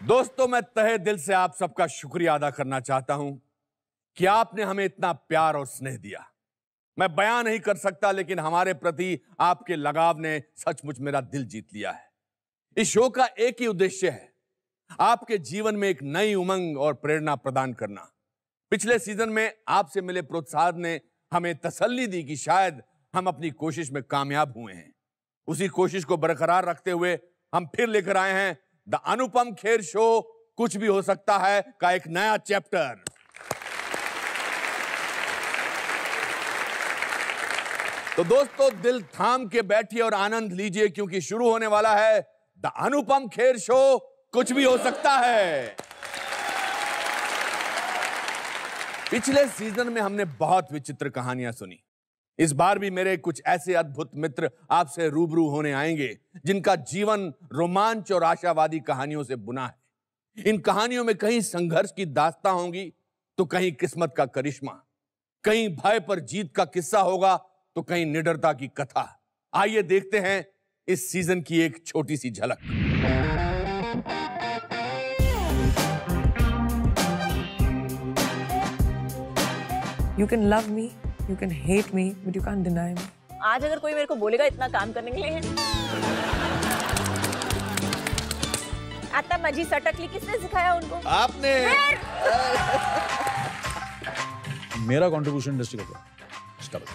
दोस्तों, मैं तहे दिल से आप सबका शुक्रिया अदा करना चाहता हूं कि आपने हमें इतना प्यार और स्नेह दिया। मैं बयां नहीं कर सकता, लेकिन हमारे प्रति आपके लगाव ने सचमुच मेरा दिल जीत लिया है। इस शो का एक ही उद्देश्य है, आपके जीवन में एक नई उमंग और प्रेरणा प्रदान करना। पिछले सीजन में आपसे मिले प्रोत्साहन ने हमें तसल्ली दी कि शायद हम अपनी कोशिश में कामयाब हुए हैं। उसी कोशिश को बरकरार रखते हुए हम फिर लेकर आए हैं द अनुपम खेर शो कुछ भी हो सकता है का एक नया चैप्टर। तो दोस्तों, दिल थाम के बैठिए और आनंद लीजिए, क्योंकि शुरू होने वाला है द अनुपम खेर शो कुछ भी हो सकता है। पिछले सीजन में हमने बहुत विचित्र कहानियां सुनी। इस बार भी मेरे कुछ ऐसे अद्भुत मित्र आपसे रूबरू होने आएंगे जिनका जीवन रोमांच और आशावादी कहानियों से बुना है। इन कहानियों में कहीं संघर्ष की दास्तां होंगी तो कहीं किस्मत का करिश्मा, कहीं भय पर जीत का किस्सा होगा तो कहीं निडरता की कथा। आइए देखते हैं इस सीजन की एक छोटी सी झलक। You can love me, you can hate me, but you can't deny me. आज अगर कोई मेरे को बोलेगा इतना काम करने के लिए है। आता मजी सटकली किसने सिखाया उनको? आपने। मेरा कंट्रीब्यूशन इंडस्ट्री का स्टबल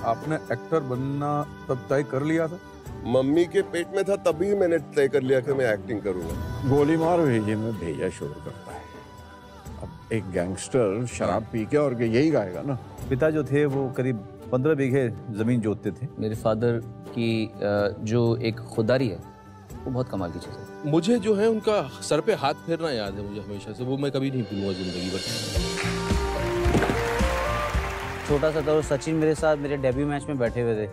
आपने एक्टर बनना तब तय कर लिया था? मम्मी के पेट में था तभी मैंने तय कर लिया कि मैं एक्टिंग करूंगा। गोली मार भेजे में भेजा शोर करता है। अब एक गैंगस्टर शराब पी के और यही गाएगा ना। पिता जो थे वो करीब 15 बीघे जमीन जोतते थे। मेरे फादर की जो एक खुदारी है वो बहुत कमाल की चीज़ है। मुझे जो है उनका सर पे हाथ फेरना याद है मुझे हमेशा से, वो मैं कभी नहीं भूलूंगा जिंदगी भर। छोटा सा था और सचिन मेरे साथ मेरे डेब्यू मैच में बैठे हुए थे,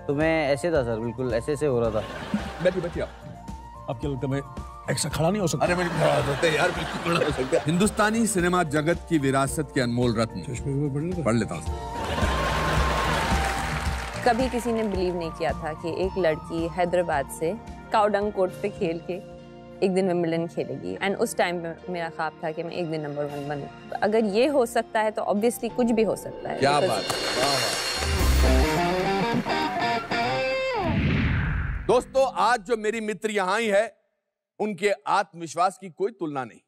तो मैं ऐसे था सर, बिल्कुल ऐसे ऐसे हो रहा था। बैठिए अब क्या लगता है मैं एक्स्ट्रा खड़ा नहीं हो सकता? अरे मेरी खड़ा होते यार, बिल्कुल खड़ा हो सकता है। हिंदुस्तानी सिनेमा जगत की विरासत के अनमोल रत्न पढ़ लेता हूँ। कभी किसी ने बिलीव नहीं किया था कि एक लड़की हैदराबाद से काउडंग कोर्ट पे खेल के एक दिन विंबलडन खेलेगी, एंड उस टाइम पे मेरा ख्वाब था कि मैं एक दिन नंबर 1 बनूं। तो अगर ये हो सकता है तो ऑब्वियसली कुछ भी हो सकता है। क्या बात है। दोस्तों, आज जो मेरी मित्र यहाँ आई है उनके आत्मविश्वास की कोई तुलना नहीं।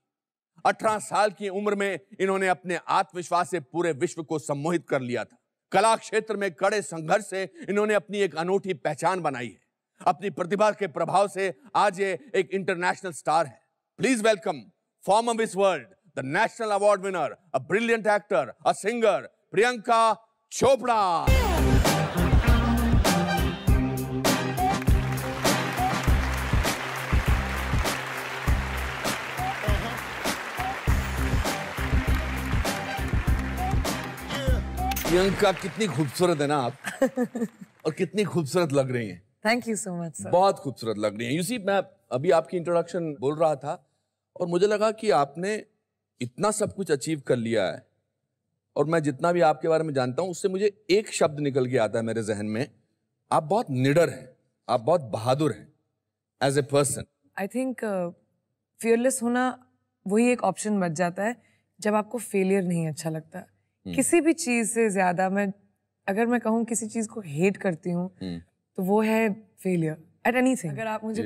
18 साल की उम्र में इन्होंने अपने आत्मविश्वास से पूरे विश्व को सम्मोहित कर लिया था। कला क्षेत्र में कड़े संघर्ष से इन्होंने अपनी एक अनूठी पहचान बनाई है। अपनी प्रतिभा के प्रभाव से आज ये एक इंटरनेशनल स्टार है। Please welcome farmer miss world, the national award winner, a brilliant actor, a singer, Priyanka Chopra. Priyanka, कितनी खूबसूरत है ना आप और कितनी खूबसूरत लग रही हैं। Thank you so much, sir. बहुत खूबसूरत लग रही हैं। यू सी, मैं अभी आपकी इंट्रोडक्शन बोल रहा था और मुझे लगा कि आपने इतना सब कुछ अचीव कर लिया है, और मैं जितना भी आपके बारे में जानता हूं उससे मुझे एक शब्द निकल के आता है मेरे जहन में, आप बहुत निडर हैं, आप बहुत बहादुर हैं as a person. I think fearless होना वही एक ऑप्शन बच जाता है जब आपको फेलियर नहीं अच्छा लगता। किसी भी चीज से ज्यादा अगर मैं कहूँ किसी चीज को हेट करती हूँ तो वो है फेलियर एट एनीथिंग। अगर आप मुझे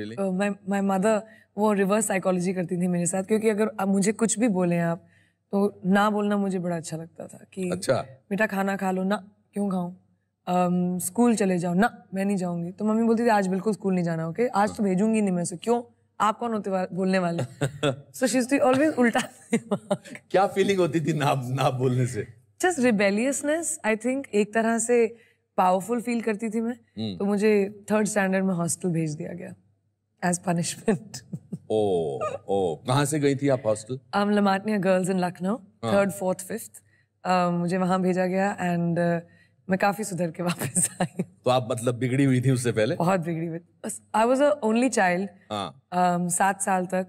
माय मदर वो रिवर्स साइकोलॉजी करती थी मेरे साथ, क्योंकि अगर आप मुझे कुछ भी बोलें आप तो ना बोलना मुझे बड़ा अच्छा लगता था कि अच्छा बेटा खाना खा लो ना, क्यों खाऊं, स्कूल चले जाओ ना, मैं नहीं जाऊंगी। तो मम्मी बोलती थी आज बिल्कुल स्कूल नहीं जाना, ओके आज तो भेजूंगी नहीं मैं से, क्यों आप कौन होते बोलने वाले। So she used to always उल्टा। क्या फीलिंग होती थी ना बोलने से? Just rebelliousness, I think. एक तरह से पावरफुल फील करती थी मैं, तो मुझे 3rd स्टैंडर्ड में हॉस्टल भेज दिया गया एज पनिशमेंट। कहाँ से गई थी आप hostel? लमाटनिया girls in Lucknow, 3rd, 4th, 5th। मुझे वहाँ भेजा गया एंड मैं काफी सुधर के वापस आई। तो आप मतलब बिगड़ी हुई थी उससे पहले? बहुत बिगड़ी हुई। I was a only child 7 साल तक,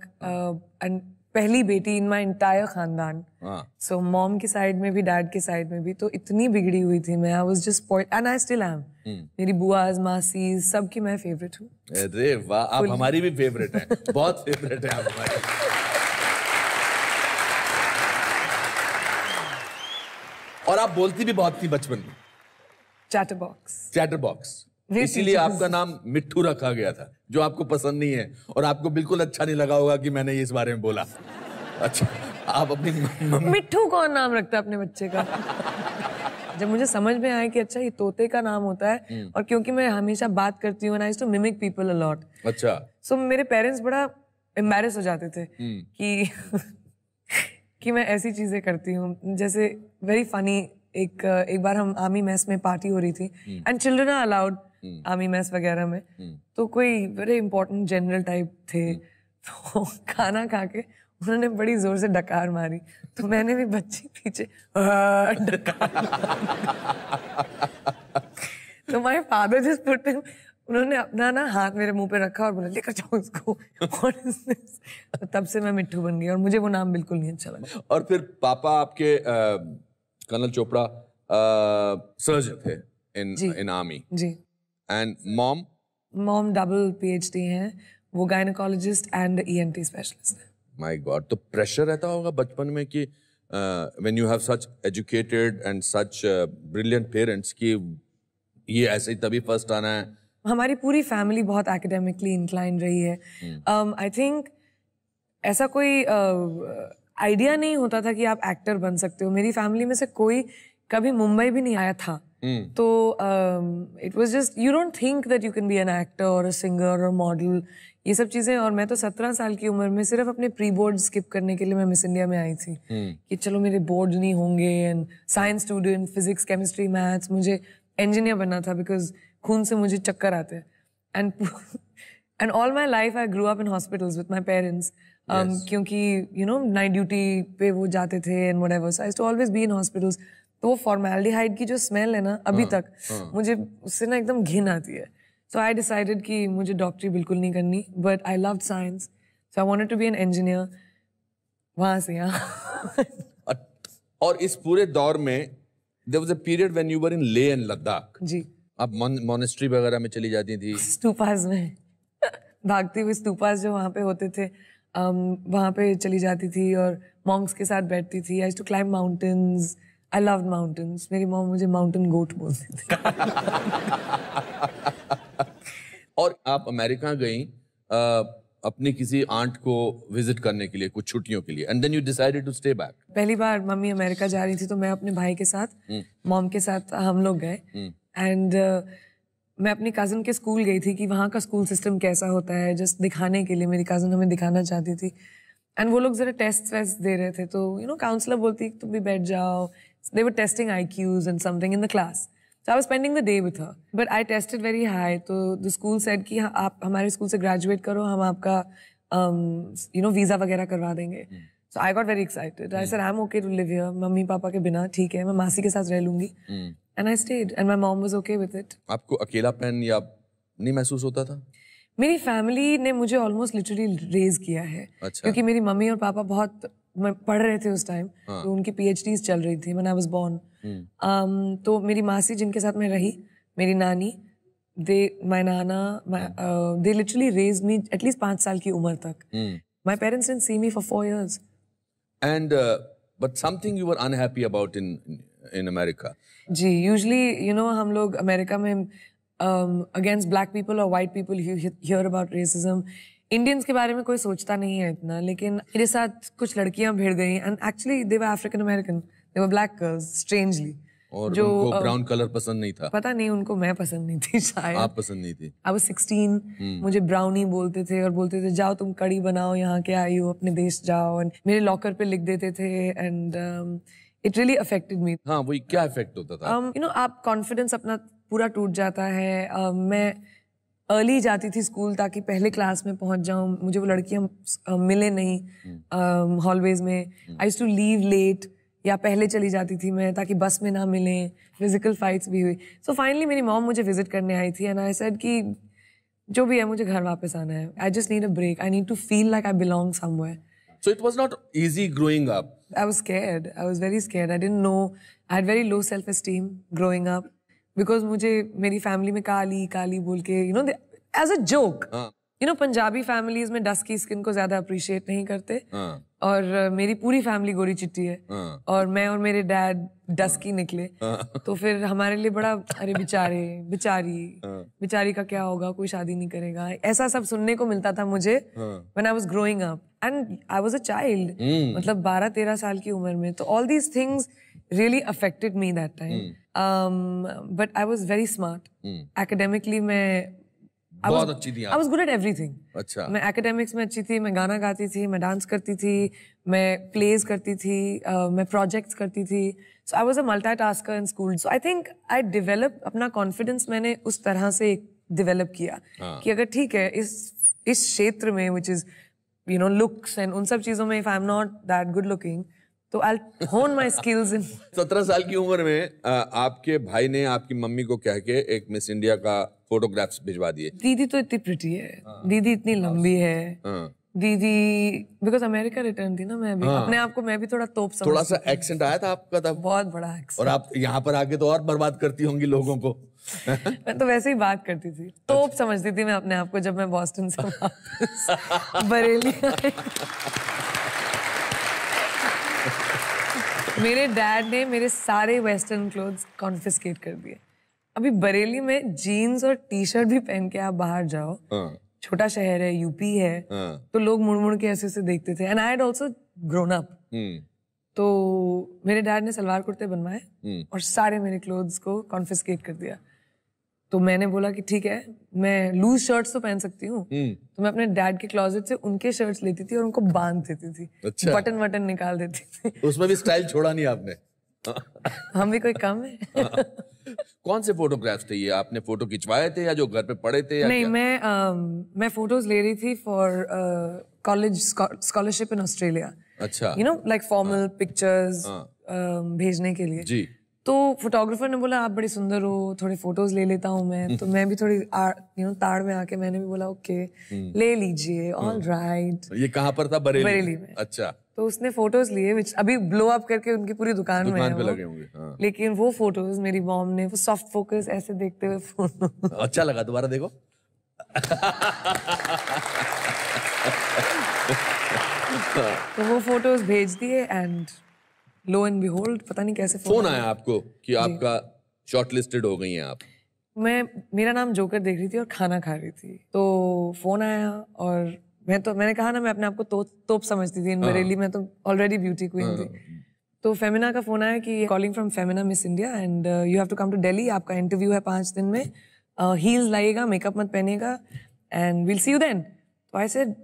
एंड पहली बेटी इन माय एंटायर खानदान। हाँ। सो मॉम की साइड में भी डैड की साइड में भी, तो इतनी बिगड़ी हुई थी मैं, I was just spoiled and I still am. मेरी बुआज मासी सबकी मैं फेवरेट हूँ। अरे वाह, आप हमारी भी फेवरेट हैं, बहुत फेवरेट है आप हमारे। और आप बोलती भी बहुत थी बचपन में। चैटरबॉक्स। चैटरबॉक्स, इसीलिए आपका नाम मिट्ठू रखा गया था, जो आपको पसंद नहीं है और आपको बिल्कुल अच्छा नहीं लगा होगा कि मैंने इस बारे में बोला। अच्छा, आप अपनी मिट्ठू कौन नाम रखता है अपने बच्चे का? जब मुझे समझ में आया कि अच्छा ये तोते का नाम होता है, और क्योंकि मैं हमेशा बात करती हूँ, I used to mimic people a lot. अच्छा। सो मेरे पेरेंट्स बड़ा एम्बैरेस हो जाते थे कि कि मैं ऐसी चीजें करती हूँ। जैसे वेरी फनी, एक बार हम आर्मी मेस में पार्टी हो रही थी and children are allowed army mess वगैरह में, तो कोई वेरी इंपॉर्टेंट जनरल टाइप थे, तो खाना खा के उन्होंने बड़ी जोर से डकार मारी, तो मैंने भी बच्ची पीछे तो my father just put him, उन्होंने अपना ना हाथ मेरे मुंह पे रखा और बोला लेकर जाओ इसको। तो तब से मैं मिट्ठू बन गई और मुझे वो नाम बिल्कुल नहीं अच्छा लगा। और फिर पापा आपके कर्नल चोपड़ा सर्जन थे इन आर्मी। जी। And mom? Mom double PhD हैं, वो गायनेकोलॉजिस्ट एंड ENT स्पेशलिस्ट है। माय गॉड, तो प्रेशर रहता होगा बचपन में कि when you have such educated and such brilliant parents कि ये ऐसे ही तभी फर्स्ट आना है। हमारी पूरी फैमिली बहुत एकेडमिकली इंक्लाइन रही है। आई थिंक ऐसा कोई आइडिया नहीं होता था कि आप एक्टर बन सकते हो। मेरी फैमिली में से कोई कभी मुंबई भी नहीं आया था, तो it was just, you don't think that you can be an actor और अ सिंगर और मॉडल, ये सब चीजें। और मैं तो 17 साल की उम्र में सिर्फ अपने प्री बोर्ड स्किप करने के लिए मैं मिस इंडिया में आई थी कि चलो मेरे बोर्ड नहीं होंगे, and science student, physics, chemistry, maths, मुझे इंजीनियर बनना था बिकॉज खून से मुझे चक्कर आते हैं। And all my life I grew up in hospitals with my parents, क्योंकि यू नो नाइट ड्यूटी पे वो जाते थे and whatever, so I used to always be in hospitals. तो वो फॉर्मेल्डिहाइड की जो स्मेल है ना अभी तक, मुझे उससे ना एकदम घिन आती है। सो आई डिसाइडेड कि मुझे डॉक्टरी बिल्कुल नहीं करनी, but I loved science, so I wanted to be an engineer. वहां से यहाँ और इस पूरे दौर में there was a period when you were in Leh and Ladakh. जी। आप मॉनेस्ट्री वगैरह में चली जाती थी? स्तूपास में भागती हुई, स्तूपास जो वहाँ पे होते थे, वहाँ पे चली जाती थी और मॉन्क्स के साथ बैठती थी। I used to climb mountains, I loved mountains. मेरी मॉम मुझे माउंटेन गोट बोलती थी। और आप अमेरिका गई अपनी किसी आंट को विजिट करने के लिए कुछ छुट्टियों के लिए, and then you decided to stay back. पहली बार मम्मी अमेरिका जा रही थी, तो मैं अपने भाई के साथ, मॉम के साथ हम लोग गए, एंड मैं अपनी कज़न के स्कूल गई थी कि वहाँ का स्कूल सिस्टम कैसा होता है, जस्ट दिखाने के लिए। मेरी कज़न हमें दिखाना चाहती थी, एंड वो लोग जरा टेस्ट वेस्ट दे रहे थे, तो यू नो काउंसलर बोलती तुम भी बैठ जाओ। दे वर testing IQs and something in the class. So I was spending the day with her, but I tested very high. तो the school said कि आप हमारे स्कूल से ग्रेजुएट करो, हम आपका you know वीजा वगैरह करवा देंगे। So I got very excited. I said I'm okay to live here. Mummy papa के बिना ठीक है, मैं मासी के साथ रह लूंगी। And I stayed, and my mom was okay with it. आपको अकेलापन या नहीं महसूस होता था? मेरी फैमिली ने मुझे ऑलमोस्ट लिटरली रेज किया है। अच्छा। क्योंकि मेरी मम्मी और पापा बहुत पढ़ रहे थे उस टाइम, तो उनकी PhDs चल रही थी when I was born. तो मेरी मासी जिनके साथ मैं रही, मेरी नानी, my nana, they literally raised me at least 5 साल की उम्र तक. My parents didn't see me for 4 years. And but something you were unhappy about in America. Ji, usually you know हम लोग अमेरिका में against black people or white people you hear about racism. Indians के बारे में कोई सोचता नहीं है इतना, लेकिन मेरे साथ कुछ लड़कियां भिड़ गई and actually they were African American, they were black girls strangely. और जो उनको ब्राउन कलर पसंद नहीं था? पता नहीं, उनको मैं पसंद नहीं थी शायद। आप पसंद नहीं थी? I was 16, मुझे ब्राउनी बोलते थे और बोलते थे जाओ तुम कड़ी बनाओ, यहाँ के आई हो, अपने देश जाओ, एंड मेरे लॉकर पे लिख देते थे, एंड इट रियली अफेक्टेड मी। हाँ, वही क्या इफेक्ट होता था? यू नो आप कॉन्फिडेंस अपना पूरा टूट जाता है। मैं अर्ली जाती थी स्कूल ताकि पहले क्लास में पहुंच जाऊं, मुझे वो लड़कियां मिले नहीं हॉलवेज में। I used to leave late, या पहले चली जाती थी मैं ताकि बस में ना मिलें। फिजिकल फाइट्स भी हुई। सो फाइनली मेरी मॉम मुझे विजिट करने आई थी एंड आई सेड कि जो भी है मुझे घर वापस आना है, I just need a break, I need to feel like I belong somewhere. So it was not easy growing up. I was scared. I was very scared. I didn't know. I had very low self-esteem growing up because मुझे मेरी family में काली काली बोल के, you know, as a joke. You know, Punjabi families में dusky skin को ज़्यादा appreciate नहीं करते. और मेरी पूरी फैमिली गोरी चिट्टी है और मैं और मेरे डैड डस्की निकले तो फिर हमारे लिए बड़ा अरे बेचारी का क्या होगा, कोई शादी नहीं करेगा, ऐसा सब सुनने को मिलता था मुझे when I was growing up and I was a child, मतलब 12-13 साल की उम्र में. तो all these things really affected me that time. But I was very smart. Academically मैं बहुत अच्छी थी. I was good at everything. अच्छा. मैं academics में अच्छी थी, मैं गाना गाती थी, मैं डांस करती थी, मैं plays करती थी, मैं projects करती थी. So I was a multitasker in school. So I think I developed अपना confidence मैंने उस तरह से develop किया कि अगर ठीक है इस क्षेत्र में which is you know looks and उन सब चीजों में if I'm not that good looking तो I'll hone my skills in. 17 साल की उम्र में आपके भाई ने आपकी मम्मी को कह के एक मिस इंडिया का फोटोग्राफ्स भिजवा दिए. दीदी तो इतनी प्रिटी है, दीदी इतनी लंबी है, दीदी बिकॉज अमेरिका रिटर्न थी ना मैं भी अपने आप को मैं भी थोड़ा तोप समझती. थोड़ा सा एक्सेंट आया था आपका तब? बहुत बड़ा एक्सेंट. और आप यहाँ पर आके तो और बर्बाद करती होंगी लोगों को. मैं तो वैसे ही बात करती थी, तोप समझती थी मैं अपने आप को जब मैं बॉस्टन से वापस बरेली आई. मेरे डैड ने मेरे सारे वेस्टर्न क्लोथ्स कॉन्फिस्केट कर दिए. अभी बरेली में जीन्स और टी शर्ट भी पहन के आप बाहर जाओ, छोटा शहर है, यूपी है, तो लोग मुड़ मुड़ के ऐसे देखते थे. And I had also grown up. तो मेरे डैड ने सलवार कुर्ते बनवाए और सारे मेरे क्लोथ्स को कॉन्फिस्केट कर दिया. तो मैंने बोला कि ठीक है मैं लूज शर्ट्स तो पहन सकती हूँ. तो मैं अपने डैड के क्लोजेट से उनके शर्ट्स लेती थी और उनको बांध देती थी. अच्छा. बटन वटन निकाल देती थी. उसमें भी स्टाइल छोड़ा नहीं आपने? हम भी कोई कम है. कौन से फोटोग्राफ्स थे ये? आपने फोटो खिंचवाए थे या जो घर पे पड़े थे या नहीं क्या? मैं फोटोज ले रही थी for college scholarship in Australia. अच्छा. You know like formal pictures भेजने के लिए. जी. तो फोटोग्राफर ने बोला आप बड़ी सुंदर हो, थोड़े फोटोज ले लेता हूँ मैं. तो मैं भी थोड़ी यू नो ताड़ में आके मैंने भी बोला ओके ले लीजिए, ऑल राइट. ये कहाँ पर था? बरेली में. अच्छा. तो उसने फोटोज लिए विच अभी ब्लो अप करके उनकी पूरी दुकान में पे लगे होंगे. लेकिन वो फोटोज मेरी मॉम ने वो सॉफ्ट फोकस ऐसे देखते हुए फोटो. अच्छा लगा? दोबारा देखो. तो वो फोटोज भेज दिए एंड लो एंड बिहोल्ड पता नहीं कैसे फोन आया आपको कि आपका शॉर्टलिस्टेड हो गई हैं आप. मेरा नाम जोकर देख रही थी और खाना खा रही थी तो फोन आया और मैंने कहा ना मैं अपने आप को तोप समझती थी. इन बरेली में तो ऑलरेडी ब्यूटी क्वीन थी. तो फेमिना का फोन आया कि calling from Femina Miss India and you have to come to Delhi, आपका इंटरव्यू है 5 दिन में, हील्स लाइएगा, मेकअप मत पहनेगा and will see you then. तो आई सेड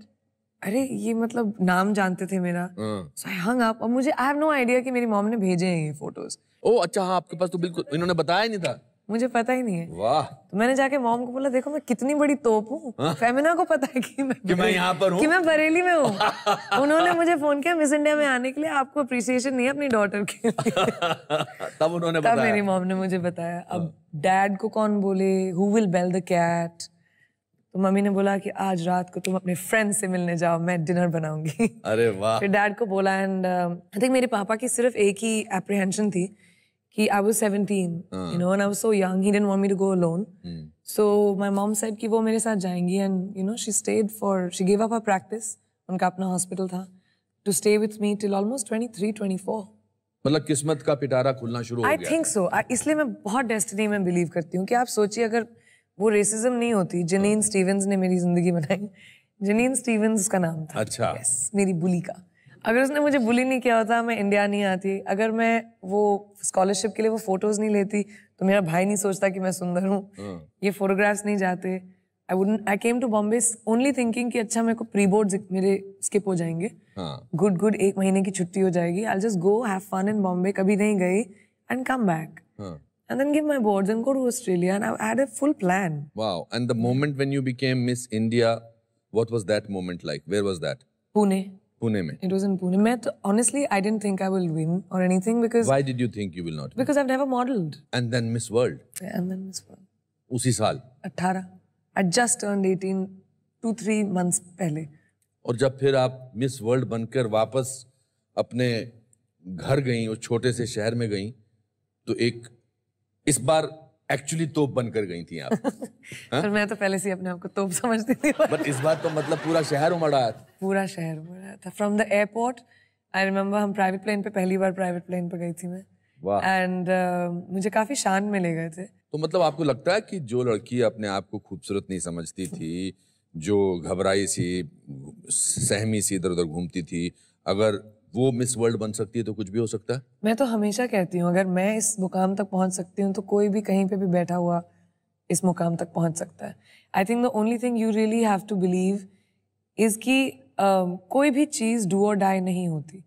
अरे ये मतलब नाम जानते थे मेरा. सो आई हंग अप. और मुझे आई हैव नो आइडिया कि मेरी मॉम ने भेजे हैं ये फोटोज. ओह अच्छा. हाँ आपके पास तो बिल्कुल इन्होंने बताया नहीं था. मुझे पता ही नहीं है. वाह. तो मैंने जाके मॉम को बोला देखो मैं कितनी बड़ी तोप हूँ. फेमिना को पता है कि मैं यहाँ पर हूँ, कि मैं बरेली में हूँ. उन्होंने मुझे फोन किया मिस इंडिया में आने के लिए, आपको अप्रिसिएशन नहीं है अपनी डॉटर के लिए. तब मेरी मॉम ने मुझे बताया. अब डैड को कौन बोले, who will bell the cat. तो मम्मी ने बोला कि आज रात को तुम अपने फ्रेंड से मिलने जाओ, मैं डिनर बनाऊंगी. अरे वाह. फिर डैड को बोला एंड आई थिंक मेरे पापा की सिर्फ एक ही एप्रीहेंशन थी कि I was 17, you know, and I was so young. He didn't want me to go alone. So my mom said कि वो मेरे साथ जाएंगी and you know she gave up her practice. उनका अपना हॉस्पिटल था to stay with me till almost 23-24. मतलब किस्मत का पिटारा खुलना शुरू हो गया. I think so. इसलिए मैं बहुत डेस्टिनी में बिलीव करती हूँ कि आप सोचिए अगर वो रेसिज्म नहीं होती. जनीन स्टीवेंस ने मेरी जिंदगी बनाई. जनीन स्टीवेंस उसका नाम था. अच्छा. Yes, मेरी बुली का. अगर उसने मुझे बुली नहीं किया होता मैं इंडिया नहीं आती. अगर मैं वो स्कॉलरशिप के लिए वो फोटोज नहीं लेती तो मेरा भाई नहीं सोचता कि मैं सुंदर हूँ. ये फोटोग्राफ्स नहीं जाते. I came to Bombay only thinking कि अच्छा मेरे को प्री बोर्ड मेरे स्किप हो जाएंगे. गुड 1 महीने की छुट्टी हो जाएगी. I'll just go have fun in Bombay. कभी नहीं गई and come back. And then give my boards and go to Australia. And I had a full plan. Wow. And the moment when you became Miss India, what was that moment like? Where was that? Pune में. It was in Pune. मैं तो honestly I didn't think I will win or anything because. Why did you think you will not win? Because I've never modeled. And then Miss World. Yeah, and then Miss World. उसी साल. 18. I just turned 18 2-3 months पहले. और जब फिर आप miss world बनकर वापस अपने घर गई, उस छोटे से शहर में गई, तो एक इस बार एक्चुअली तोप बनकर गई थी आप। पर मैं तो पहले से अपने आप को तोप समझती थी। बट इस बार तो मतलब पूरा शहर उमड़ आया था। पूरा शहर उमड़ आया था। From the airport I remember, हम प्राइवेट प्लेन पे पहली बार प्राइवेट प्लेन पे गई थी मैं। एंड मुझे काफी शान में ले गए थे। तो मतलब आपको लगता है कि जो लड़की अपने आप को खूबसूरत नहीं समझती थी, जो घबराई सी, सहमी सी इधर उधर घूमती थी, अगर वो मिस वर्ल्ड बन सकती है तो कुछ भी हो सकता है? मैं तो हमेशा कहती हूँ अगर मैं इस मुकाम तक पहुँच सकती हूँ तो कोई भी कहीं पे भी बैठा हुआ इस मुकाम तक पहुँच सकता है। I think the only thing you really have to believe is कि कोई भी चीज़ डू और डाई नहीं होती।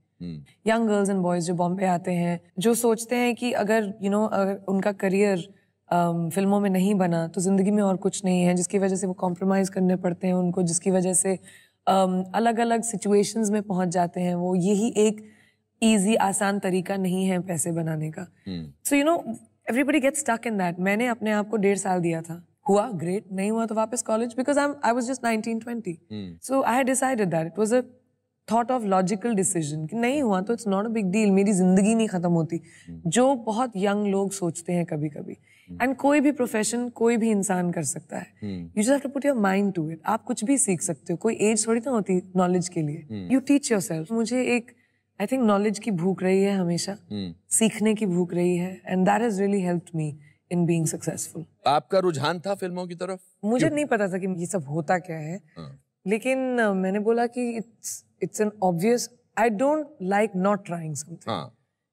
यंग गर्ल्स एंड बॉयज जो बॉम्बे आते हैं, जो सोचते हैं कि अगर अगर उनका करियर फिल्मों में नहीं बना तो जिंदगी में और कुछ नहीं है, जिसकी वजह से वो कॉम्प्रोमाइज़ करने पड़ते हैं उनको, जिसकी वजह से अलग अलग सिचुएशंस में पहुंच जाते हैं वो। यही एक इजी आसान तरीका नहीं है पैसे बनाने का। So everybody gets stuck in that. मैंने अपने आप को 1.5 साल दिया था, हुआ ग्रेट, नहीं हुआ तो वापस college, because I was just 19-20। So I had decided that it was a thought of logical decision कि नहीं हुआ तो it's not a big deal, मेरी जिंदगी नहीं खत्म होती, जो बहुत यंग लोग सोचते हैं कभी कभी। एंड कोई भी प्रोफेशन कोई भी इंसान कर सकता है। You just have to put your mind to it. आप कुछ भी सीख सकते हो, कोई एज थोड़ी ना होती नॉलेज के लिए। You teach yourself. मुझे एक आई थिंक नॉलेज की भूख रही है हमेशा, सीखने की भूख रही है, and that has really helped me in being successful. आपका रुझान था फिल्मों की तरफ? मुझे नहीं पता था कि ये सब होता क्या है, लेकिन मैंने बोला कि it's an obvious, I don't like not trying something.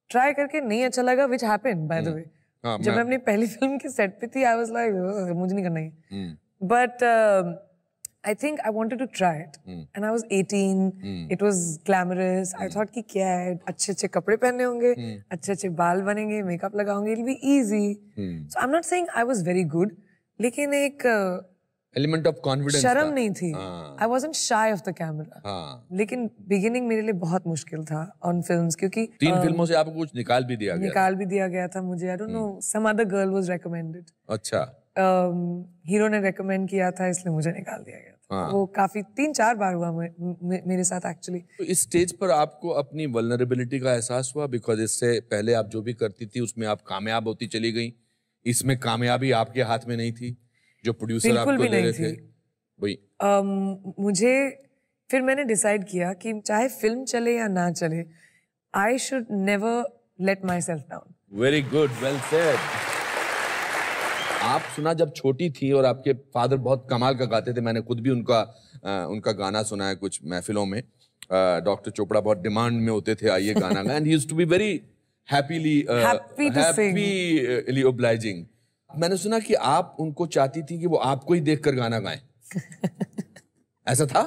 Try करके नहीं अच्छा लगा, which happened by the way. जब मैं अपनी पहली फिल्म के सेट पे थी, आई वाज लाइक मुझे नहीं करना है, but I think I wanted to try it and I was 18। It was glamorous. I thought कि क्या है, अच्छे अच्छे कपड़े पहनने होंगे, अच्छे अच्छे बाल बनेंगे, मेकअप लगाऊंगी, it will be easy. So I am not saying I was very good, लेकिन एक एलिमेंट ऑफ कॉन्फिडेंस शर्म नहीं थी। I wasn't shy of the camera. लेकिन बिगिनिंग मेरे लिए बहुत मुश्किल था ऑन फिल्म्स, क्योंकि 3 फिल्मों से आपको कुछ निकाल भी दिया गया था मुझे। I don't know, some other girl was recommended. अच्छा। हीरो ने रेकमेंड किया था, इसलिए मुझे निकाल दिया गया था। वो काफी 3-4 बार हुआ मेरे साथ एक्चुअली। तो इस स्टेज पर आपको अपनी वल्नरेबिलिटी का एहसास हुआ? बिकॉज इससे पहले आप जो भी करती थी उसमें आप कामयाब होती चली गई, इसमें कामयाबी आपके हाथ में नहीं थी, जो प्रोड्यूसर आपको दे रहे थे वही। मुझे फिर मैंने डिसाइड किया कि चाहे फिल्म चले या ना चले, I should never let my self down. Very good, well said. आप सुना जब छोटी थी और आपके फादर बहुत कमाल का गाते थे, मैंने खुद भी उनका गाना सुना है कुछ महफिलों में। डॉक्टर चोपड़ा बहुत डिमांड में होते थे, आइए गाना गाएं, and he used to be very happily obliging. मैंने सुना कि आप उनको चाहती थी कि वो आपको ही देखकर गाना गाएं। ऐसा था?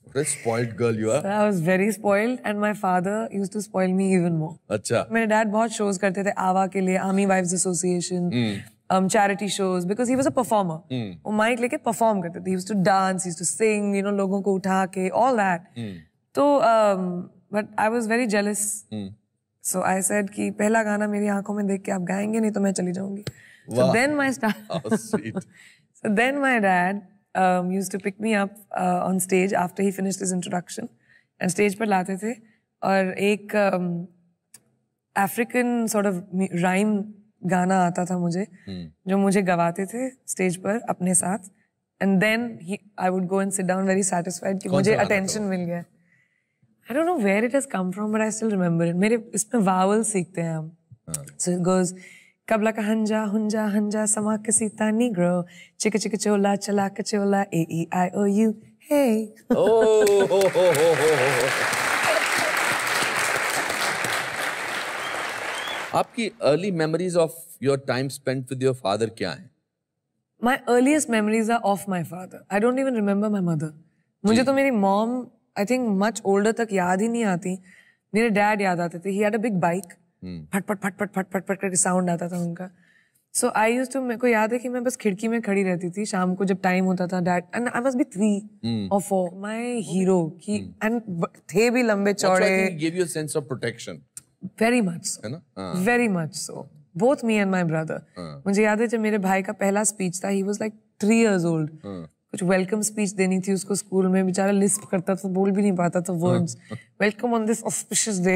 What a spoiled girl you are. I was very spoiled and my father used to spoil me even more. अच्छा। मेरे डैड बहुत शोज करते थे आवा के लिए, army wives association, charity shows, because he was a performer. वो mike लेके परफॉर्म करते थे, he used to dance, he used to sing, लोगों को उठा के, all that. तो but I was very jealous. So I said कि पहला गाना मेरी आंखों में देख के आप गाएंगे, नहीं तो मैं चली जाऊंगी। So then my So then my dad used to pick me up on stage after he finished his introduction, and stage पर लाते थे और एक African sort of rhyme गाना आता था मुझे, जो मुझे गवाते थे स्टेज पर अपने साथ, and then I would go and sit down very satisfied कि मुझे attention मिल गया। I don't know where it has come from, but I still remember it. मेरे इसमें vowel सीखते हैं हम। So it goes Kabla ka hanja, hunja, hanja, sama kasita negro, chicka chicka chola, chalaka chola, A-E-I-O-U, hey. आपकी early memories of your time spent with your father क्या हैं? My earliest memories are of my father. I don't even remember my mother. मुझे तो मेरी mom, I think much older तक याद ही नहीं आती। मेरे dad याद आते थे। He had a big bike. फट फट फट फट फट फट फट करके साउंड आता था उनका। सो आई यूज्ड टू, मेरे को याद है कि मैं बस खिड़की में खड़ी रहती थी शाम को जब टाइम होता था। Dad and I must be 3 or 4, my hero की, एंड थे भी लंबे चौड़े। Give you a sense of protection. Very much, है ना? Very much so, both me and my brother. मुझे याद है जब मेरे भाई का पहला स्पीच था, he was like 3 years old, कुछ वेलकम स्पीच देनी थी उसको स्कूल में, बेचारा लिस्प करता था, बोल भी नहीं पाता था words, welcome on this auspicious day,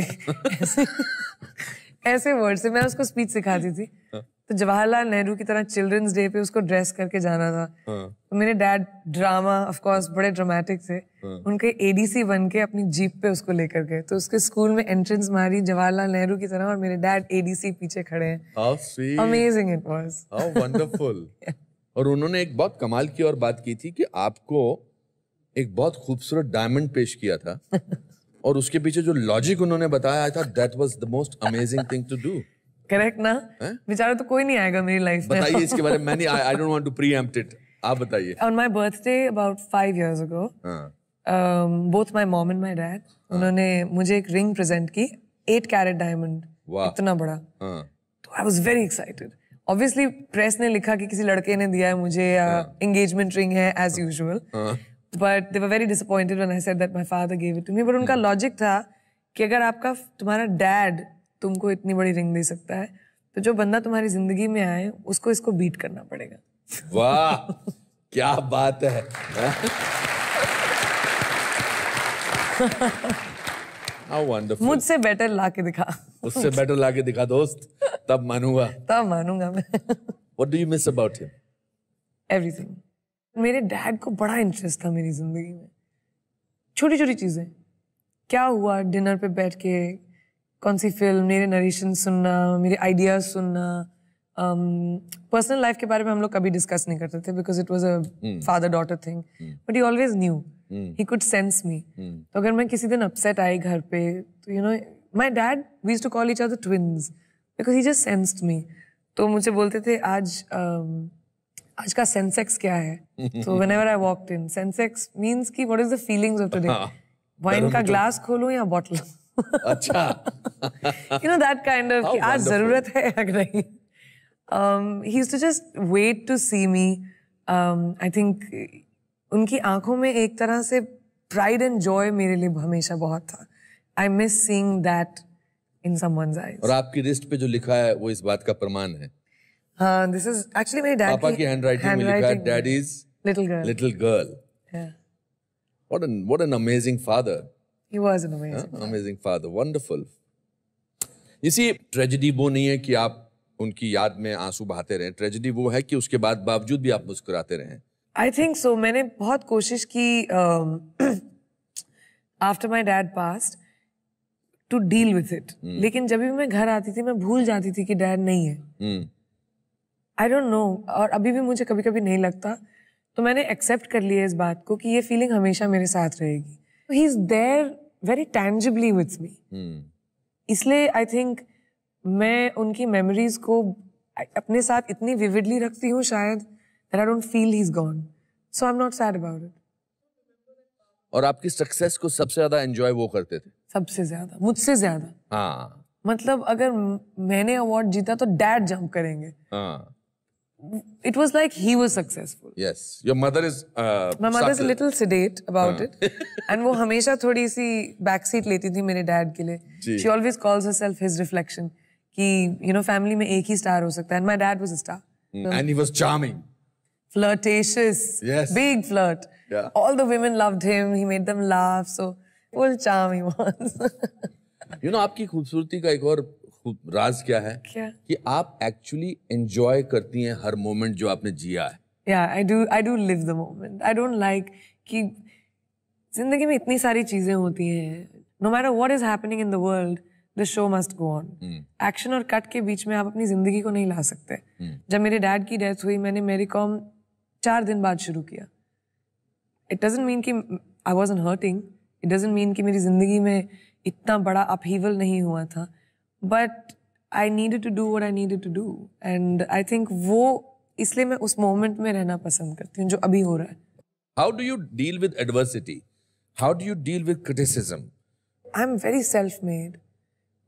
ऐसे वर्ड से मैं उसको स्पीच सिखाती थी। तो जवाहरलाल नेहरू की तरह चिल्ड्रंस डे पे उसको ड्रेस करके जाना था। तो मेरे डैड ड्रामा ऑफ कोर्स बड़े ड्रामेटिक थे, उनके एडीसी बन के अपनी जीप पे उसको लेकर गए। तो उसके स्कूल में एंट्रेंस मारी जवाहरलाल नेहरू की तरह और मेरे डैड एडीसी पीछे खड़े हैं। How sweet. Amazing it was. How wonderful. और उन्होंने एक बहुत कमाल की और बात की थी कि आपको एक बहुत खूबसूरत डायमंड पेश किया था और उसके पीछे जो लॉजिक उन्होंने बताया, I thought that was the most amazing thing to do. Correct ना? बेचारा तो कोई नहीं आएगा मेरी लाइफ में। बताइए इसके बारे में। I don't want to preempt it, आप बताइए। On my birthday about 5 years ago, both my mom and my dad, उन्होंने मुझे एक रिंग प्रेजेंट की, 8 कैरेट डायमंड, इतना बड़ा। तो I was very excited. Obviously press ने लिखा कि किसी लड़के ने दिया है मुझे, एंगेजमेंट रिंग है as usual. But they were very disappointed when I said that my father gave it to me. But उनका लॉजिक था कि अगर तुम्हारा डैड तुमको इतनी बड़ी रिंग दे सकता है, तो जो बंदा तुम्हारी जिंदगी में आए उसको इसको बीट करना पड़ेगा। वाह, क्या बात है। How wonderful. मुझसे बेटर ला के दिखा। उससे बेटर ला के दिखा दोस्त, तब मानूंगा। तब मानूंगा मैं। What do you miss about him? Everything. मेरे डैड को बड़ा इंटरेस्ट था मेरी जिंदगी में, छोटी छोटी चीजें, क्या हुआ डिनर पे बैठ के, कौन सी फिल्म, मेरे नरेशन सुनना, मेरे आइडियाज सुनना। पर्सनल लाइफ के बारे में हम लोग कभी डिस्कस नहीं करते थे because it was a father daughter thing, but he always knew, he could sense me. तो अगर मैं किसी दिन अपसेट आई घर पे, तो you know my dad, we used to call each other twins because he just sensed me. तो मुझे बोलते थे आज का सेंसेक्स क्या है? तो whenever I walked in, Sensex means कि what is the feelings of today, wine का ग्लास खोलूं या बॉटल। अच्छा। You know that kind of, आज जरूरत है या नहीं? He used to just wait to see me. I think उनकी आंखों में एक तरह से pride and joy मेरे लिए हमेशा बहुत था. I miss seeing that in someone's eyes. और आपकी रिस्ट पे जो लिखा है वो इस बात का प्रमाण है। हाँ, this is actually मेरे डैड पापा की हैंडराइटिंग में लिखा है, Daddy's little girl. Little girl. Yeah. What an amazing father. He was an amazing. Amazing father. Wonderful. You see, tragedy वो नहीं है कि आप उनकी याद में आंसू बहाते रहें, ट्रेजेडी वो है कि उसके बाद बावजूद भी आप मुस्कुराते रहें। I think so. मैंने बहुत कोशिश की after my dad passed to deal with it. लेकिन जब भी मैं घर आती थी मैं भूल जाती थी कि डैड नहीं है। I don't know, और अभी भी मुझे कभी कभी नहीं लगता, तो मैंने एक्सेप्ट कर लिया इस बात को कि ये फीलिंग हमेशा मेरे साथ रहेगी। He is there very tangibly with me. इसलिए I think मैं उनकी मेमोरीज को अपने साथ इतनी विविडली रखती हूँ शायद that I don't feel he's gone. So I'm not sad about it. और आपकी सक्सेस को सबसे ज्यादा एंजॉय वो करते थे? सबसे ज्यादा, मुझसे ज्यादा। हाँ। मतलब अगर मैंने अवार्ड जीता तो डैड जंप करेंगे। हाँ। It was like he was successful. Yes. Your mother is My mother is a little sedate about it. And वो हमेशा थोड़ी सी बैक सीट लेती थी मेरे डैड के लिए. She always calls herself his reflection. कि you know family में एक ही स्टार हो सकता है. And my dad was a star. And he was charming. Flirtatious. Yes. Big flirt. Yeah. All the women loved him. He made them laugh. So full charm he was. You know आपकी खूबसूरती का एक और राज क्या है? क्या? कि आप एक्चुअली एंजॉय करती हैं हर मोमेंट जो आपने जिया है। Yeah, I do live the moment. I don't like कि जिंदगी में इतनी सारी चीजें होती हैं. No matter what is happening in the world, the show must go on. Action और कट के बीच में आप अपनी जिंदगी को नहीं ला सकते. जब मेरे डैड की डेथ हुई, मैंने मेरी कॉम 4 दिन बाद शुरू किया. It doesn't mean कि I wasn't hurting. It doesn't mean कि मेरी जिंदगी में इतना बड़ा upheaval नहीं हुआ था. But I needed to do what I needed to do. And I think वो इसलिए मैं उस मोमेंट में रहना पसंद करती हूँ जो अभी हो रहा है। How do you deal with adversity? How do you deal with criticism? I'm very self-made.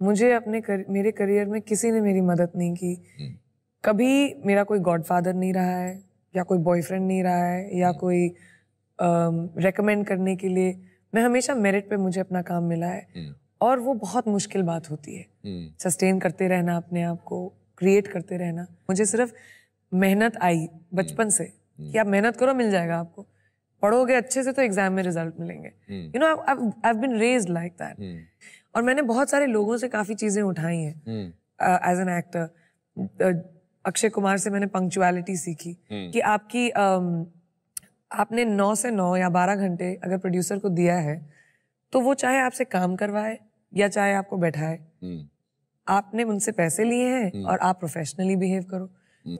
मुझे मेरे करियर में किसी ने मेरी मदद नहीं की। कभी मेरा कोई गॉडफादर नहीं रहा है, या कोई बॉयफ्रेंड नहीं रहा है, या कोई रेकमेंड करने के लिए। मैं हमेशा मेरिट पे मुझे अपना काम मिला है, और वो बहुत मुश्किल बात होती है। सस्टेन करते रहना अपने आप को, क्रिएट करते रहना। मुझे सिर्फ मेहनत आई बचपन से कि आप मेहनत करो मिल जाएगा आपको, पढ़ोगे अच्छे से तो एग्जाम में रिजल्ट मिलेंगे। You know I have been raised like that. और मैंने बहुत सारे लोगों से काफी चीजें उठाई हैं as an actor. Akshay Kumar से मैंने पंक्चुअलिटी सीखी कि आपकी आपने 9 से 9 या 12 घंटे अगर प्रोड्यूसर को दिया है तो वो चाहे आपसे काम करवाए या चाहे आपको बैठाए, आपने उनसे पैसे लिए हैं और आप प्रोफेशनली बिहेव करो।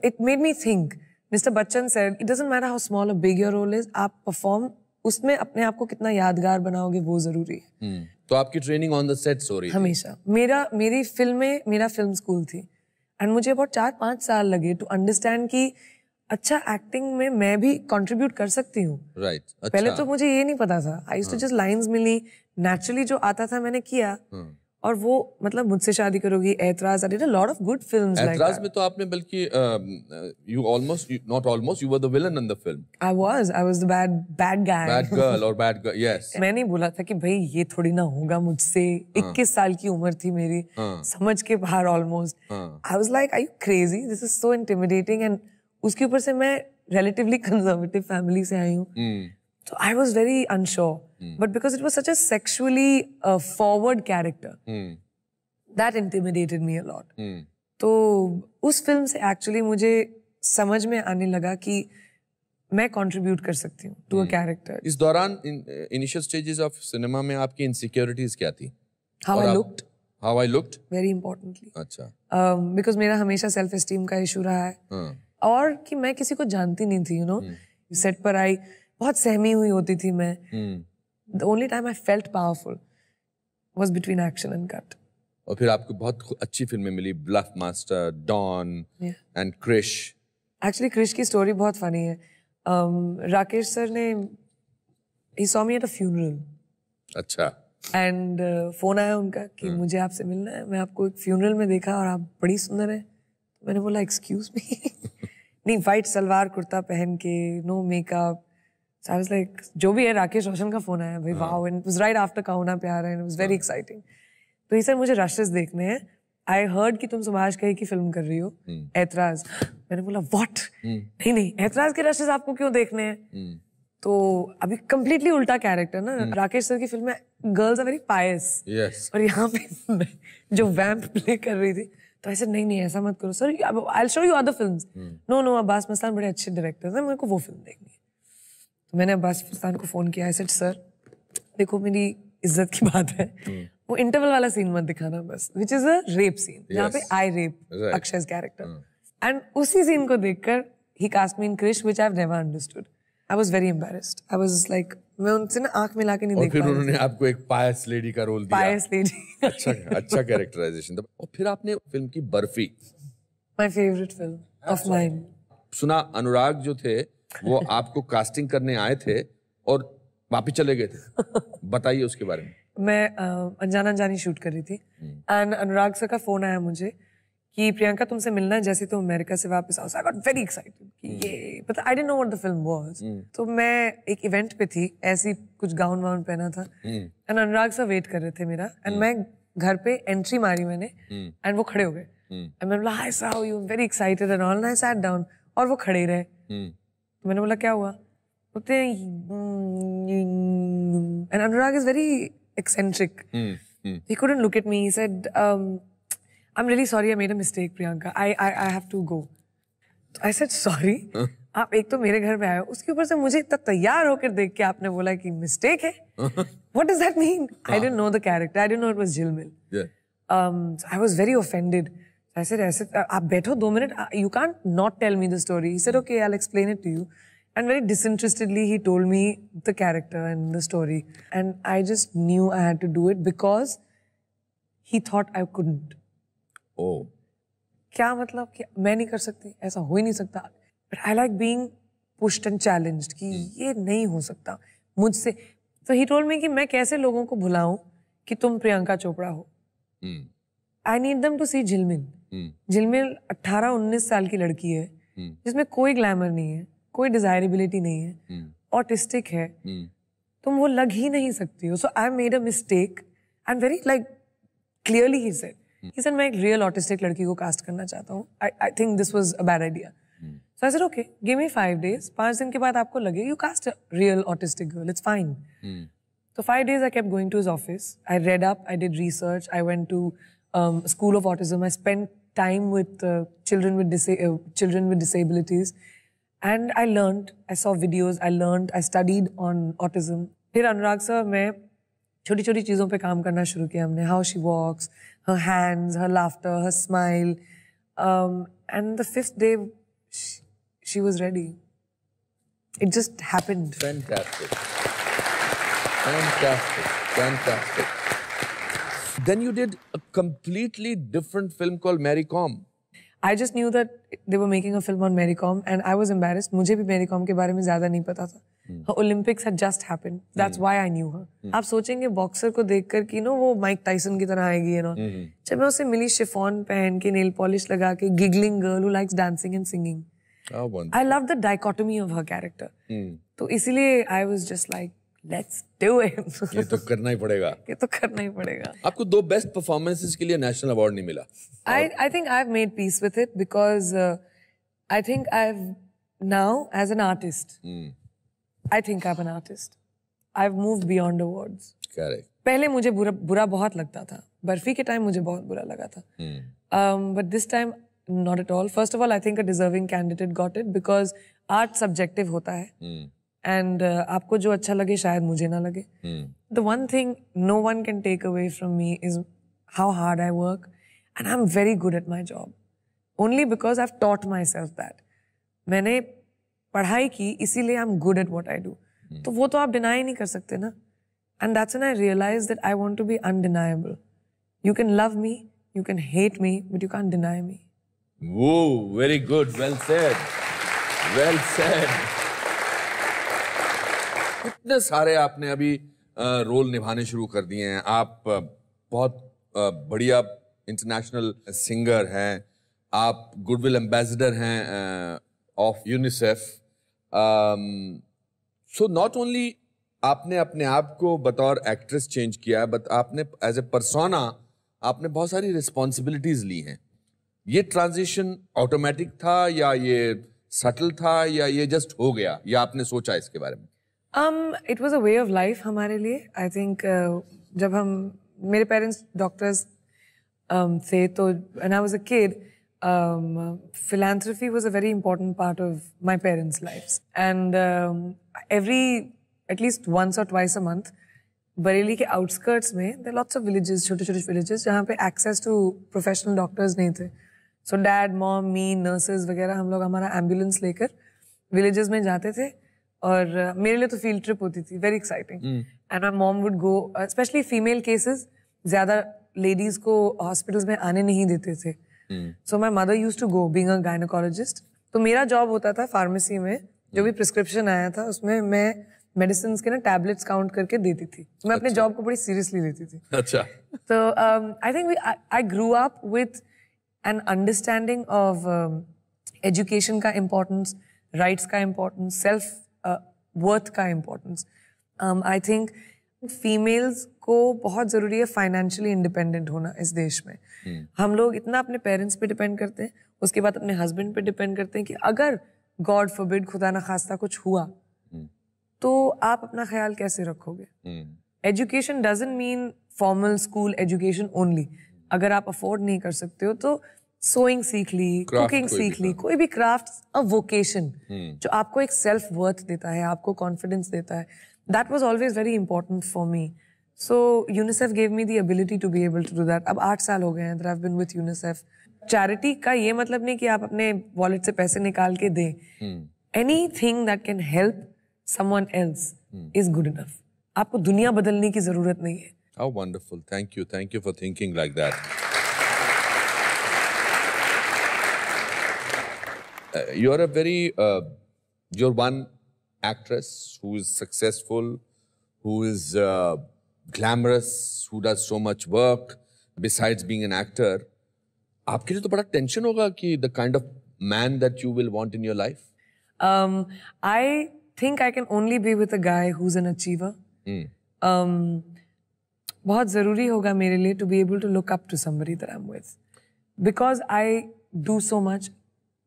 It made me think, mister Bachchan said it doesn't matter how small or big your role is, आप परफॉर्म उसमें अपने आप को कितना यादगार बनाओगे वो जरूरी है। तो आपकी ट्रेनिंग ऑन द सेट्स हो रही थी? हमेशा। मेरी फिल्म में मेरा फिल्म स्कूल थी एंड मुझे बहुत 4-5 साल लगे टू अंडरस्टैंड कि अच्छा एक्टिंग में मैं भी कंट्रीब्यूट कर सकती हूँ। राइट। अच्छा। पहले तो मुझे ये नहीं पता था। I used to just lines मिली, नेचुरली जो आता था मैंने किया। और वो मतलब मुझसे शादी करोगी, ऐतराज, I did a lot of good films like that. ऐतराज में तो आपने बल्कि you were the villain in the film. I was the bad guy. Bad girl or bad girl, yes. मैं नहीं बोला था कि भाई ये थोड़ी ना होगा मुझसे। 21 साल की उम्र थी मेरी, समझ के बाहर almost. I was like, are you crazy? This is so intimidating. And उसके ऊपर से मैं relatively conservative family से आई हूँ, so I was very unsure. But because it was such a sexually forward character, that intimidated me a lot. तो उस film से actually मुझे समझ में आने लगा कि मैं contribute कर सकती हूँ to a character. इस दौरान initial stages of cinema में आपकी insecurities क्या थी? How I looked. How I looked? Very importantly. अच्छा। Because मेरा हमेशा self esteem का issue रहा है। और कि मैं किसी को जानती नहीं थी, you know. सेट पर आई, बहुत सहमी हुई होती थी मैं। The only time I felt powerful was between action and cut. और फिर आपको बहुत अच्छी फिल्में मिली, Bluffmaster, Don and Krrish. Actually Krrish की स्टोरी बहुत फनी है। राकेश सर ने he saw me at a funeral. अच्छा। एंड फोन आया उनका कि मुझे आपसे मिलना है, मैं आपको एक फ्यूनरल में देखा और आप बड़ी सुंदर है। मैंने बोला एक्सक्यूज मी। नहीं, वाइट सलवार कुर्ता पहन के, no makeup. So I was like, जो भी है, राकेश रोशन का फोन आया भाई, wow, and it was right after कहुना प्यार, and it was very exciting. तो ये सर मुझे रशेस देखने हैं, आई हर्ड कि तुम सुभाष कही की फिल्म कर रही हो, ऐतराज। मैंने बोला व्हाट? नहीं, ऐतराज के रशेस आपको क्यों देखने हैं? तो अभी कंप्लीटली उल्टा कैरेक्टर ना, राकेश सर की फिल्म में गर्ल्स आर वेरी पायस, और यहाँ पे जो वैम्प प्ले कर रही थी, तो ऐसे नहीं ऐसा मत करो sir, I will show you other films. No Abbas Mustan बड़े अच्छे डायरेक्टर्स हैं, मेरे को वो फिल्म देखनी है। तो मैंने अब्बास मस्तान को फोन किया, आई सेड सर देखो मेरी इज्जत की बात है, वो इंटरवल वाला सीन मत दिखाना बस, which is a rape scene, जहाँ पे I rape Akshay's character. And उसी सीन को देखकर he cast me in Krish, which I've never understood. I was very embarrassed. I was like, मैं उनसे ना आंख मिला के नहीं देख पा रही। और फिर उन्होंने आपको एक पायस लेडी का रोल दिया। पायस लेडी। अच्छा कैरेक्टराइजेशन था। और फिर आपने फिल्म की barfi. My favorite film of mine. सुना अनुराग जो थे वो आपको कास्टिंग करने आए थे और वापिस चले गए थे, बताइए उसके बारे में। मैं अनजान अनजानी शूट कर रही थी एंड अनुराग सर का फोन आया मुझे कि प्रियंका तुमसे मिलना है जैसे तुम अमेरिका से वापस आओ। आई गॉट वेरी एक्साइटेड कि ये, पता I didn't know what the film was. तो मैं एक इवेंट पे थी, ऐसी कुछ गाउन वाउन पहना था एंड अनुराग सर वेट कर रहे थे मेरा, एंड मैं घर पे एंट्री मारी मैंने एंड वो खड़े हो गए एंड मैंने बोला hi sir how you, very excited and all, and I sat down और वो खड़े ही रहे। तो मैंने बोला क्या हुआ? बोलते and Anurag is very eccentric. He couldn't look at me. He said, I'm really sorry, I made a mistake, Priyanka. I have to go. I said, sorry? आप एक तो मेरे घर में आए हो, उसके ऊपर से मुझे इतना तैयार होकर देख के आपने बोला कि मिस्टेक है? What does that mean? I didn't know the character. I didn't know it was Jilmil. So I was very offended. I said, आप बैठो 2 minute. You can't not tell me the story. He said, okay, I'll explain it to you. And very disinterestedly, he told me the character and the story. And I just knew I had to do it because he thought I couldn't. Oh. क्या मतलब कि मैं नहीं कर सकती? ऐसा हो ही नहीं सकता. But I like being pushed and challenged कि ये नहीं हो सकता मुझसे. So he told me कि मैं कैसे लोगों को भुलाऊं कि तुम प्रियंका चोपड़ा हो. I need them to see Jilmil. Jilmil 18-19 साल की लड़की है जिसमें कोई ग्लैमर नहीं है, कोई डिजायरेबिलिटी नहीं है, ऑटिस्टिक है, तुम वो लग ही नहीं सकती हो. So I made a mistake and very like clearly he said मैं एक रियल ऑटिस्टिक लड़की को कास्ट करना चाहता हूँ. I think this was a bad idea. So So I said, okay, give me 5 days. 5 दिन के बाद आपको लगे you cast a real autistic girl, it's fine. So 5 days I kept going to his office. I read up, I did research, I went to School of Autism. I spent time with children with disabilities. And I learned, I saw videos, I learned, I studied on autism. फिर अनुराग sir मैं छोटी छोटी चीज़ों पे काम करना शुरू किया हमने. How she walks, her hands, her laughter, her smile. And the 5th day, she was ready. It just happened. Fantastic. Fantastic. Fantastic. Then you did a completely different film called Mary Kom. I just knew that they were making a film on Mary Kom and I was embarrassed. मुझे भी Mary Kom के बारे में ज़्यादा नहीं पता था. Her Olympics had just happened. That's why I knew her. आप सोचेंगे बॉक्सर को देखकर कि वो माइक टाइसन की तरह आएगी जब मैं उससे मिली शिफॉन पहन के नेल पॉलिश लगा के giggling girl who likes dancing and singing. I loved the dichotomy of her character. तो इसीलिए I was just like, let's do it. ये तो करना ही पड़ेगा. ये तो करना ही पड़ेगा. आपको 2 बेस्ट परफॉर्मेंसेस के लिए नेशनल अवार्ड नहीं मिला. I think I've made peace with it because I think I've now as an artist. I think I'm an artist. I've moved beyond awards. Correct. पहले मुझे बुरा बहुत लगता था. बर्फी के टाइम मुझे बहुत बुरा लगा था. But this time not at all. First of all, I think a deserving candidate got it because art subjective होता है. And आपको जो अच्छा लगे शायद मुझे ना लगे. The one thing no one can take away from me is how hard I work. And I'm very good at my job. Only because I've taught myself that. मैंने पढ़ाई की इसीलिए I'm good at what I do. तो वो तो आप deny नहीं कर सकते ना. And that's when I realized that I want to be undeniable. You can love me, you can hate me, but you can't deny me. Whoa, very good. Well said. Well said. इतने सारे आपने अभी role निभाने शुरू कर दिए हैं. आप बहुत बढ़िया इंटरनेशनल सिंगर हैं. आप गुडविल एम्बेसडर हैं of UNICEF. So not only आपने अपने आप को बतौर एक्ट्रेस चेंज किया है, बट आपने एज ए पर्सोना आपने बहुत सारी रिस्पॉन्सिबिलिटीज ली हैं. ये ट्रांजिशन ऑटोमेटिक था या ये सटल था या ये जस्ट हो गया या आपने सोचा इसके बारे में? It was a way of life हमारे लिए. I think जब मेरे पेरेंट्स डॉक्टर्स थे तो when I was a kid, philanthropy was a very important part of my parents' lives. And at least once or twice a month, Bareilly के outskirts में there are lots of villages, छोटे-छोटे villages जहाँ पे access to professional doctors नहीं थे. So dad, mom, me, nurses वगैरह हम लोग हमारा ambulance लेकर villages में जाते थे. और मेरे लिए तो फील्ड ट्रिप होती थी, very exciting. And my mom would go, specially female cases ज़्यादा लेडीज को हॉस्पिटल्स में आने नहीं देते थे. So my mother used to go being a gynaecologist. तो मेरा जॉब होता था फार्मेसी में, जो भी प्रिस्क्रिप्शन आया था उसमें मैं मेडिसिन के ना टैबलेट्स काउंट करके देती थी. मैं अपने जॉब को बड़ी सीरियसली लेती थी. अच्छा. तो आई think I grew up with an understanding of education का इम्पोर्टेंस, राइट्स का इम्पोर्टेंस, सेल्फ वर्थ का इम्पोर्टेंस. आई थिंक फीमेल्स को बहुत ज़रूरी है फाइनेंशियली इंडिपेंडेंट होना इस देश में. हम लोग इतना अपने पेरेंट्स पे डिपेंड करते हैं, उसके बाद अपने हस्बैंड पे डिपेंड करते हैं कि अगर गॉड फॉरबिड खुदा ना खास्ता कुछ हुआ तो आप अपना ख्याल कैसे रखोगे. Education doesn't mean formal school education only. अगर आप अफोर्ड नहीं कर सकते हो तो सोइंग सीख ली, कुकिंग सीख ली, कोई भी क्राफ्ट, अ वोकेशन जो आपको एक सेल्फ वर्थ देता है, आपको कॉन्फिडेंस देता है. That was always very important for me. So UNICEF gave me the ability to be able to do that. अब 8 साल हो गए हैं that I have been with UNICEF. Charity का ये मतलब नहीं कि आप अपने वॉलेट से पैसे निकाल के दें. Anything that can help someone else is good enough. आपको दुनिया बदलने की जरूरत नहीं है. How wonderful. Thank you for thinking like that. You're a very, you're one actress who is successful, who is glamorous, who does so much work besides being an actor. आपके लिए तो बड़ा टेंशन होगा कि the kind of man that you will want in your life? I think I can only be with a guy who's an achiever. बहुत ज़रूरी होगा मेरे लिए to be able to look up to somebody that I'm with. Because I do so much.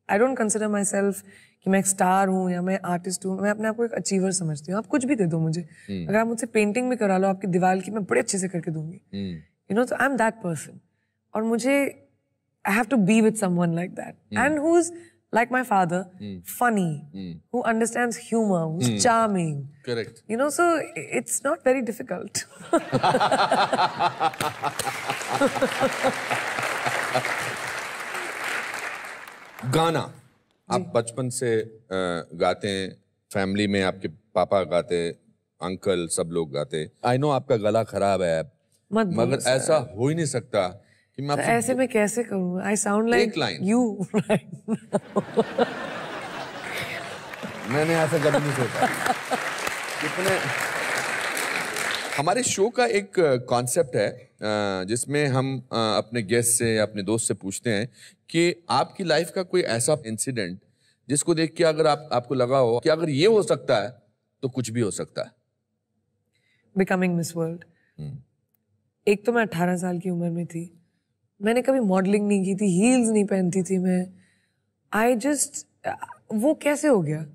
I don't consider myself कि मैं एक star हूँ या मैं आर्टिस्ट हूँ, मैं अपने आप को एक अचीवर समझती हूँ। आप कुछ भी दे दो मुझे, अगर आप मुझसे पेंटिंग भी करा लो आपकी दीवार की, मैं बड़े अच्छे से करके दूंगी, यू नो। तो आई एम दैट पर्सन, और मुझे I have to be with someone like that, and who is like my father, funny, who understands humor, who's charming. Correct. You know, so it's not very difficult. गाना आप बचपन से गाते हैं, family में आपके पापा गाते, अंकल सब लोग गाते। आई नो आपका गला खराब है मगर ऐसा हो ही नहीं सकता कि मैं ऐसे में कैसे करूँ? I sound like you right now. मैंने ऐसा कभी नहीं सोचा। कितने हमारे शो का एक कॉन्सेप्ट है जिसमें हम अपने गेस्ट से या अपने दोस्त से पूछते हैं कि आपकी लाइफ का कोई ऐसा इंसिडेंट जिसको देख के अगर आपको लगा हो कि अगर ये हो सकता है तो कुछ भी हो सकता है। Becoming Miss World. एक तो मैं 18 साल की उम्र में थी, मैंने कभी मॉडलिंग नहीं की थी, हील्स नहीं पहनती थी मैं। वो कैसे हो गया?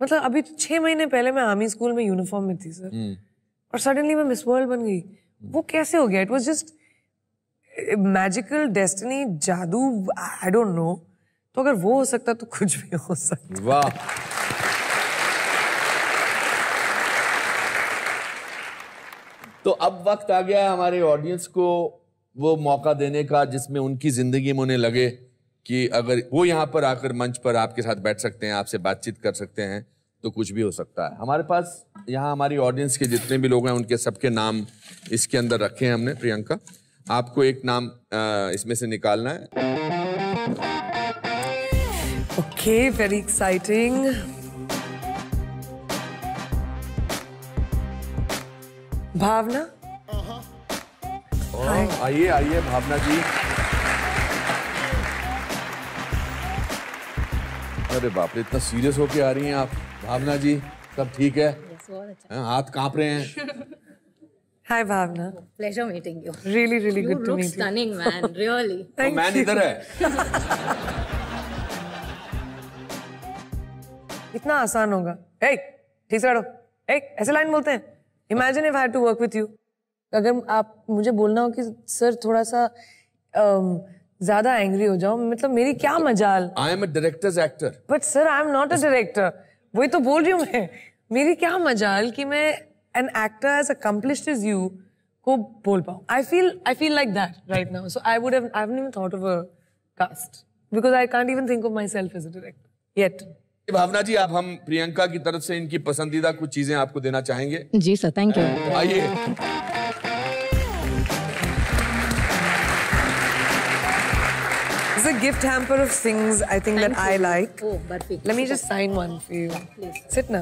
मतलब अभी तो 6 महीने पहले मैं आर्मी स्कूल में यूनिफॉर्म में थी सर, और सडनली मैं मिस वर्ल्ड बन गई। वो कैसे हो गया? It was just magical destiny, जादू, आई डोंट नो। तो अगर वो हो सकता तो कुछ भी हो सकता। वाह। तो अब वक्त आ गया है हमारे ऑडियंस को वो मौका देने का जिसमें उनकी जिंदगी में उन्हें लगे कि अगर वो यहाँ पर आकर मंच पर आपके साथ बैठ सकते हैं, आपसे बातचीत कर सकते हैं, तो कुछ भी हो सकता है। हमारे पास यहाँ हमारी ऑडियंस के जितने भी लोग हैं उनके सबके नाम इसके अंदर रखे हैं हमने। प्रियंका, आपको एक नाम इसमें से निकालना है। Okay, very exciting. भावना, आइए आइए भावना जी। अरे बाप रे, इतना सीरियस होके आ रही हैं आप। भावना जी, सब ठीक है? हाथ कांप रहे हैं। Hi Bhavna, pleasure meeting you. Really really good to meet you. Stunning man, really. तो मैन इधर है। इतना आसान होगा? ए, ठीक से बैठो। ए, ऐसे लाइन बोलते हैं? Imagine if I had to work with you. अगर आप मुझे बोलना हो कि सर थोड़ा सा ज्यादा एंग्री हो जाओ, मतलब मेरी क्या मजाल। आई am a directors actor. But sir I am not a director. वही तो बोल रही हूँ मैं, मेरी क्या मजाल कि मैं an actor as accomplished as you को बोल पाऊँ। I feel like that right now. So I haven't even thought of a cast because I can't even think of myself as a director yet. Bhavna ji, आप हम प्रियंका की तरफ से इनकी पसंदीदा कुछ चीजें आपको देना चाहेंगे? जी सर, थैंक यू। आइए। It's a gift hamper of things I think that I like. Oh, perfect. Let me just sign one for you. Please. Sit now.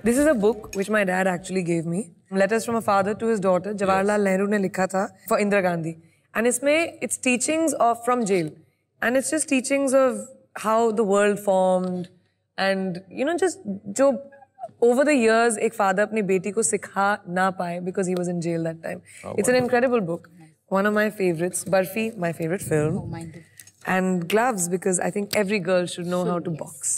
This is a book which my dad actually gave me. Letters from a father to his daughter. Jawaharlal Nehru ने लिखा था for Indira Gandhi. And इसमें it's teachings of from jail. And it's just teachings of how the world formed. And you know, just जो over the years एक father अपनी बेटी को सिखा ना पाए because he was in jail that time. It's an incredible book. One of my favorites. Barfi, my favorite film. Oh, mine too. And gloves, because I think every girl should know how to box.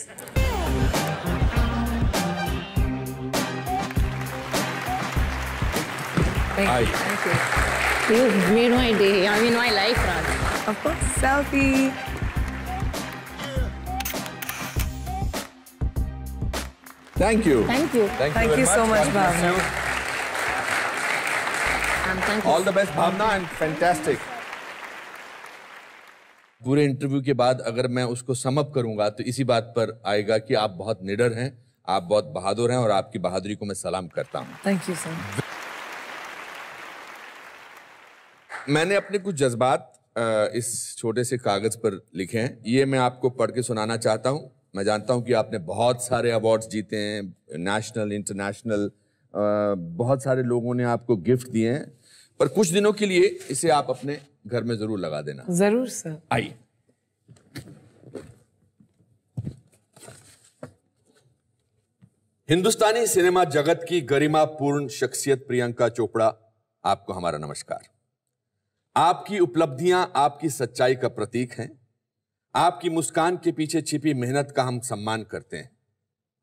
Thank you. You made my day. I mean, my life, Raj. Of course, selfie. Thank you. Thank you. Thank you so much, Bhavna. All the best, Bhavna, and fantastic. पूरे interview के बाद अगर मैं उसको sum up करूंगा तो इसी बात पर आएगा कि आप बहुत निडर हैं, आप बहुत बहादुर हैं और आपकी बहादुरी को मैं सलाम करता हूं। Thank you, sir. मैंने अपने कुछ जज्बात इस छोटे से कागज पर लिखे हैं, ये मैं आपको पढ़ के सुनाना चाहता हूं। मैं जानता हूं कि आपने बहुत सारे अवार्ड्स जीते हैं, नेशनल, इंटरनेशनल, बहुत सारे लोगों ने आपको गिफ्ट दिए हैं, पर कुछ दिनों के लिए इसे आप अपने घर में जरूर लगा देना। जरूर सर। आइए। हिंदुस्तानी सिनेमा जगत की गरिमापूर्ण शख्सियत प्रियंका चोपड़ा, आपको हमारा नमस्कार। आपकी उपलब्धियां आपकी सच्चाई का प्रतीक हैं। आपकी मुस्कान के पीछे छिपी मेहनत का हम सम्मान करते हैं।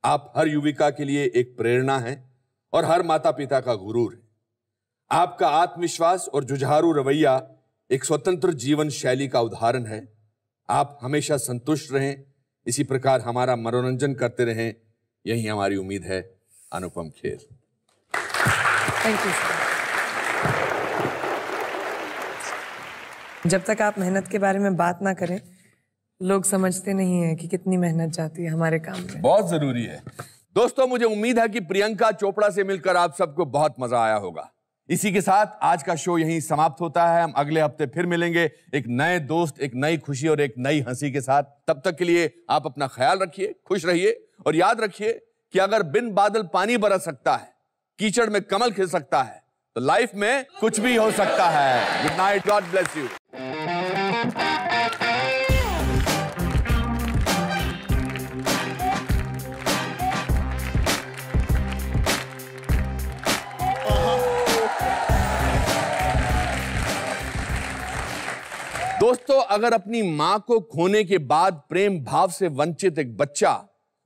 आप हर युविका के लिए एक प्रेरणा हैं और हर माता पिता का गुरूर है। आपका आत्मविश्वास और जुझारू रवैया एक स्वतंत्र जीवन शैली का उदाहरण है। आप हमेशा संतुष्ट रहें, इसी प्रकार हमारा मनोरंजन करते रहें, यही हमारी उम्मीद है। अनुपम खेर। Thank you. जब तक आप मेहनत के बारे में बात ना करें, लोग समझते नहीं है कि कितनी मेहनत जाती है हमारे काम में। बहुत जरूरी है। दोस्तों, मुझे उम्मीद है कि प्रियंका चोपड़ा से मिलकर आप सबको बहुत मजा आया होगा। इसी के साथ आज का शो यहीं समाप्त होता है। हम अगले हफ्ते फिर मिलेंगे एक नए दोस्त, एक नई खुशी और एक नई हंसी के साथ। तब तक के लिए आप अपना ख्याल रखिए, खुश रहिए और याद रखिए कि अगर बिन बादल पानी बरस सकता है, कीचड़ में कमल खिल सकता है, तो लाइफ में कुछ भी हो सकता है। Good night, God bless you. दोस्तों, अगर अपनी मां को खोने के बाद प्रेम भाव से वंचित एक बच्चा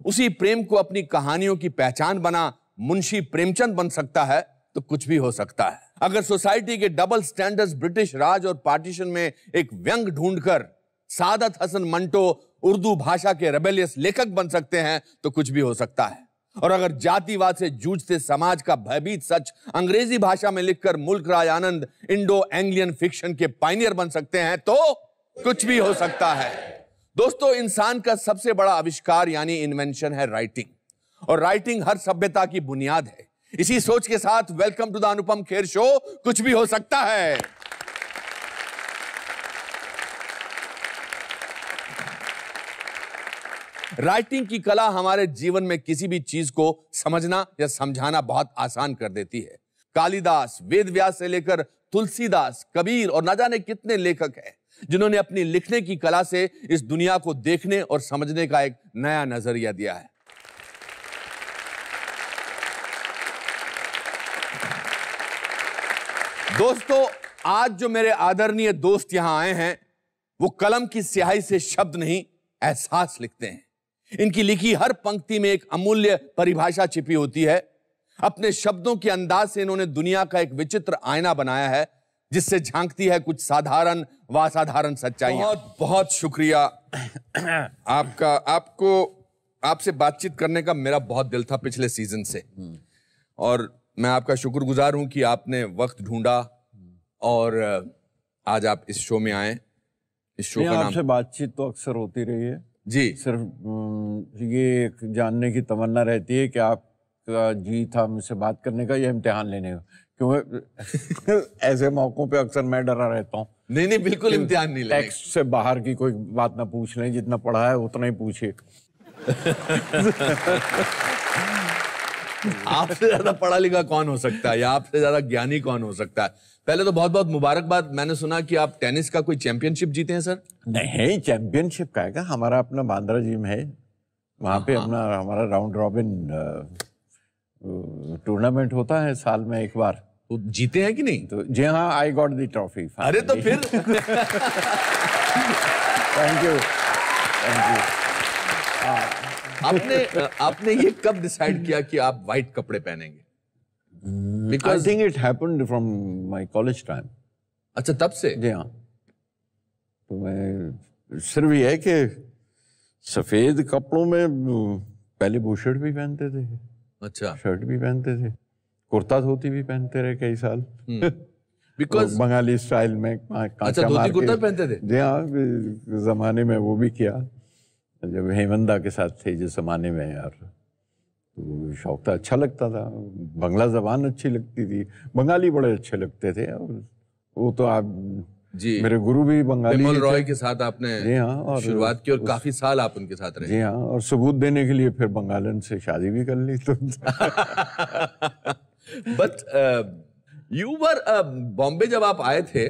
उसी प्रेम को अपनी कहानियों की पहचान बना मुंशी प्रेमचंद बन सकता है, तो कुछ भी हो सकता है। अगर सोसाइटी के डबल स्टैंडर्ड्स, ब्रिटिश राज और पार्टीशन में एक व्यंग ढूंढकर सादत हसन मंटो उर्दू भाषा के रेबेलियस लेखक बन सकते हैं, तो कुछ भी हो सकता है। और अगर जातिवाद से जूझते समाज का भयभीत सच अंग्रेजी भाषा में लिखकर मुल्क Raj Anand Indo Anglian fiction के पायनियर बन सकते हैं, तो कुछ भी हो सकता है। दोस्तों, इंसान का सबसे बड़ा आविष्कार यानी इन्वेंशन है राइटिंग, और राइटिंग हर सभ्यता की बुनियाद है। इसी सोच के साथ welcome to the Anupam Kher show. कुछ भी हो सकता है। राइटिंग की कला हमारे जीवन में किसी भी चीज को समझना या समझाना बहुत आसान कर देती है। कालिदास, वेदव्यास से लेकर तुलसीदास, कबीर और न जाने कितने लेखक हैं जिन्होंने अपनी लिखने की कला से इस दुनिया को देखने और समझने का एक नया नजरिया दिया है। दोस्तों, आज जो मेरे आदरणीय दोस्त यहां आए हैं, वो कलम की स्याही से शब्द नहीं, एहसास लिखते हैं। इनकी लिखी हर पंक्ति में एक अमूल्य परिभाषा छिपी होती है। अपने शब्दों के अंदाज से इन्होंने दुनिया का एक विचित्र आईना बनाया है, जिससे झांकती है कुछ साधारण व असाधारण सच्चाइयां। बहुत बहुत शुक्रिया आपका। आपसे बातचीत करने का मेरा बहुत दिल था पिछले सीजन से, और मैं आपका शुक्रगुजार हूं कि आपने वक्त ढूंढा और आज आप इस शो में आए। इस शो का नाम आपसे बातचीत तो अक्सर होती रही है जी। सिर्फ ये जानने की तमन्ना रहती है कि आपका जी था मुझसे बात करने का या इम्तिहान लेने का, क्योंकि ऐसे मौकों पे अक्सर मैं डरा रहता हूँ। नहीं, बिल्कुल इम्तिहान नहीं लेंगे। टेक्स्ट से बाहर की कोई बात ना पूछ लें, जितना पढ़ा है उतना ही पूछिए। आपसे ज्यादा पढ़ा लिखा कौन हो सकता है, या आपसे ज्यादा ज्ञानी कौन हो सकता है? पहले तो बहुत बहुत मुबारकबाद। मैंने सुना कि आप टेनिस का कोई चैंपियनशिप जीते हैं सर। नहीं, चैंपियनशिप का है, हमारा अपना बांद्रा जिम है, वहाँ पे अपना हमारा राउंड रॉबिन टूर्नामेंट होता है साल में एक बार। तो जीते हैं कि नहीं? तो जी हाँ, आई गॉट द ट्रॉफी। अरे तो फिर थैंक यू। आपने ये कब डिसाइड किया कि आप व्हाइट कपड़े पहनेंगे? I think it happened from my college time. अच्छा, तब से? जी हाँ। तो मैं सिर्फ ये है कि सफेद कपड़ों में पहले बुशर्ट भी पहनते थे, अच्छा, शर्ट भी पहनते थे, कुर्ता धोती भी पहनते रहे कई साल। बिकॉज बंगाली स्टाइल में। अच्छा, धोती कुर्ता पहनते थे? जी हाँ, जमाने में वो भी किया जब हेमंदा के साथ थे, जिस जमाने में यार, तो शौक था, अच्छा लगता था। बंगला जबान अच्छी लगती थी, बंगाली बड़े अच्छे लगते थे। और वो तो आप जी, मेरे गुरु भी बंगाली बिमल रॉय के साथ आपने जी हाँ और शुरुआत की, और काफी साल आप उनके साथ रहे। जी हाँ, और सबूत देने के लिए फिर बंगालन से शादी भी कर ली। तो बट यू वर बॉम्बे जब आप आए थे,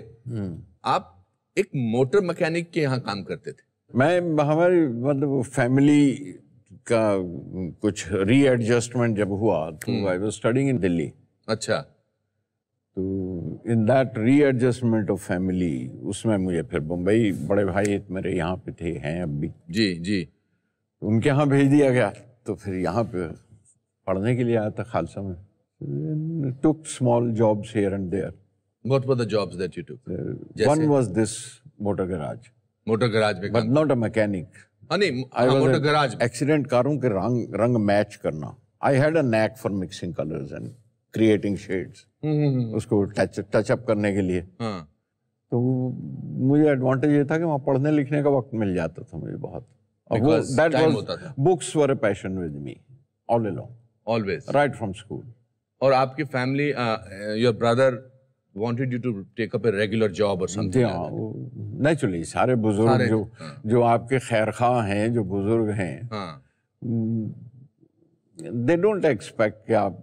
आप एक मोटर मैकेनिक के यहाँ काम करते थे। मैं हमारी मतलब फैमिली का कुछ रीएडजस्टमेंट जब हुआ तो I was studying in Delhi. अच्छा। तो in that readjustment of family, उसमें मुझे फिर मुंबई, बड़े भाई मेरे यहाँ पे थे, हैं अब भी, जी जी, तो उनके यहाँ भेज दिया गया। तो फिर यहाँ पे पढ़ने के लिए आया था खालसा में। took small jobs here and there. What were the jobs that you took? One was this motor garage. Motor garage में But not a mechanic. नहीं, I was motor an garage में। accident कारों के रंग मैच करना. I had a knack for mixing colors and creating shades. उसको touch up करने के लिए। हाँ। तो मुझे एडवांटेज ये था कि वहाँ पढ़ने लिखने का वक्त मिल जाता था मुझे बहुत। और वो that was books were a passion with me all along. Always. Right from school. और आपकी family, your brother wanted you to take up a regular job or something? Naturally सारे बुजुर्ग जो आपके खैरखा हैं, जो बुजुर्ग हैं, they don't expect कि आप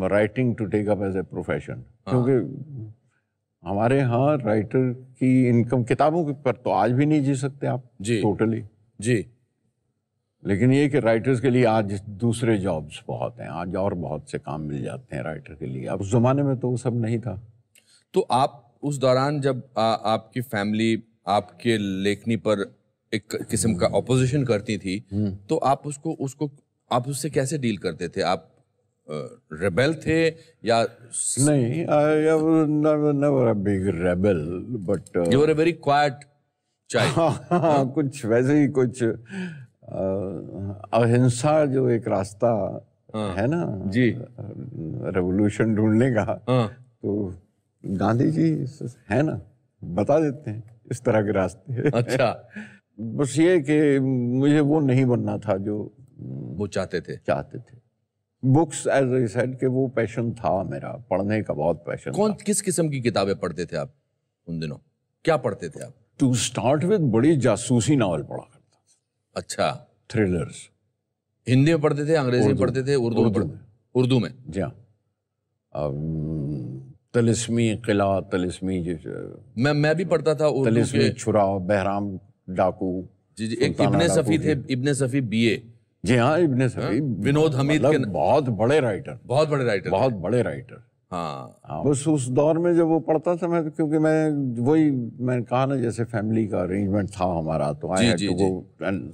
writing to take up as a profession, क्योंकि हमारे यहाँ राइटर की इनकम किताबों के पर तो आज भी नहीं जी सकते आप टोटली जी। लेकिन ये कि राइटर्स के लिए आज दूसरे जॉब्स बहुत हैं, आज और बहुत से काम मिल जाते हैं राइटर के लिए। अब उस जमाने में तो वो सब नहीं था। तो आप उस दौरान जब आपकी फैमिली आपके लेखनी पर एक किस्म का ऑपोजिशन करती थी, तो आप आप उससे कैसे डील करते थे? आप रेबेल थे या नहीं? I was never a big rebel, but you were a very quiet child. कुछ वैसे ही कुछ अहिंसा जो एक रास्ता है ना जी, रेवोल्यूशन ढूंढने का, तो गांधी जी है ना, बता देते हैं इस तरह के रास्ते। अच्छा। बस ये कि मुझे वो नहीं बनना था जो वो चाहते थे। बुक्स एज आई सेड कि वो पैशन था मेरा, पढ़ने का बहुत पैशन था। किस किस्म की किताबें पढ़ते थे आप उन दिनों? क्या पढ़ते थे आप? टू स्टार्ट विद बड़ी जासूसी नावल पढ़ा करता था। अच्छा। थ्रिलर्स। हिंदी में पढ़ते थे, अंग्रेजी में पढ़ते थे, उर्दू में पढ़ते? उर्दू में। जी हाँ। तलिस्मी किला, तलिस्मी मैं भी पढ़ता था उर्दू तलिस्मी छुराव, बहराम डाकू। जी जी। एक इब्ने सफी थे, इब्ने सफी बीए। जी हाँ, इब्ने सफी। विनोद हमीद के बहुत बड़े राइटर। बहुत बड़े राइटर। हाँ। बस उस दौर में जब वो पढ़ता था मैं, क्योंकि मैंने कहा ना, जैसे फैमिली का अरेंजमेंट था हमारा, तो I had to go and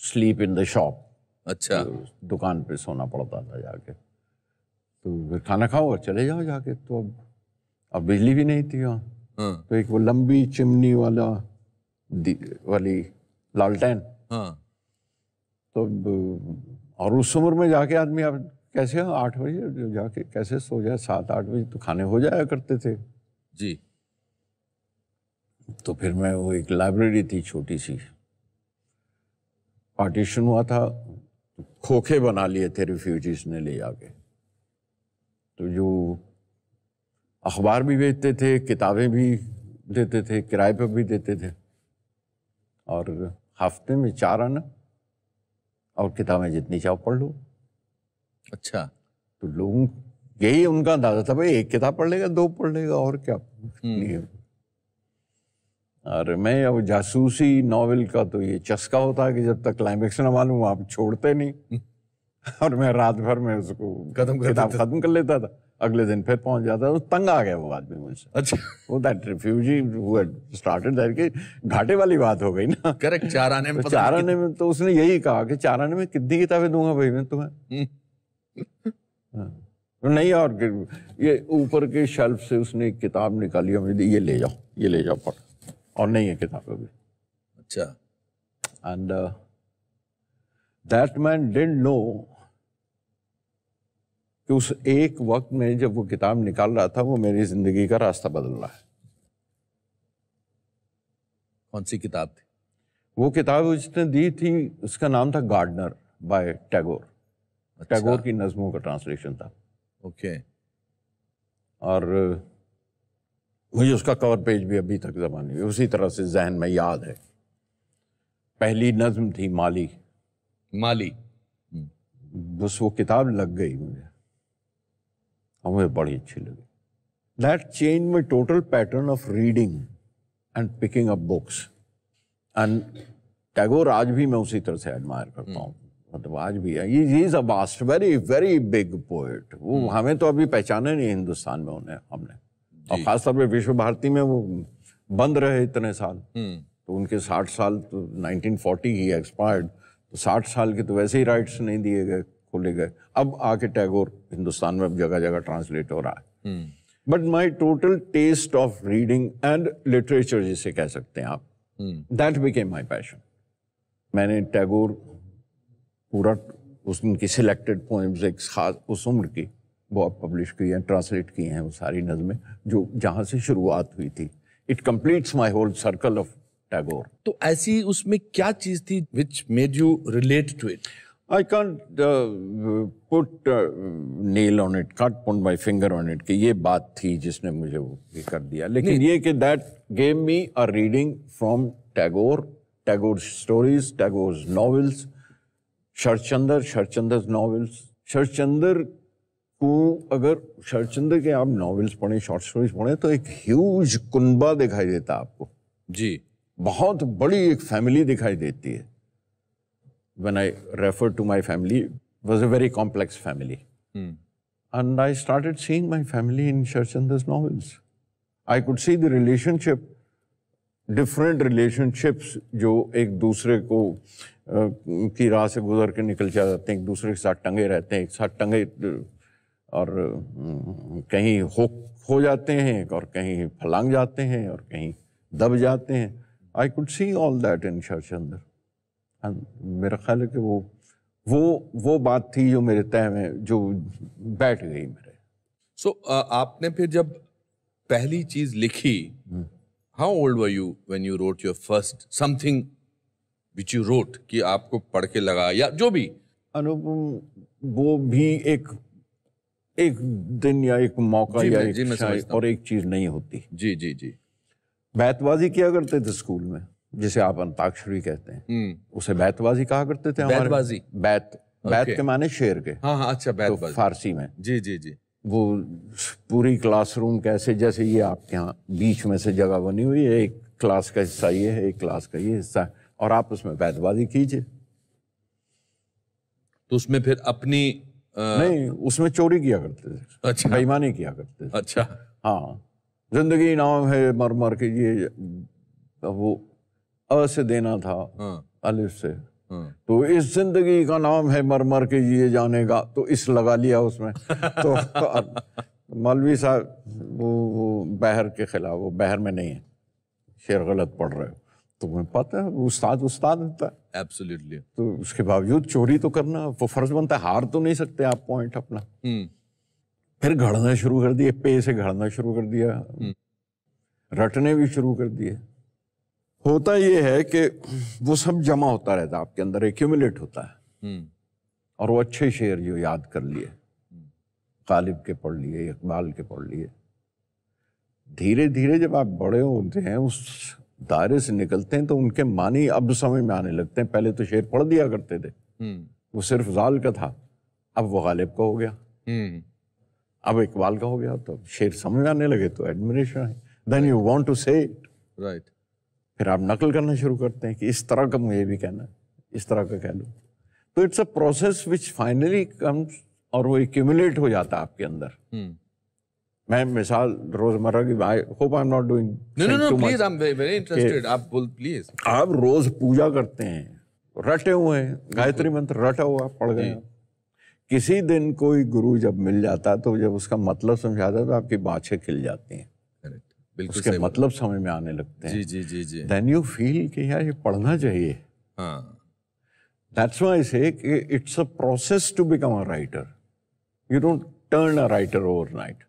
sleep in the shop. अच्छा। दुकान पे सोना पड़ता था जाके। तो खाना खाओ और चले जाओ जाके। तो अब बिजली भी नहीं थी वहाँ, तो एक वो लंबी चिमनी वाली लालटेन। तो और उस उम्र में जाके आदमी अब कैसे 8 बजे जाके कैसे सो जाए, 7-8 बजे तो खाने हो जाया करते थे जी। तो फिर मैं, वो एक लाइब्रेरी थी छोटी सी, पार्टीशन हुआ था, खोखे बना लिए थे रिफ्यूजीज ने ले जाके। तो जो अखबार भी बेचते थे, किताबें भी देते थे, किराए पर भी देते थे, और हफ्ते में 4 आना और किताबें जितनी चाहो पढ़ लो। अच्छा। तो लोगों यही उनका अंदाजा था, भाई 1 किताब पढ़ लेगा, 2 पढ़ लेगा, और क्या। और मैं अब जासूसी नॉवेल का तो ये चस्का होता है कि जब तक क्लाइमेक्स ना मालूम आप छोड़ते नहीं। और मैं रात भर में उसको किताब खत्म कर लेता था, अगले दिन फिर पहुंच जाता था। तो तंग आ गया वो आदमी मुझसे। अच्छा। वो that refugee who had started that, कि घाटे वाली बात हो गई ना। करेक्ट। 4 आने में, तो 4 आने में तो उसने यही कहा कि 4 आने में कितनी किताबें दूंगा भाई मैं तुम्हें। नहीं, और ये ऊपर के शेल्फ से उसने एक किताब निकाली और मुझे ये ले जाओ पढ़, और नहीं है किताब अभी। अच्छा। And that man didn't know कि उस एक वक्त में जब वो किताब निकाल रहा था, वो मेरी जिंदगी का रास्ता बदल रहा है। कौन सी किताब थी? वो किताब उसने दी थी, उसका नाम था गार्डनर बाय टैगोर। अच्छा। टैगोर की नज़मों का ट्रांसलेशन था। ओके। और मुझे उसका कवर पेज भी अभी तक ज़बान में उसी तरह से जहन में याद है। पहली नज़्म थी माली। बस वो किताब लग गई मुझे, और मुझे बड़ी अच्छी लगी। That change my total pattern of reading and picking up books. And Tagore आज भी मैं उसी तरह से एडमायर करता हूँ। मतलब आज भी है। He is a vast very very big poet. वो हमें तो अभी पहचाना नहीं हिंदुस्तान में उन्हें हमने, और खासतौर पे विश्व भारती में वो बंद रहे इतने साल। तो उनके 60 साल, तो 1940 ही एक्सपायर्ड, तो 60 साल के तो वैसे ही राइट्स नहीं दिए गए, खोले गए। अब आके टैगोर हिंदुस्तान में अब जगह जगह ट्रांसलेट हो रहा है। But my total taste of reading and literature जिसे कह सकते हैं आप, दैट बिकेम माई पैशन। मैंने टैगोर पूरा उनकी सिलेक्टेड पोएम्स एक खास उस उम्र की वो अब पब्लिश की हैं, ट्रांसलेट की हैं वो सारी नज़में जो जहाँ से शुरुआत हुई थी। It completes my whole circle of Tagore. तो ऐसी उसमें क्या चीज थी which made you relate to it? I can't put nail on it, can't put my finger on it कि ये बात थी जिसने मुझे वो ये कर दिया, लेकिन ये कि that gave me a reading from Tagore, Tagore's stories, Tagore's novels, शरचंद्र's novels। Sharatchandra को अगर शरचंद्र के आप नॉवेल्स पढ़ें, शॉर्ट स्टोरीज पढ़ें तो एक ह्यूज कुनबा दिखाई देता है आपको जी, बहुत बड़ी एक फैमिली दिखाई देती है। When I refer to my family, it was a very complex family. And I started seeing my family in Sharchandra's novels. I could see the relationship, different relationships जो एक दूसरे को की राह से गुजर के निकल जाते हैं, एक दूसरे के साथ टंगे रहते हैं, एक साथ टंगे और कहीं हो जाते हैं और कहीं फलांग जाते हैं और कहीं दब जाते हैं। I could see all that in Sharchandra. मेरा ख्याल है कि वो बात थी जो मेरे तह में जो बैठ गई मेरे। So, आपने फिर जब पहली चीज लिखी, how old were you when you wrote your first something which you wrote कि आपको पढ़ के लगा या जो भी? अनुपम, वो भी एक दिन या एक मौका या एक और एक चीज नहीं होती। जी जी जी। बैतबाजी किया करते थे स्कूल में, जिसे आप अंताक्षरी कहते हैं, उसे बैतबाजी कहा करते थे हमारे। बैतबाजी? बैत के माने शेर के। हाँ, अच्छा, बैतबाजी। तो फारसी में। जी जी जी। वो पूरी क्लासरूम कैसे, जैसे ये आपके यहाँ बीच में से जगह बनी हुई है, एक क्लास का हिस्सा ये है, एक क्लास का ये हिस्सा है, और आप उसमें बैतबाजी कीजिए। तो उसमें फिर अपनी नहीं, उसमें चोरी किया करते थे। अच्छा। बेईमानी किया करते थे। अच्छा। हाँ, जिंदगी नाम है मर मर के, ये वो अ से देना था, अलिफ से, तो इस जिंदगी का नाम है मर मर के जिए जाने का, तो इस लगा लिया उसमें। तो मौलवी साहब वो बहर के खिलाफ, वो बहर में नहीं है, शेर गलत पढ़ रहे हो, तो मुझे पता है उस्ताद होता है। एब्सोल्युटली। तो उसके बावजूद चोरी तो करना वो फर्ज बनता है, हार तो नहीं सकते आप पॉइंट अपना। फिर घड़ना शुरू कर दिए, पे से घड़ना शुरू कर दिया, रटने भी शुरू कर दिए। होता ये है कि वो सब जमा होता रहता है आपके अंदर, एक्यूमुलेट होता है, और वो अच्छे शेर जो याद कर लिए, गालिब के पढ़ लिए, इकबाल के पढ़ लिए, धीरे धीरे जब आप बड़े होते हैं, उस दायरे से निकलते हैं, तो उनके मानी अब समझ में आने लगते हैं। पहले तो शेर पढ़ दिया करते थे, वो सिर्फ जाल का था, अब वो गालिब का हो गया, अब इकबाल का हो गया, तो शेर समझ में आने लगे तो एडमिरेशन है, देन यू वांट टू से इट, राइट। फिर आप नकल करना शुरू करते हैं कि इस तरह का मुझे भी कहना है, इस तरह का कह लो। तो it's a process which finally comes, और वो एक्यूमुलेट हो जाता है आपके अंदर। मैं मिसाल रोजमर्रा की, I hope I am not doing, no please, I am very interested, आप बोल प्लीज। आप रोज पूजा करते हैं, रटे हुए हैं, गायत्री मंत्र रटा हुआ पढ़ गए, किसी दिन कोई गुरु जब मिल जाता है, तो जब उसका मतलब समझाता है तो आपकी बाछें खिल जाती हैं, उसके मतलब समझ में आने लगते हैं। जी जी जी जी। Then you feel कि यार ये पढ़ना चाहिए। हाँ। That's why I say कि it's a process to become a writer. You don't turn a writer overnight.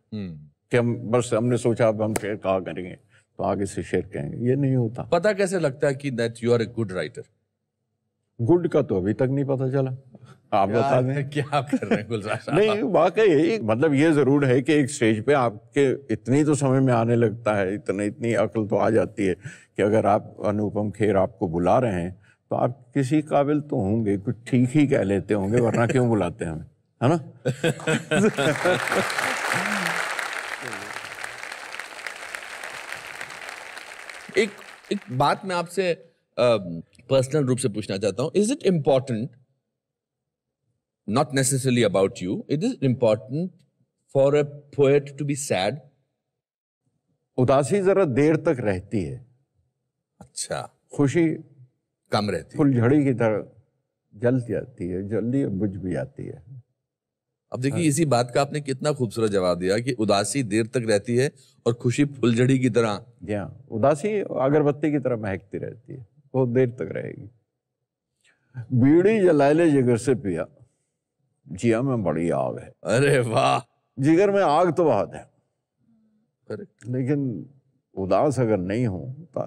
कि हम बस हमने सोचा अब हम शेर कहा करेंगे तो आगे से शेर कहेंगे, ये नहीं होता। पता कैसे लगता है कि that you are a good writer? Good का तो अभी तक नहीं पता चला, आप बता दें। क्या कर रहे हैं गुलजार साहब? नहीं, वाकई मतलब ये जरूर है कि एक स्टेज पे आपके इतनी तो समझ में आने लगता है, इतनी अक्ल तो आ जाती है कि अगर आप अनुपम खेर आपको बुला रहे हैं तो आप किसी काबिल तो होंगे, कुछ ठीक ही कह लेते होंगे, वरना क्यों बुलाते हैं हमें, है ना? एक बात मैं आपसे पर्सनल रूप से पूछना चाहता हूँ, is it important not necessarily about you. It is important for a poet to be sad. उदासी जरा देर तक रहती है, अच्छा, खुशी कम रहती है। फुलझड़ी की तरह जल जाती है, जल्दी बुझ भी जाती है। अब देखिए इसी बात का आपने कितना खूबसूरत जवाब दिया कि उदासी देर तक रहती है और खुशी फुलझड़ी की तरह। हाँ, उदासी अगरबत्ती की तरह महकती रहती है, बहुत देर तक रहेगी। बीड़ी जलाले जिगर से पिया, जिया में बड़ी आग है। अरे वाह, जिगर में आग तो बहुत है, करेक्ट। लेकिन उदास अगर नहीं हो तो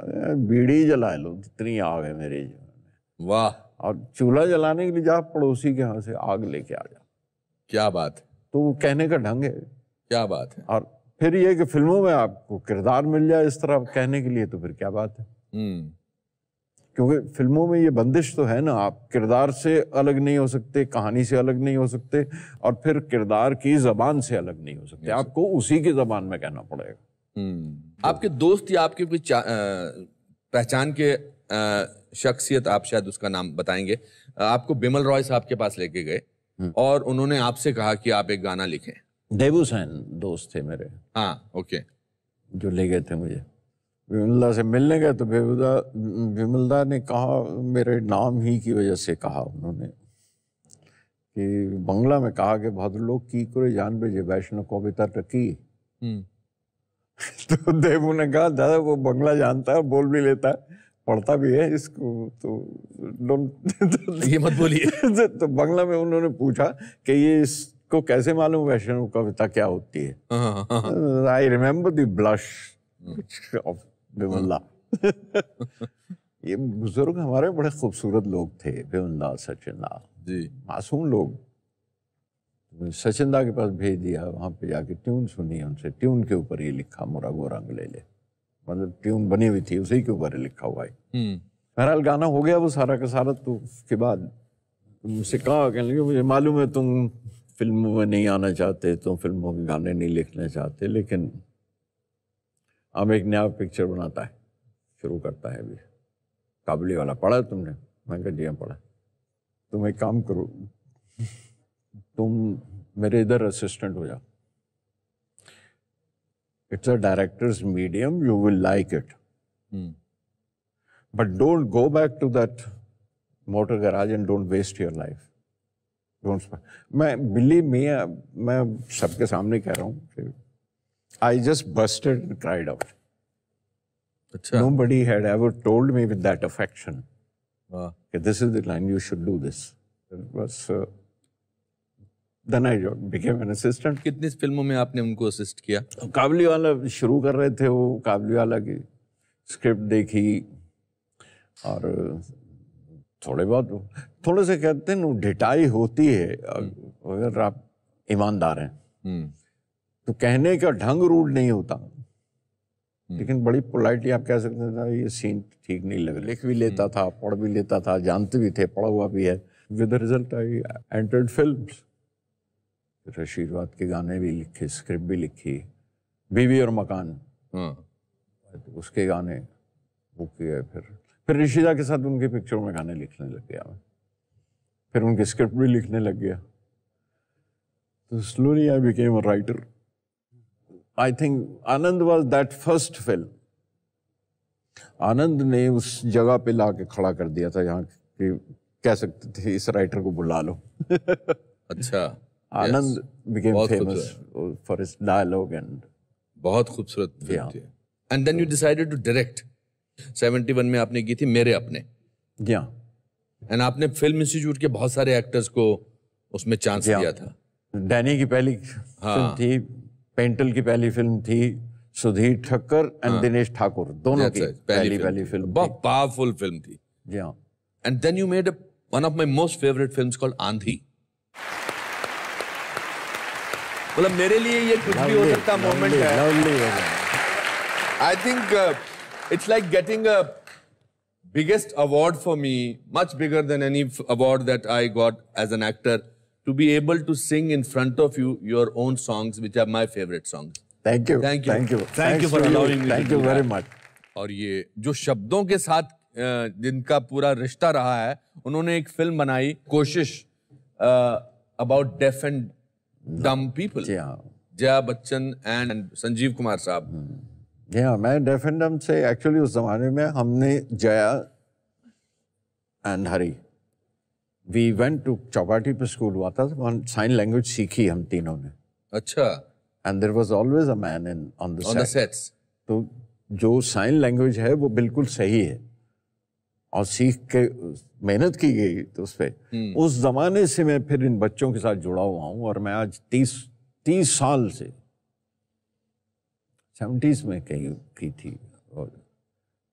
बीड़ी जला लो, जितनी आग है मेरे जीवन में। वाह। और चूल्हा जलाने के लिए जा पड़ोसी के यहाँ से आग लेके आ जा। क्या बात है। तो वो कहने का ढंग है। क्या बात है। और फिर ये कि फिल्मों में आपको किरदार मिल जाए इस तरह कहने के लिए, तो फिर क्या बात है। क्योंकि फिल्मों में ये बंदिश तो है ना, आप किरदार से अलग नहीं हो सकते, कहानी से अलग नहीं हो सकते, और फिर किरदार की जबान से अलग नहीं हो सकते, आपको उसी की जबान में कहना पड़ेगा। आपके दोस्त या आपके कोई पहचान के शख्सियत, आप शायद उसका नाम बताएंगे, आपको बिमल रॉय साहब के पास लेके गए और उन्होंने आपसे कहा कि आप एक गाना लिखें। देबूसैन दोस्त थे मेरे। हाँ, ओके। जो ले गए थे मुझे, विमलदा से मिलने गए तो विमलदा ने कहा, मेरे नाम ही की वजह से कहा उन्होंने, कि बंगला में कहा कि बहुत लोग की करे जान बेजे वैष्णव कविता रखी। तो देवू ने कहा, दादा वो बंगला जानता है, बोल भी लेता है, पढ़ता भी है इसको, तो ये मत बोलिए। तो बंगला में उन्होंने पूछा कि ये इसको कैसे मालूम वैष्णव कविता क्या होती है। I remember the blush of Vimla. ये बुजुर्ग हमारे बड़े खूबसूरत लोग थे, विमला, सचिन दा जी, मासूम लोग। सचिन दा के पास भेज दिया, वहाँ पे जाके ट्यून सुनी उनसे, ट्यून के ऊपर ये लिखा, मोरा गो रंग ले ले, मतलब ट्यून बनी हुई थी, उसी के ऊपर लिखा हुआ है। बहरहाल गाना हो गया वो सारा का सारा। तो उसके बाद मुझसे कहा, कहने लगे मुझे मालूम है तुम फिल्मों में नहीं आना चाहते, तुम फिल्मों के गाने नहीं लिखना चाहते, लेकिन अब एक नया पिक्चर बनाता है, शुरू करता है अभी, काबुली वाला। पढ़ा तुमने? मैं कहा जी हाँ पढ़ा। तुम एक काम करो, तुम मेरे इधर असिस्टेंट हो जाओ। It's a director's medium, you will like it. But don't go back to that motor garage and don't waste your life. Don't. believe me, मैं सबके सामने कह रहा हूँ, I just busted and cried out. अच्छा। Nobody had ever told me with that affection. This is the line, you should do this. It was, then I became an assistant. कितनी फिल्मों में आपने उनको असिस्ट किया? काबुली वाला शुरू कर रहे थे वो, काबुली वाला की स्क्रिप्ट देखी और थोड़े से कहते हैं ढिठाई होती है अगर आप ईमानदार हैं। तो कहने का ढंग रूड नहीं होता, लेकिन बड़ी पोलाइटली आप कह सकते थे ये सीन ठीक नहीं लग, लिख भी लेता था, पढ़ भी लेता था, जानते भी थे, पढ़ा हुआ भी है। With the result I entered films. फिर आशीर्वाद के गाने भी लिखे, स्क्रिप्ट भी लिखी, बीवी और मकान, तो उसके गाने वो किए। फिर ऋषिदा के साथ उनके पिक्चरों में गाने लिखने लग गया मैं, फिर उनके स्क्रिप्ट भी लिखने लग गया। तो slowly I became a writer. I think Anand was that first film. Anand ने उस जगह पे ला के खड़ा कर दिया था जहाँ कि कह सकते थे इस राइटर को बुला लो। अच्छा। आनंद became famous for his dialogue and बहुत खूबसूरत फिल्म थी। And then you decided to direct। 71 में आपने की थी मेरे अपने। Yeah। And आपने फिल्म इंस्टीट्यूट के बहुत सारे एक्टर्स को उसमें चांस दिया था। डैनी की पहली फिल्म थी, पेंटल की पहली फिल्म थी, सुधीर ठक्कर एंड दिनेश ठाकुर दोनों की पहली फिल्म। बहुत पावरफुल फिल्म थी। Yeah। And then you made one of my most favorite films called आंधी। मतलब मेरे लिए ये कुछ भी हो सकता मोमेंट है। I think it's like getting a biggest award for me, much bigger than any award that I got as an actor, to be able to sing in front of you your own songs which are my favourite songs. Thank you, thank you, thank you for allowing me, thank you very much. और ये जो शब्दों के साथ जिनका पूरा रिश्ता रहा है, उन्होंने एक फिल्म बनाई कोशिश about deaf and dumb people. जी हाँ जया बच्चन and संजीव कुमार साहब. जी हाँ, मैं डेफ एंड डम्ब से एक्चुअली उस जमाने में हमने Jaya and Hari we went to Chowpatty पे स्कूल हुआ था, साइन लैंग्वेज सीखी हम तीनों ने. अच्छा. And there was always a man in on the sets. तो जो साइन लैंग्वेज है वो बिल्कुल सही है और सीख के मेहनत की गई तो उस पर. उस जमाने से मैं फिर इन बच्चों के साथ जुड़ा हुआ हूँ और मैं आज 30 साल से 70s में कहीं की थी और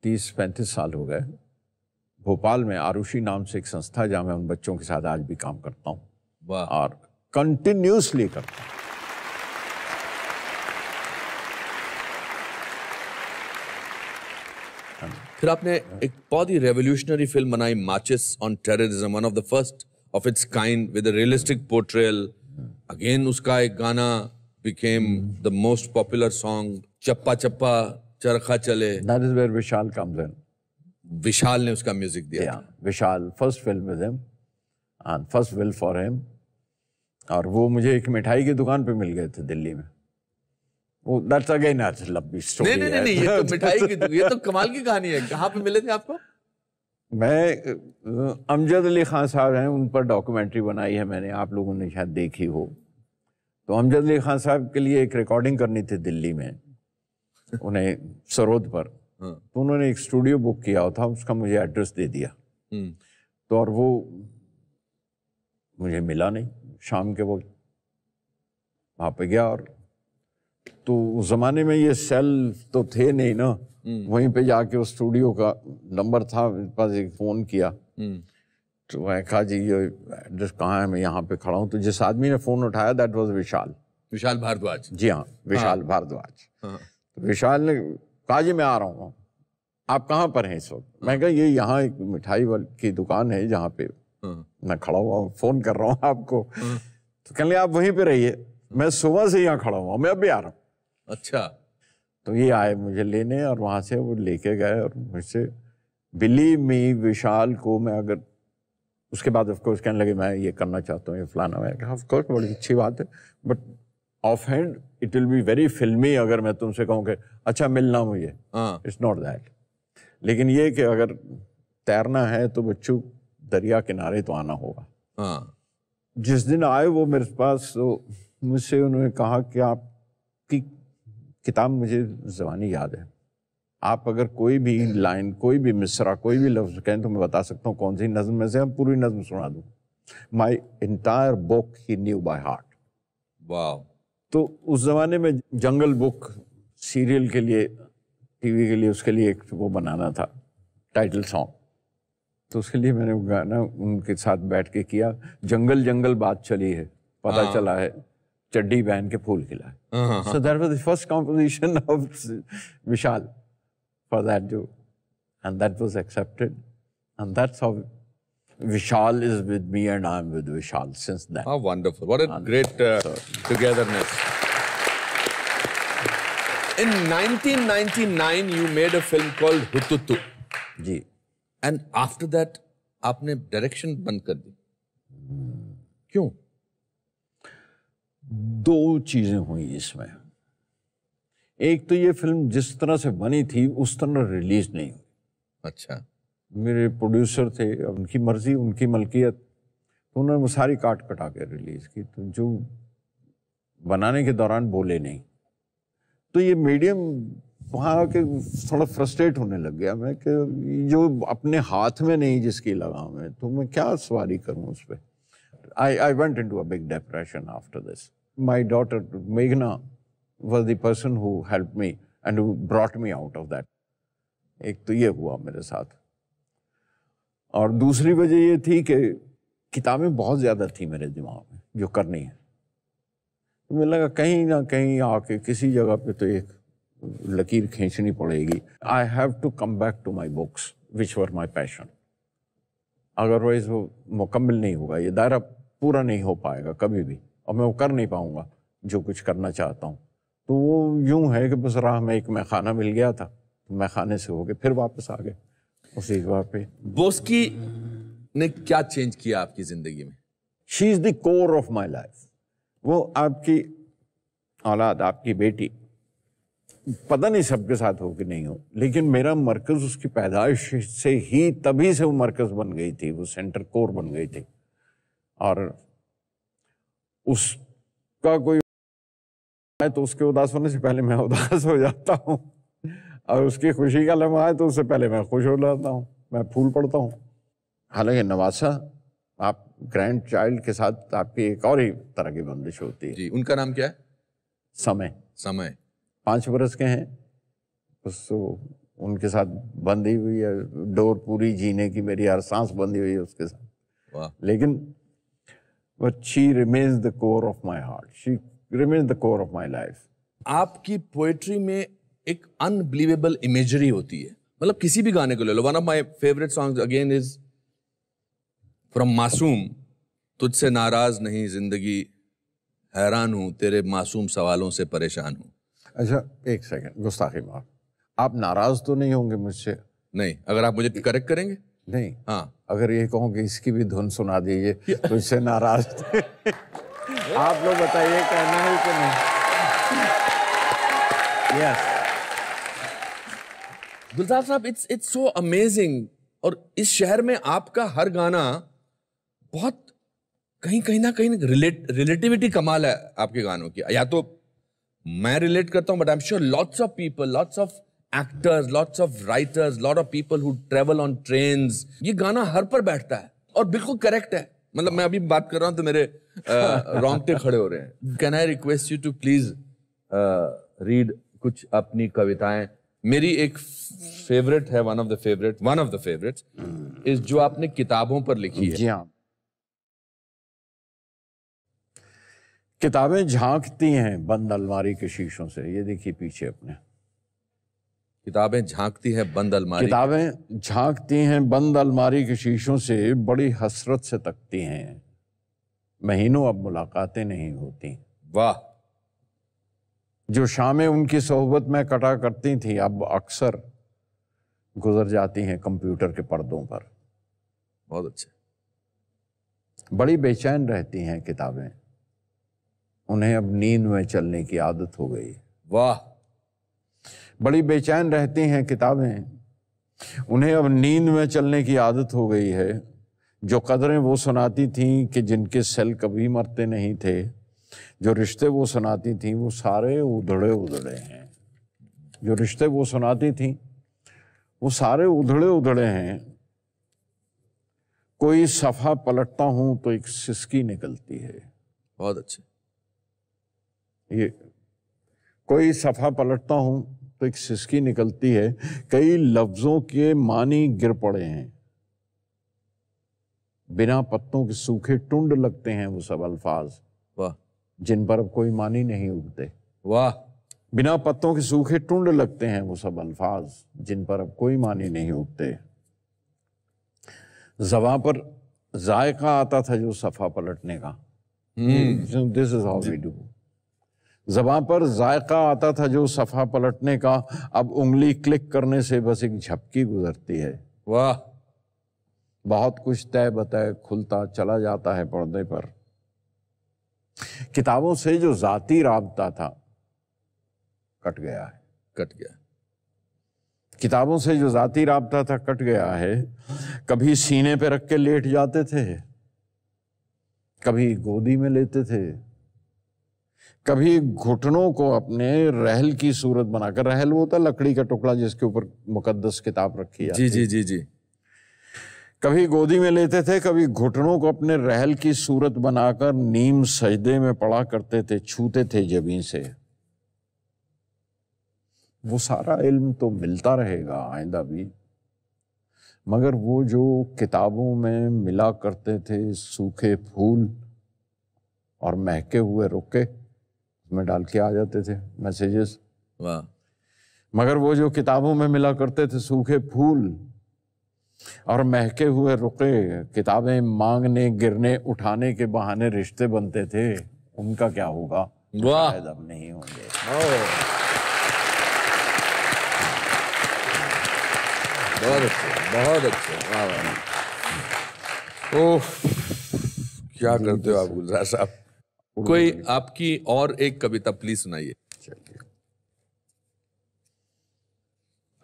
30-35 साल हो गए भोपाल में आरुषि नाम से एक संस्था जहाँ मैं उन बच्चों के साथ आज भी काम करता हूँ. वाह. और कंटिन्यूसली करता हूँ. फिर आपने एक बहुत ही रेवोल्यूशनरी फिल्म बनाई, माचिस on terrorism, one of the first of its kind with a realistic portrayal. Again उसका एक गाना became the most popular song, चप्पा चप्पा चरखा चले. That is where Vishal comes in. विशाल ने उसका म्यूजिक दिया. Yeah, Vishal first film with him and first will for him. और वो मुझे एक मिठाई की दुकान पे मिल गए थे दिल्ली में. वो that's again a लंबी story. नहीं, ये तो मिठाई की, ये तो कमाल की कहानी है. कहाँ पे मिले थे आपको? मैं अमजद अली खान साहब हैं, उन पर डॉक्यूमेंट्री बनाई है मैंने, आप लोगों ने शायद देखी हो. तो अमजद अली खान साहब के लिए एक रिकॉर्डिंग करनी थी दिल्ली में, उन्हें सरोद पर. तो उन्होंने एक स्टूडियो बुक किया था, उसका मुझे एड्रेस दे दिया. तो और वो मुझे मिला नहीं. शाम के वक्त वहाँ पे गया और तो उस ज़माने में ये सेल तो थे नहीं ना. वहीं पे जाके उस स्टूडियो का नंबर था मेरे पास, एक फ़ोन किया. तो मैं कहा जी ये एड्रेस कहाँ है, मैं यहाँ पे खड़ा हूँ. तो जिस आदमी ने फ़ोन उठाया दैट वाज विशाल भारद्वाज. जी हाँ, विशाल भारद्वाज. तो विशाल ने कहा जी मैं आ रहा हूँ, आप कहाँ पर हैं इस वक्त. मैं कहा ये यहाँ एक मिठाई की दुकान है जहाँ पे मैं खड़ा हुआ हूँ, फ़ोन कर रहा हूँ आपको. तो कहने आप वहीं पे रहिए, मैं सुबह से यहाँ खड़ा हुआ, मैं अब भी आ रहा हूँ. अच्छा. तो ये आए मुझे लेने और वहाँ से वो लेके गए और मुझसे बिलीव मी विशाल को मैं अगर उसके बाद ऑफ कोर्स कहने लगे मैं ये करना चाहता हूँ ये फलाना. मैं कहा ऑफ कोर्स बड़ी अच्छी बात है but of hand it will be very फिल्मी अगर मैं तुमसे कहूँ कि अच्छा मिलना मुझे. It's not that. लेकिन ये कि अगर तैरना है तो बच्चों दरिया किनारे तो आना होगा. जिस दिन आए वो मेरे पास, तो मुझसे उन्होंने कहा कि आपकी किताब मुझे ज़बानी याद है, आप अगर कोई भी लाइन, कोई भी मिसरा, कोई भी लफ्ज़ कहें तो मैं बता सकता हूँ कौन सी नज़म में से, हम पूरी नज़म सुना दूँ. My entire book he new by heart. वाह. तो उस ज़माने में जंगल बुक सीरियल के लिए, टीवी के लिए, उसके लिए एक वो बनाना था टाइटल सॉन्ग. तो उसके लिए मैंने वो गाना उनके साथ बैठ के किया. जंगल जंगल बात चली है, पता चला है चड्डी पहन के फूल खिला है. So that was the first composition of Vishal for that do, and that was accepted, and that's how Vishal is with me and I'm with Vishal since then. How wonderful. What a great togetherness. In 1999 you made a film called Hututu. जी. And after that आपने direction बंद कर दी. क्यों? दो चीजें हुई इसमें. एक तो ये फिल्म जिस तरह से बनी थी उस तरह रिलीज नहीं हुई. अच्छा. मेरे प्रोड्यूसर थे, उनकी मर्जी, उनकी मलकियत, तो उन्होंने वो सारी काट कटा के रिलीज की. तो जो बनाने के दौरान बोले नहीं, तो ये मीडियम वहाँ के थोड़ा फ्रस्ट्रेट होने लग गया मैं कि जो अपने हाथ में नहीं जिसकी लगाम है तो मैं क्या सवारी करूँ उस पर. I went into a big depression after this. My daughter Meghna was the person who helped me and who brought me out of that. एक तो ये हुआ मेरे साथ. और दूसरी वजह ये थी कि किताबें बहुत ज़्यादा थी मेरे दिमाग में जो करनी है. तो मुझे लगा कहीं ना कहीं आके किसी जगह पे तो एक लकीर खींचनी पड़ेगी. I have to come back to my books which were my passion. Otherwise वो मुकम्मल नहीं होगा, ये दायरा पूरा नहीं हो पाएगा कभी भी, और मैं वो कर नहीं पाऊँगा जो कुछ करना चाहता हूँ. तो वो यूं है कि बस राह में एक मैखाना मिल गया था, तो मैखाने से होके फिर वापस आ गए उसी जगह पे. बोस्की ने क्या चेंज किया आपकी जिंदगी में? She is the core of my life. वो आपकी औलाद, आपकी बेटी, पता नहीं सबके साथ हो कि नहीं हो, लेकिन मेरा मरकज उसकी पैदाइश से ही, तभी से वो मरकज बन गई थी, वो सेंटर कोर बन गई थी। और उसका कोई है तो उसके उदास होने से पहले मैं उदास हो जाता हूँ, और उसकी खुशी का लम्हा है तो उससे पहले मैं खुश हो जाता हूँ, मैं फूल पड़ता हूँ। हालांकि नवासा, आप ग्रैंड चाइल्ड के साथ आपकी एक और ही तरह की बंदिश होती है। जी, उनका नाम क्या है? समय। 5 बरस के हैं, बस उनके साथ बंधी हुई है डोर पूरी जीने की, मेरी हर सांस बंधी हुई है उसके साथ। वाह। लेकिन but she remains the core of my heart, she remains the core of my life. आपकी पोएट्री में एक अनबिलीवेबल इमेजरी होती है, मतलब किसी भी गाने को ले लो। One of my favourite songs again is from Masoom, तुझसे नाराज नहीं जिंदगी, हैरान हूं तेरे मासूम सवालों से परेशान हूं। अच्छा, एक सेकंड, गुस्ताखी माफ, आप नाराज तो नहीं होंगे मुझसे? नहीं, अगर आप मुझे करेक्ट करेंगे। नहीं, हाँ, अगर ये कहूँ कि इसकी भी धुन सुना दीजिए, तुझसे नाराज थे आप लोग बताइए, कहना है कि नहीं? यस। गुलजार साहब, इट्स सो अमेजिंग। और इस शहर में आपका हर गाना बहुत कहीं ना कहीं रिलेटिविटी कमाल है आपके गानों की। या तो मैं रिलेट करता हूं, but I am sure lots of people, lots of actors, lots of writers, lot of people who travel on trains, ये गाना हर पर बैठता है और बिल्कुल करेक्ट है। मतलब मैं अभी बात कर रहा हूं तो मेरे रोंगटे खड़े हो रहे हैं। Can I request you to please read कुछ अपनी कविताएं? मेरी एक फेवरेट है, वन ऑफ द फेवरेट्स इस जो आपने किताबों पर लिखी है। जी हाँ। किताबें झांकती हैं बंद अलमारी के शीशों से, ये देखिए पीछे अपने। किताबें झांकती हैं बंद अलमारी, किताबें झांकती हैं बंद अलमारी के शीशों से, बड़ी हसरत से तकती हैं, महीनों अब मुलाकातें नहीं होती। वाह। जो शामें उनकी सोहबत में कटा करती थी, अब अक्सर गुजर जाती हैं कंप्यूटर के पर्दों पर। बहुत अच्छे। बड़ी बेचैन रहती हैं किताबें, उन्हें अब नींद में चलने की आदत हो गई। वाह। बड़ी बेचैन रहती हैं किताबें, उन्हें अब नींद में चलने की आदत हो गई है। जो कदरें वो सुनाती थीं कि जिनके सेल कभी मरते नहीं थे, जो रिश्ते वो सुनाती थीं वो सारे उधड़े उधड़े हैं। जो रिश्ते वो सुनाती थीं वो सारे उधड़े उधड़े हैं। कोई सफ़ा पलटता हूँ तो एक सिसकी निकलती है। बहुत अच्छे। ये कोई सफ़ा पलटता हूँ तो एक सिसकी निकलती है, कई लफ्ज़ों के मानी गिर पड़े हैं, बिना पत्तों के सूखे टुंड लगते हैं वो सब अल्फाज। वाह। जिन पर अब कोई मानी नहीं उगते। वाह। बिना पत्तों के सूखे टुंड लगते हैं वो सब अल्फाज, जिन पर अब कोई मानी नहीं उगते। ज़बां पर जायका आता था जो सफ़ा पलटने का। This is how we do. ज़बां पर जायका आता था जो सफ़ा पलटने का, अब उंगली क्लिक करने से बस एक झपकी गुजरती है। वाह। बहुत कुछ तय बतय खुलता चला जाता है पर्दे पर। किताबों से जो जाती राबता था कट गया है। कट गया। किताबों से जो जाती राबता था कट गया है। कभी सीने पे रख के लेट जाते थे, कभी गोदी में लेते थे, कभी घुटनों को अपने रहल की सूरत बनाकर, रहल वो होता लकड़ी का टुकड़ा जिसके ऊपर मुकद्दस किताब रखी जाती। जी जी जी जी। कभी गोदी में लेते थे, कभी घुटनों को अपने रहल की सूरत बनाकर नीम सजदे में पड़ा करते थे, छूते थे जबीं से। वो सारा इल्म तो मिलता रहेगा आइंदा भी, मगर वो जो किताबों में मिला करते थे सूखे फूल और महके हुए रुके, उसमें डाल के आ जाते थे मैसेजेस। वाह। मगर वो जो किताबों में मिला करते थे सूखे फूल और महके हुए रुके, किताबें मांगने गिरने उठाने के बहाने रिश्ते बनते थे, उनका क्या होगा? वाह। शायद अब नहीं होंगे। बहुत अच्छे, बहुत अच्छे। वाह वाह। ओह, क्या करते हो आप गुलजार साहब? कोई आपकी और एक कविता प्लीज सुनाइए।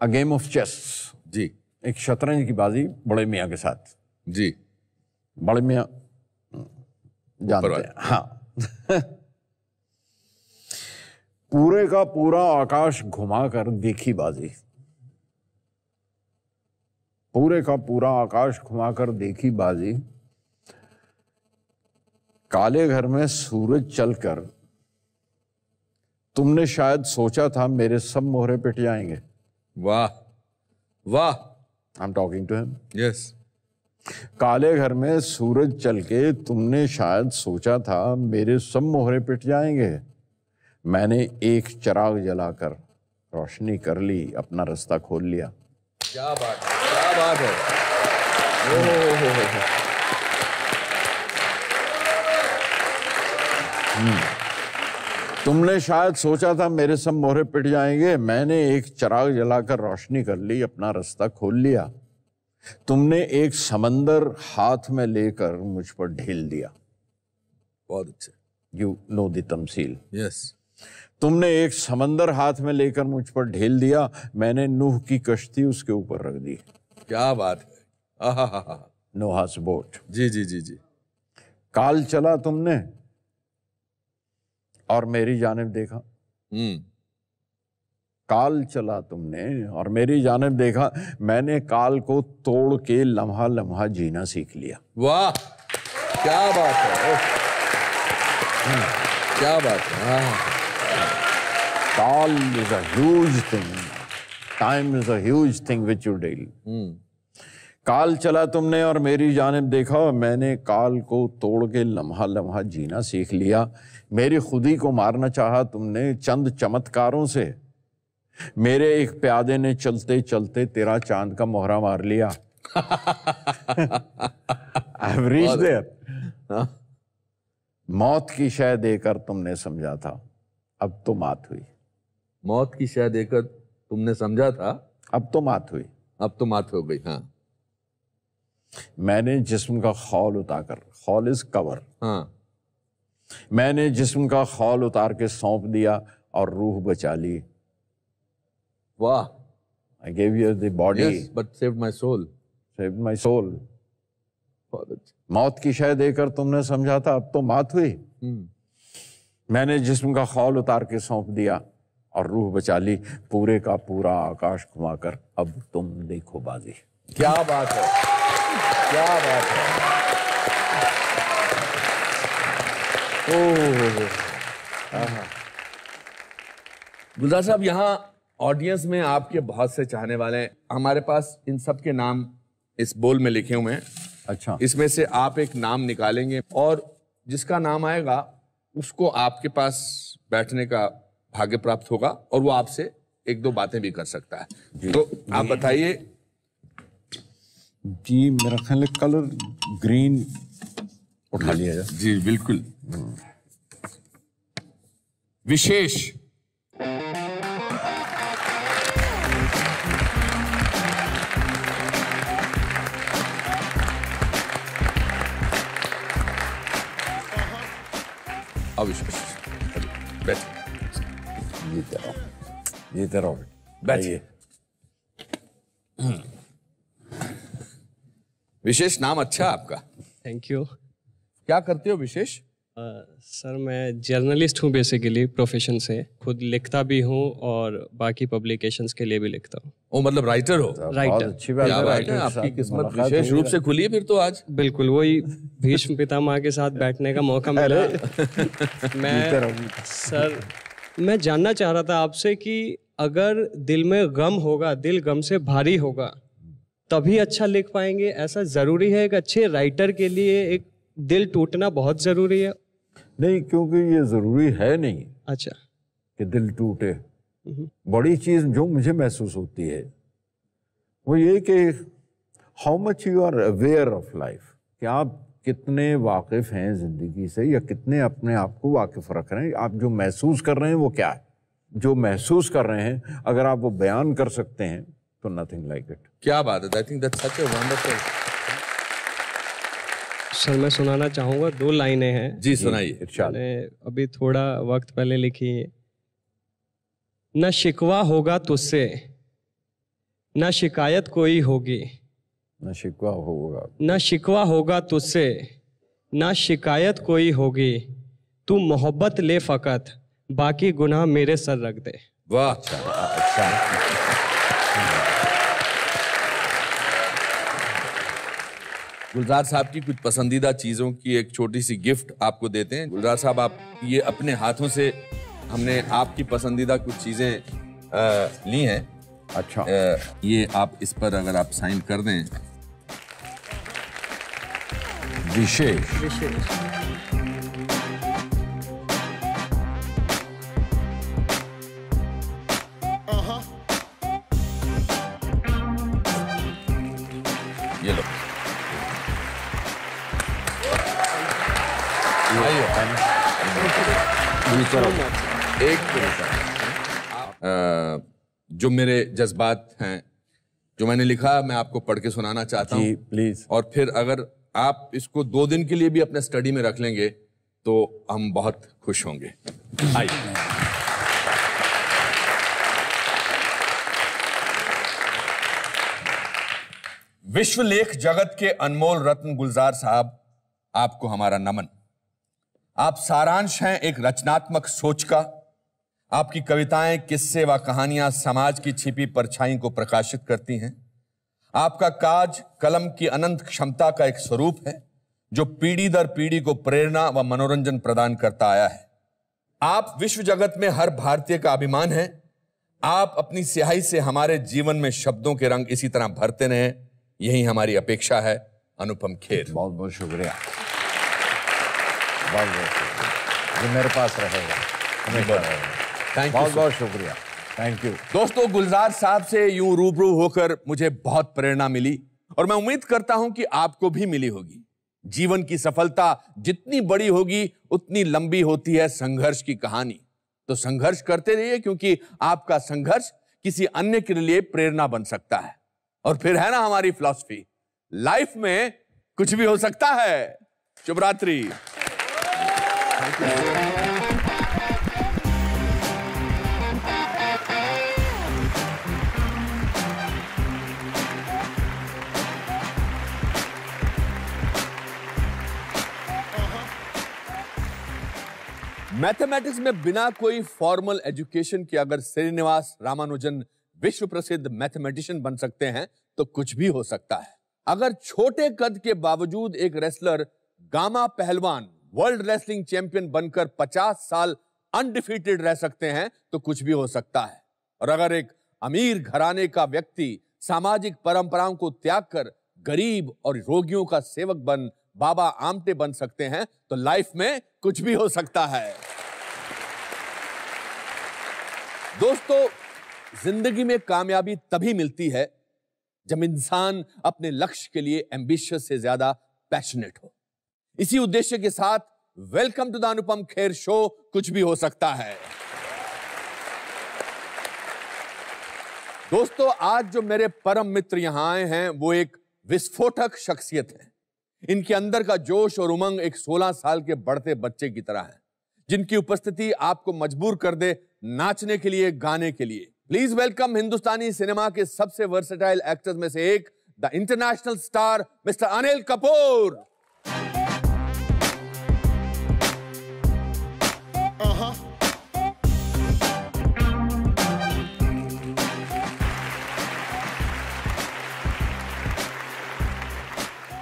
A game of chess. जी। एक शतरंज की बाजी बड़े मियाँ के साथ। जी। बड़े मियाँ जानते हैं, हाँ। पूरे का पूरा आकाश घुमाकर देखी बाजी, पूरे का पूरा आकाश घुमाकर देखी बाजी, काले घर में सूरज चलकर तुमने शायद सोचा था मेरे सब मोहरे पिट जाएंगे। वाह वाह। I am talking to him. Yes. काले घर में सूरज चल के तुमने शायद सोचा था मेरे सब मोहरे पिट जाएंगे। मैंने एक चिराग जलाकर रोशनी कर ली, अपना रास्ता खोल लिया। क्या बात है, क्या बात है। ओह। तुमने शायद सोचा था मेरे सब मोहरे पिट जाएंगे। मैंने एक चिराग जलाकर रोशनी कर ली, अपना रास्ता खोल लिया। तुमने एक समंदर हाथ में लेकर मुझ पर ढेल दिया। बहुत अच्छा। यू नो द तमसील। यस। तुमने एक समंदर हाथ में लेकर मुझ पर ढेल दिया। मैंने नूह की कश्ती उसके ऊपर रख दी। क्या बात है। आहा। नोहास बोट। जी जी जी जी। काल चला तुमने और मेरी जानिब देखा। काल चला तुमने और मेरी जानिब देखा। मैंने काल को तोड़ के लम्हा लम्हा जीना सीख लिया। वाह, क्या बात है। क्या बात है। काल is a huge thing, time is a huge thing which you deal. काल चला तुमने और मेरी जानिब देखा। मैंने काल को तोड़ के लम्हा लम्हा जीना सीख लिया। मेरी खुदी को मारना चाहा तुमने चंद चमत्कारों से। मेरे एक प्यादे ने चलते चलते तेरा चांद का मोहरा मार लिया। I have reached there. मौत की शय देकर तुमने समझा था, अब तो मात हुई। मौत की शय देकर तुमने समझा था, अब तो मात हुई। अब तो मात हो गई। हाँ। मैंने जिस्म का खौल उतारकर, खौल इज कवर। हाँ। मैंने जिस्म का खौल उतार के सौंप दिया और रूह बचा ली। वाह। I gave you the body, yes, but saved my soul. saved my soul. बहुत अच्छा। मौत की शय देकर तुमने समझा था, अब तो मात हुई। मैंने जिस्म का खौल उतार के सौंप दिया और रूह बचा ली। पूरे का पूरा आकाश घुमाकर अब तुम देखो बाजी। क्या बात है, क्या बात है। गुलजार साहब, यहाँ ऑडियंस में आपके बहुत से चाहने वाले हैं। हमारे पास इन सब के नाम इस बोल में लिखे हुए हैं। अच्छा। इसमें से आप एक नाम निकालेंगे और जिसका नाम आएगा उसको आपके पास बैठने का भाग्य प्राप्त होगा और वो आपसे एक दो बातें भी कर सकता है। तो आप बताइए। जी, मेरा ख्याल है कलर ग्रीन उठा लिया जाए। जी बिल्कुल। विशेष। अविशेष। जीते रहो, जीते रहो। बैठिए। विशेष नाम अच्छा आपका। Thank you. क्या करते हो विशेष? सर मैं जर्नलिस्ट हूँ बेसिकली प्रोफेशन से। खुद लिखता भी हूँ और बाकी पब्लिकेशंस के लिए भी लिखता हूँ। ओ, मतलब राइटर हो? राइटर। अच्छी बात है। आपकी किस्मत विशेष रूप से खुली है फिर तो आज। बिल्कुल, वही भीष्म पितामह के साथ बैठने का मौका मिला। मैं सर मैं जानना चाह रहा था आपसे कि अगर दिल में गम होगा, दिल गम से भारी होगा, तभी अच्छा लिख पाएंगे? ऐसा जरूरी है? एक अच्छे राइटर के लिए एक दिल टूटना बहुत जरूरी है? नहीं, क्योंकि ये जरूरी है नहीं। अच्छा। कि दिल टूटे। बड़ी चीज जो मुझे महसूस होती है वो ये कि how much you are aware of life, कि आप कितने वाकिफ हैं जिंदगी से या कितने अपने आप को वाकिफ रख रहे हैं। आप जो महसूस कर रहे हैं वो क्या है, जो महसूस कर रहे हैं अगर आप वो बयान कर सकते हैं तो नथिंग लाइक इट। क्या बात है। I think that's such a wonderful. Sir मैं सुनाना चाहूँगा, 2 लाइनें हैं। जी सुनाइए। मैंने अभी थोड़ा वक्त पहले लिखी है। न शिकवा होगा तुझसे, न शिकायत कोई होगी, न शिकवा होगा, न शिकवा होगा तुझसे, न शिकायत कोई होगी, तू मोहब्बत ले फकत, बाकी गुनाह मेरे सर रख दे। वाह। अच्छा। गुलजार साहब की कुछ पसंदीदा चीज़ों की एक छोटी सी गिफ्ट आपको देते हैं। गुलजार साहब, आप ये अपने हाथों से, हमने आपकी पसंदीदा कुछ चीज़ें ली हैं। अच्छा। ये आप इस पर अगर आप साइन कर दें। विशेष। ये लो। जो मेरे जज्बात हैं, जो मैंने लिखा, मैं आपको पढ़ के सुनाना चाहता हूँ प्लीज। और फिर अगर आप इसको 2 दिन के लिए भी अपने स्टडी में रख लेंगे तो हम बहुत खुश होंगे। आइए। विश्वलेख जगत के अनमोल रत्न गुलजार साहब, आपको हमारा नमन। आप सारांश हैं एक रचनात्मक सोच का। आपकी कविताएं, किस्से व कहानियां समाज की छिपी परछाई को प्रकाशित करती हैं। आपका काज कलम की अनंत क्षमता का एक स्वरूप है जो पीढ़ी दर पीढ़ी को प्रेरणा व मनोरंजन प्रदान करता आया है। आप विश्व जगत में हर भारतीय का अभिमान हैं। आप अपनी स्याही से हमारे जीवन में शब्दों के रंग इसी तरह भरते रहें, यही हमारी अपेक्षा है। अनुपम खेर। बहुत बहुत शुक्रिया, बहुत बहुत शुक्रिया। ये मेरे पास रहेगा, हमेशा रहेगा। थैंक यू, बहुत बहुत शुक्रिया, थैंक यू। दोस्तों, गुलजार साहब से यूं रूबरू होकर मुझे बहुत प्रेरणा मिली और मैं उम्मीद करता हूं कि आपको भी मिली होगी। जीवन की सफलता जितनी बड़ी होगी उतनी लंबी होती है संघर्ष की कहानी। तो संघर्ष करते रहिए, क्योंकि आपका संघर्ष किसी अन्य के लिए प्रेरणा बन सकता है। और फिर है ना हमारी फिलॉसफी, लाइफ में कुछ भी हो सकता है। शुभ रात्रि। मैथमेटिक्स में बिना कोई फॉर्मल एजुकेशन के अगर श्रीनिवास रामानुजन विश्व प्रसिद्ध मैथमेटिशियन बन सकते हैं तो कुछ भी हो सकता है। अगर छोटे कद के बावजूद एक रेसलर गामा पहलवान वर्ल्ड रेसलिंग चैंपियन बनकर 50 साल अनडिफीटेड रह सकते हैं तो कुछ भी हो सकता है। और अगर एक अमीर घराने का व्यक्ति सामाजिक परंपराओं को त्याग कर गरीब और रोगियों का सेवक बन बाबा आमटे बन सकते हैं तो लाइफ में कुछ भी हो सकता है। दोस्तों, जिंदगी में कामयाबी तभी मिलती है जब इंसान अपने लक्ष्य के लिए एम्बिशियस से ज्यादा पैशनेट हो। इसी उद्देश्य के साथ welcome to the Anupam Kher show, कुछ भी हो सकता है। दोस्तों, आज जो मेरे परम मित्र यहां आए हैं वो एक विस्फोटक शख्सियत है। इनके अंदर का जोश और उमंग एक 16 साल के बढ़ते बच्चे की तरह है, जिनकी उपस्थिति आपको मजबूर कर दे नाचने के लिए, गाने के लिए। प्लीज वेलकम हिंदुस्तानी सिनेमा के सबसे वर्सेटाइल एक्टर्स में से एक, the international star mister Anil Kapoor.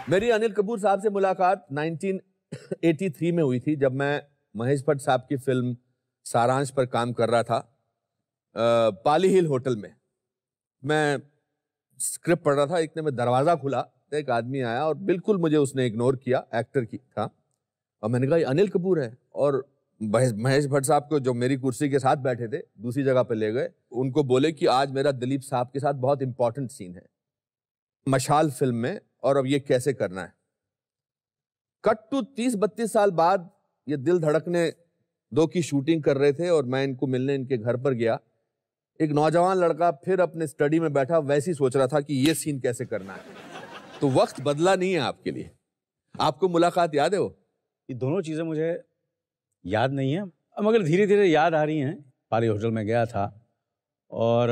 मेरी अनिल कपूर साहब से मुलाकात 1983 में हुई थी, जब मैं महेश भट्ट साहब की फिल्म सारांश पर काम कर रहा था। पाली हिल होटल में मैं स्क्रिप्ट पढ़ रहा था। इतने में दरवाजा खुला, एक आदमी आया और बिल्कुल मुझे उसने इग्नोर किया। एक्टर की था और मैंने कहा ये अनिल कपूर है। और महेश भट्ट साहब को, जो मेरी कुर्सी के साथ बैठे थे, दूसरी जगह पे ले गए। उनको बोले कि आज मेरा दिलीप साहब के साथ बहुत इंपॉर्टेंट सीन है मशाल फिल्म में, और अब ये कैसे करना है। कट टू 30-32 साल बाद ये दिल धड़कने 2 की शूटिंग कर रहे थे और मैं इनको मिलने इनके घर पर गया। एक नौजवान लड़का फिर अपने स्टडी में बैठा वैसे ही सोच रहा था कि ये सीन कैसे करना है। तो वक्त बदला नहीं है आपके लिए। आपको मुलाकात याद है वो? ये दोनों चीज़ें मुझे याद नहीं है, मगर धीरे धीरे याद आ रही हैं। पारी होटल में गया था और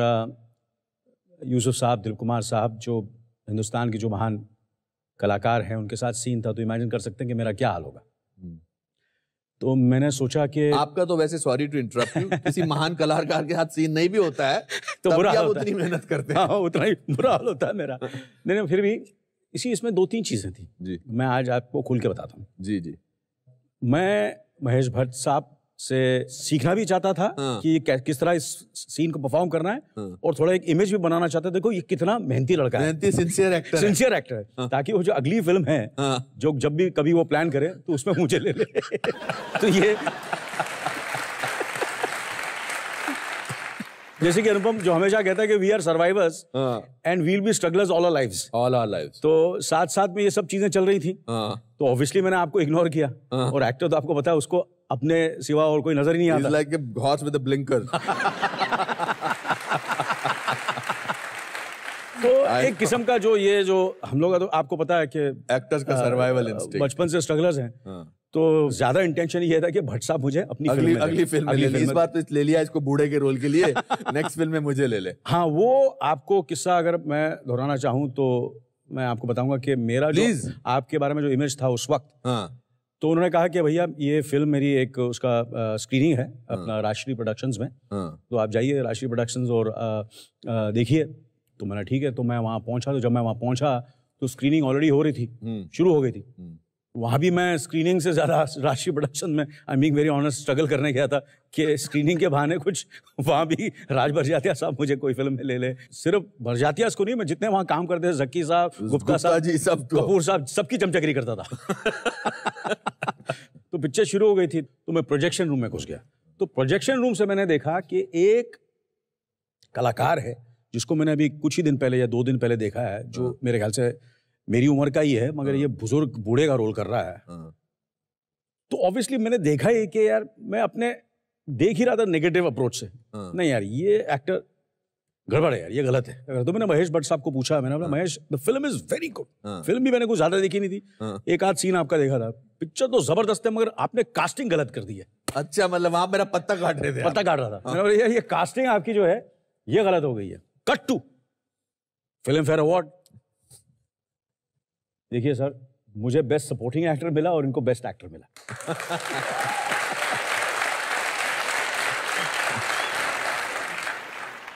यूसुफ साहब, दिलीप कुमार साहब जो हिंदुस्तान के जो महान कलाकार हैं उनके साथ सीन था, तो इमेजिन कर सकते हैं कि मेरा क्या हाल होगा। तो मैंने सोचा कि आपका तो वैसे, सॉरी टू इंटरप्ट यू, किसी महान कलाकार के साथ सीन नहीं भी होता है तो बुरा आप होता उतनी है। मेहनत करते हैं। हाँ, उतना ही बुरा हाल होता है मेरा। नहीं, फिर भी इसमें 2-3 चीज़ें थी जी, मैं आज आपको खुल के बताता हूँ। जी जी। मैं महेश भट्ट साहब से सीखना भी चाहता था कि किस तरह इस सीन को परफॉर्म करना है, और थोड़ा एक इमेज भी बनाना चाहता था, देखो ये कितना मेहनती लड़का है, मेहनती सिंसियर एक्टर है। सिंसियर एक्टर है, ताकि वो जो अगली फिल्म है जो जब भी कभी वो प्लान करे तो उसमें मुझे ले ले। तो ये जैसे कि अनुपम जो हमेशा कहता है कि we are survivors and will be strugglers all our lives, all our lives. तो साथ साथ में ये सब चीजें चल रही थी, तो ऑब्वियसली मैंने आपको इग्नोर किया, और एक्टर तो आपको पता है उसको अपने सिवा और कोई नजर ही नहीं आता। Like a horse with a blinker. तो एक किस्म का जो ये जो हम लोग का, तो आपको पता है कि एक्टर्स का सर्वाइवल इंस्टिंक्ट, बचपन से स्ट्रगलर्स हैं, तो ज्यादा इंटेंशन ये था कि भट्ट साहब मुझे अपनी अगली फिल्म में ले ले। इस बार तो ले लिया इसको बूढ़े के रोल के लिए, नेक्स्ट फिल्म में मुझे ले ले। हाँ, वो आपको किस्सा अगर मैं दोहराना चाहूँ तो मैं आपको बताऊंगा कि मेरा जो आपके बारे में जो इमेज था उस वक्त, तो उन्होंने कहा कि भैया ये फिल्म मेरी एक उसका स्क्रीनिंग है अपना राष्ट्रीय प्रोडक्शंस में, तो आप जाइए राष्ट्रीय प्रोडक्शंस और देखिए। तो मैंने ठीक है, तो मैं वहाँ पहुँचा। तो जब मैं वहाँ पहुँचा तो स्क्रीनिंग ऑलरेडी हो रही थी, शुरू हो गई थी। वहाँ भी मैं स्क्रीनिंग से ज़्यादा राष्ट्रीय प्रोडक्शन में, I am being very honest, struggle करने गया था कि स्क्रीनिंग के बहाने कुछ वहाँ भी राज भरजातिया साहब मुझे कोई फिल्म में ले ले। सिर्फ भरजातिया को नहीं, मैं जितने वहाँ काम करते थे, जक्की साहब, गुप्ता साहब जी, सब कपूर साहब, सबकी चमचगरी करता था। तो पिक्चर शुरू हो गई थी, तो मैं प्रोजेक्शन रूम में घुस गया। तो प्रोजेक्शन रूम से मैंने देखा कि एक कलाकार है जिसको मैंने अभी कुछ ही दिन पहले या 2 दिन पहले देखा है, जो मेरे ख्याल से मेरी उम्र का ही है, मगर ये बुजुर्ग बूढ़े का रोल कर रहा है। तो ऑब्वियसली मैंने देखा ही कि यार मैं अपने देख ही रहा था नेगेटिव अप्रोच से, नहीं यार ये एक्टर गड़बड़ है यार, ये गलत है। तो मैंने महेश भट्ट साहब को पूछा, मैंने बोला Mahesh the film is very good. Film भी मैंने कुछ ज्यादा देखी नहीं थी, एक आध सीन आपका देखा था, पिक्चर तो जबरदस्त है, मगर आपने कास्टिंग गलत कर दी है। अच्छा, मतलब आप मेरा पत्ता काट रहे थे? पत्ता काट रहा था। मैंने बोला यार ये कास्टिंग आपकी जो है ये गलत हो गई है। Cut to filmfare award. देखिए सर, मुझे बेस्ट सपोर्टिंग एक्टर मिला और इनको बेस्ट एक्टर मिला।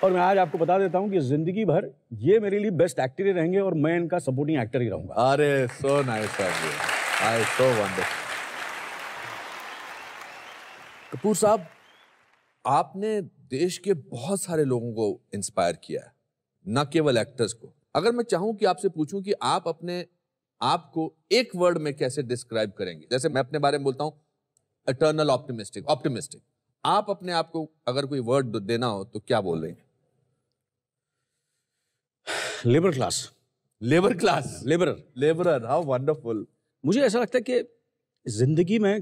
और मैं आज आपको बता देता हूं कि जिंदगी भर ये मेरे लिए बेस्ट एक्टर ही रहेंगे और मैं इनका सपोर्टिंग एक्टर ही रहूंगा। अरे so nice of you, I so wonderful. Kapoor साहब, आपने देश के बहुत सारे लोगों को इंस्पायर किया है, न केवल एक्टर्स को। अगर मैं चाहूं कि आपसे पूछूं कि आप अपने आप को एक वर्ड में कैसे डिस्क्राइब करेंगे? जैसे मैं अपने बारे में बोलता हूं इटर्नल ऑप्टिमिस्टिक, ऑप्टिमिस्टिक। आप अपने आप को अगर कोई वर्ड देना हो तो क्या बोल रहे हैं? Labour class. Labour class, labourer, labourer, how wonderful. मुझे ऐसा लगता है कि जिंदगी में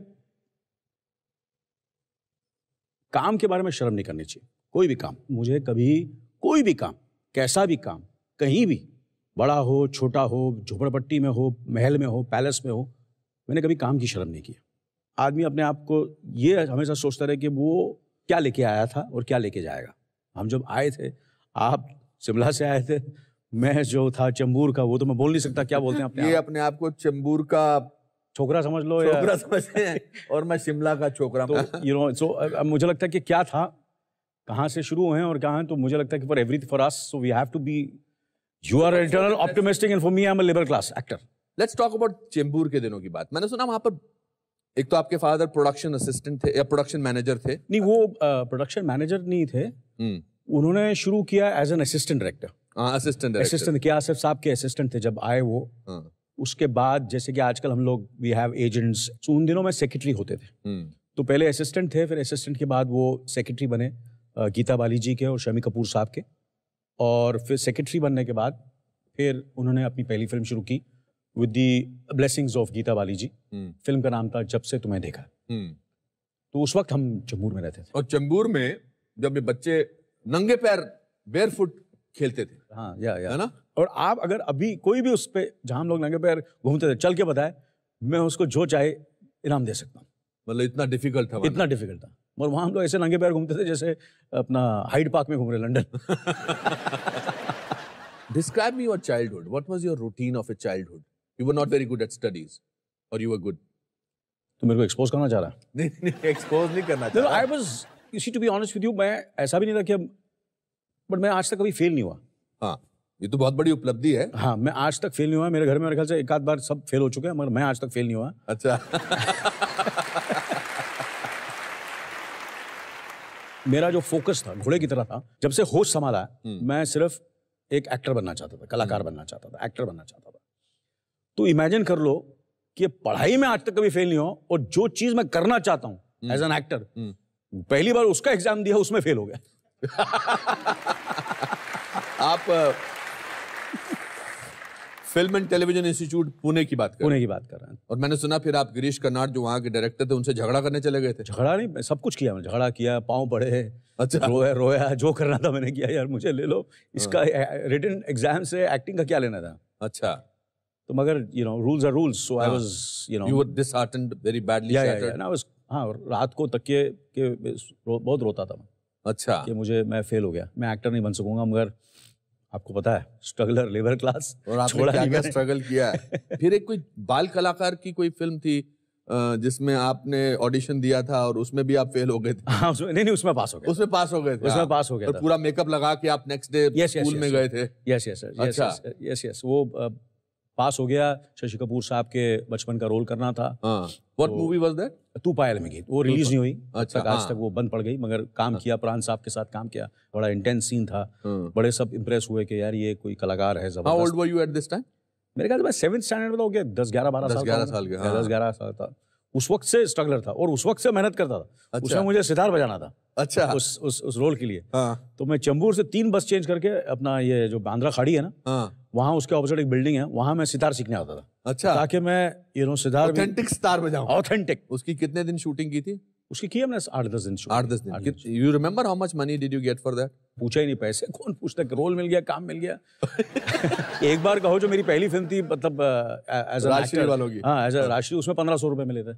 काम के बारे में शर्म नहीं करनी चाहिए। कोई भी काम, मुझे कभी कोई भी काम, कैसा भी काम, कहीं भी, बड़ा हो छोटा हो, झोपड़पट्टी में हो, महल में हो, पैलेस में हो, मैंने कभी काम की शर्म नहीं की। आदमी अपने आप को ये हमेशा सोचता रहे कि वो क्या लेके आया था और क्या लेके जाएगा। हम जब आए थे, आप शिमला से आए थे, मैं जो था चेंबूर का, वो तो मैं बोल नहीं सकता क्या बोलते हैं अपने ये अपने आप को चेंबूर का छोकरा समझ लो, छोकरा समझते हैं, और मैं शिमला का छोकरा। तो यू नो, सो मुझे लगता है कि क्या था, कहाँ से शुरू हुए हैं और कहाँ हैं, तो मुझे लगता है कि for everything for us, so we have to be, you are eternal optimistic and for me I am a labour class actor. Let's talk about Chembur के दिनों की बात। मैंने सुना वहां पर एक तो आपके फादर प्रोडक्शन असिस्टेंट थे या प्रोडक्शन मैनेजर थे? नहीं, वो प्रोडक्शन मैनेजर नहीं थे, उन्होंने शुरू किया as an assistant director. Assistant क्या, आसिफ साहब के असिस्टेंट थे जब आए वो। उसके बाद जैसे कि आजकल हम लोग वी हैव एजेंट्स, तो उन दिनों में सेक्रेटरी होते थे। तो पहले असिस्टेंट थे, फिर असिस्टेंट के बाद वो सेक्रेटरी बने गीता बाली जी के और शमी कपूर साहब के। और फिर सेक्रेटरी बनने के बाद फिर उन्होंने अपनी पहली फिल्म शुरू की with the blessings of Geeta Bali ji. Film का नाम था जब से तुम्हें देखा। तो उस वक्त हम चेंबूर में रहते थे। और चेंबूर में जब ये बच्चे नंगे पैर बेयरफुट खेलते थे। हाँ, या है ना? और आप अगर अभी कोई भी उस पे जहां हम लोग नंगे पैर घूमते थे, चल के बताए, मैं उसको जो चाहे इनाम दे सकता हूँ। मतलब इतना डिफिकल्ट था? इतना डिफिकल्ट था। और वहाँ हम लोग ऐसे नंगे पैर घूमते थे जैसे अपना हाइड पार्क में घूम रहे London. Describe me your childhood. What was your routine of a childhood? You were not very good at studies, or you were good? तो मेरे को एक्सपोज करना चाह रहा? नहीं, एक्सपोज नहीं करना चाह रहा। I was, you see, to be honest with you, मैं ऐसा भी नहीं था कि बट मैं आज तक कभी फेल नहीं हुआ। हाँ, ये तो बहुत बड़ी उपलब्धि है। हाँ, मैं आज तक फेल नहीं हुआ। मेरे घर में मेरे ख्याल से एक आध बार सब फेल हो चुके हैं, मगर मैं आज तक फेल नहीं हुआ। अच्छा। मेरा जो फोकस था घोड़े की तरह था। जब से होश संभाला मैं सिर्फ एक एक्टर बनना चाहता था, कलाकार बनना चाहता था, एक्टर बनना चाहता था। तो इमेजिन कर लो कि पढ़ाई में आज तक कभी फेल नहीं हो और जो चीज मैं करना चाहता हूं एज एन एक्टर, पहली बार उसका एग्जाम दिया, उसमें फेल हो गया। आप film and television institute Pune की बात कर रहे हैं। और मैंने सुना फिर आप गिरीश कर्नाड जो वहाँ के डायरेक्टर थे उनसे झगड़ा करने चले गए थे। झगड़ा नहीं, सब कुछ किया मैंने। झगड़ा किया, पाँव पड़े, अच्छा, रोया, जो करना था मैंने किया। यार मुझे ले लो, इसका रिटन एग्जाम से एक्टिंग का क्या लेना था। अच्छा, तो मगर rules are rules, so I was you were disheartened, very badly shattered. हाँ, रात को तकिए के बहुत रोता था मैं। अच्छा, कि मैं फेल हो गया, मैं एक्टर नहीं बन सकूंगा। मगर आपको पता है, स्ट्रगलर, लेबर क्लास, और आपने क्या स्ट्रगल किया है। फिर एक कोई बाल कलाकार की कोई फिल्म थी जिसमें आपने ऑडिशन दिया था और उसमें भी आप फेल हो गए थे। हाँ, नहीं, उसमें पास हो गए। उसमें पास हो गए थे। उसमें पास हो गया था। पूरा मेकअप लगा के आप नेक्स्ट डे स्कूल में गए थे। यस, वो पास हो गया। शशि कपूर साहब के बचपन का रोल करना था। What movie was that? तू पायल में गई। वो रिलीज नहीं हुई। अच्छा, आज तक वो बंद पड़ गई। मगर काम किया, प्राण साहब के साथ काम किया। बड़ा इंटेंस सीन था। बड़े सब इंप्रेस हुए कि यार ये कोई कलाकार है जबरदस्त। How old were you at this time? मेरे ख्याल से मैं 7th स्टैंडर्ड में था, हो गया 10-11 साल के। 10-11 साल था। उस वक्त से स्ट्रगलर था और उस वक्त से मेहनत करता था। अच्छा। उसमें मुझे सितार बजाना था। अच्छा, उस रोल के लिए। हाँ। तो मैं चंबूर से 3 बस चेंज करके अपना ये जो बांद्रा खाड़ी है ना, हाँ। वहाँ उसके ऑपोजिट एक बिल्डिंग है, वहाँ मैं सितार सीखने आता था। अच्छा, ताकि मैं सितार ऑथेंटिक सितार बजाऊं। ऑथेंटिक। उसकी कितने दिन शूटिंग की थी? उसकी की हमने 8-10 दिन। 8-10 दिन। You remember how much money did you get for that? पूछा ही नहीं, पैसे कौन पूछता, रोल मिल गया, काम मिल गया। एक बार कहो जो मेरी पहली फिल्म थी, मतलब एज राजश्री वालों की। हाँ, एज राजश्री, उसमें 1500 रुपए मिले थे।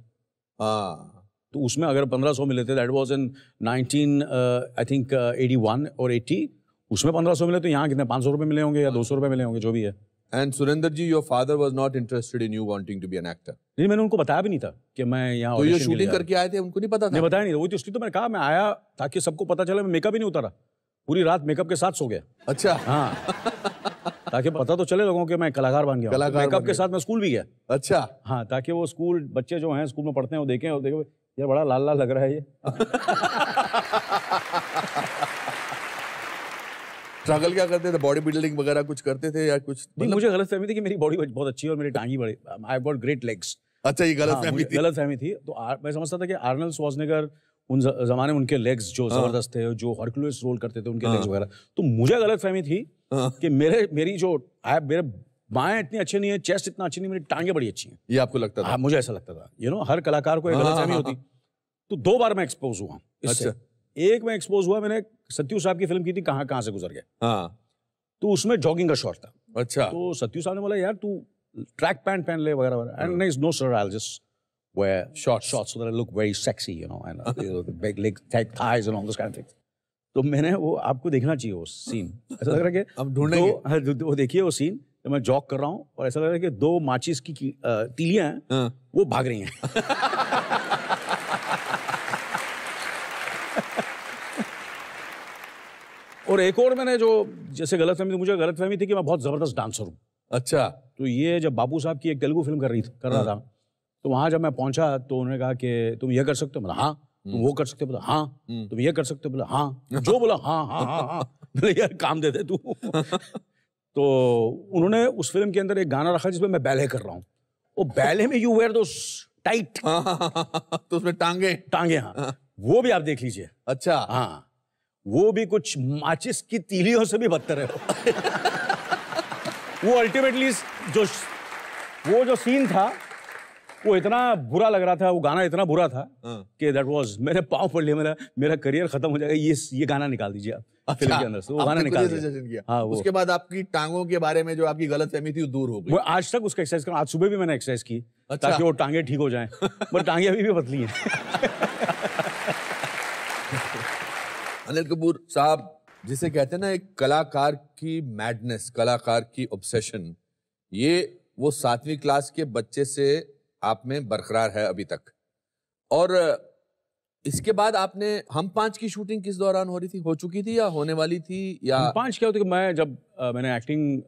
तो उसमें अगर 1500 मिले थे, दैट वाज इन 1981 और 80, उसमें 1500 मिले, तो यहाँ कितने 500 रुपए मिले होंगे या 200 रुपए मिले होंगे, जो भी है। And Surendra ji, your father was not interested in you wanting to be an actor? नहीं, मैंने उनको बताया भी नहीं था कि मैं यहाँ तो ये शूटिंग करके आए थे, उनको नहीं पता था? नहीं, बताया नहीं। वही तो, इसलिए तो मैंने कहा मैं आया ताकि सबको पता चले। मैं मेकअप ही नहीं उतारा, पूरी रात मेकअप के साथ सो गया। अच्छा, हाँ, ताकि पता तो चले लोगों के मैं कलाकार बन गया। मेकअप के साथ मैं स्कूल भी गया। अच्छा, हाँ, ताकि वो स्कूल बच्चे जो हैं स्कूल में पढ़ते हैं वो देखें और देखें यार बड़ा लाल लाल लग रहा है ये। स्ट्रगल क्या करते थे? बॉडी बिल्डिंग वगैरह कुछ करते थे या कुछ? नहीं, मुझे गलतफहमी थी कि मेरी बॉडी बहुत अच्छी है और मेरी टांगी बड़ी, I have got great legs. अच्छा, ये गलतफहमी थी? गलतफहमी थी। तो मैं समझता था कि आर्नल्ड श्वार्ज़नेगर उन जमाने में उनके लेग्स जो जबरदस्त थे, जो हरक्यूलिस रोल करते थे, उनके लेग्स वगैरह। तो मुझे गलतफहमी थी कि मेरी मेरे बाएं इतनी अच्छी नहीं है, चेस्ट इतना अच्छी नहीं, मेरी टांगे बड़ी अच्छी हैं। ये आपको लगता था? हाँ, मुझे ऐसा लगता था। हर कलाकार को एक गलतफहमी होती। तो 2 बार मैं एक्सपोज हुआ इससे। एक मैं एक्सपोज हुआ, मैंने सत्यू साहब की फिल्म की थी, कहाँ से गुजर गया। हाँ, तो उसमें जॉगिंग का शॉट था। अच्छा, तो सत्यू साहब ने बोला यार तू ट्रैक पैंट पहन ले वगैरह वगैरह। एंड नहीं, no sir, I will just wear shorts so that I look very sexy, and the big leg, tight thighs and all those kind of things. तो मैंने वो, आपको देखना चाहिए वो सीन। ऐसा लग रहा है कि अब ढूंढेंगे। वो देखिए वो सीन, तो मैं जॉग कर रहा हूँ और ऐसा लग रहा है कि 2 माचिस की तीलियां हैं, वो भाग रही हैं। और एक और मैंने जो जैसे मुझे गलतफहमी थी कि मैं बहुत जबरदस्त डांसर हूँ। अच्छा, तो ये जब बाबू साहब की एक तेलुगु फिल्म कर रहा था, तो वहां जब मैं पहुंचा तो उन्होंने कहा कि तुम ये कर सकते हो? बोला हाँ। तुम वो कर सकते हो? बोला हाँ। तुम ये कर सकते हो? बोला हाँ। जो बोला हाँ हाँ हाँ हाँ। बोले यार काम दे दे तू। तो उन्होंने उस फिल्म के अंदर एक गाना रखा जिसमें मैं बैले कर रहा हूँ। वो बैले में यू वेयर दोस टाइट, तो उसमें टांगे, हाँ, वो भी आप देख लीजिए। अच्छा, हाँ, वो भी कुछ माचिस की तीलियों से भी बदतर है। वो अल्टीमेटली जो सीन था, वो इतना बुरा लग रहा था, वो गाना इतना बुरा था कि दैट वाज, मेरे पाँव पड़ लिया, मेरा करियर खत्म हो जाएगा, ये गाना निकाल दीजिए आप फिल्म के अंदर से। वो गाना निकाल दिया। हाँ, उसके बाद आपकी टांगों के बारे में जो आपकी गलतफहमी थी वो दूर हो गई। वो आज तक उसका एक्सरसाइज कर, आज सुबह भी मैंने एक्सरसाइज की ताकि वो टांगे ठीक हो जाएं, पर टांगे अभी भी पतली हैं। अनिल कपूर साहब, जिसे कहते हैं ना एक कलाकार की मैडनेस, कलाकार की ऑब्सेशन, ये वो 7वीं क्लास के बच्चे से आप में बरकरार है अभी तक। और इसके बाद आपने हम 5 की शूटिंग किस दौरान हो रही थी, हो चुकी थी या होने वाली थी? या हम 5 क्या होती कि मैं जब मैंने एक्टिंग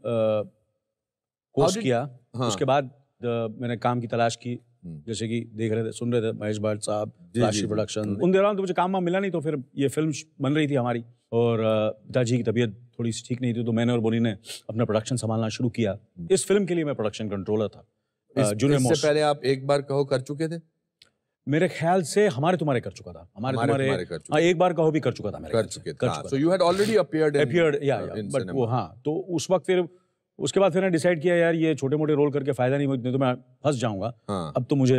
कोर्स किया, उसके बाद मैंने काम की तलाश की, जैसे कि देख रहे थे, सुन रहे थे महेश भट्ट साहब, राशि प्रोडक्शन, उन दौरान तो मुझे काम मिला नहीं, तो फिर ये फिल्म बन रही थी हमारी, और पिताजी की तबीयत थोड़ी सी ठीक नहीं थी, तो मैंने और बोनी ने अपना प्रोडक्शन संभालना शुरू किया। इस फिल्म के लिए मैं प्रोडक्शन कंट्रोलर था। इससे पहले आप एक बार कहो कर चुके थे? मेरे ख्याल से हमारे तुम्हारे कर चुका था, हमारे तुम्हारे कर चुका। एक बार कहो भी कर चुका था, मेरे कर चुके थे। So you had already appeared या बट वो, हाँ, तो उस वक्त फिर उसके बाद फिर मैंने डिसाइड किया यार ये छोटे मोटे रोल करके फायदा नहीं तो मैं फंस जाऊंगा। अब तो मुझे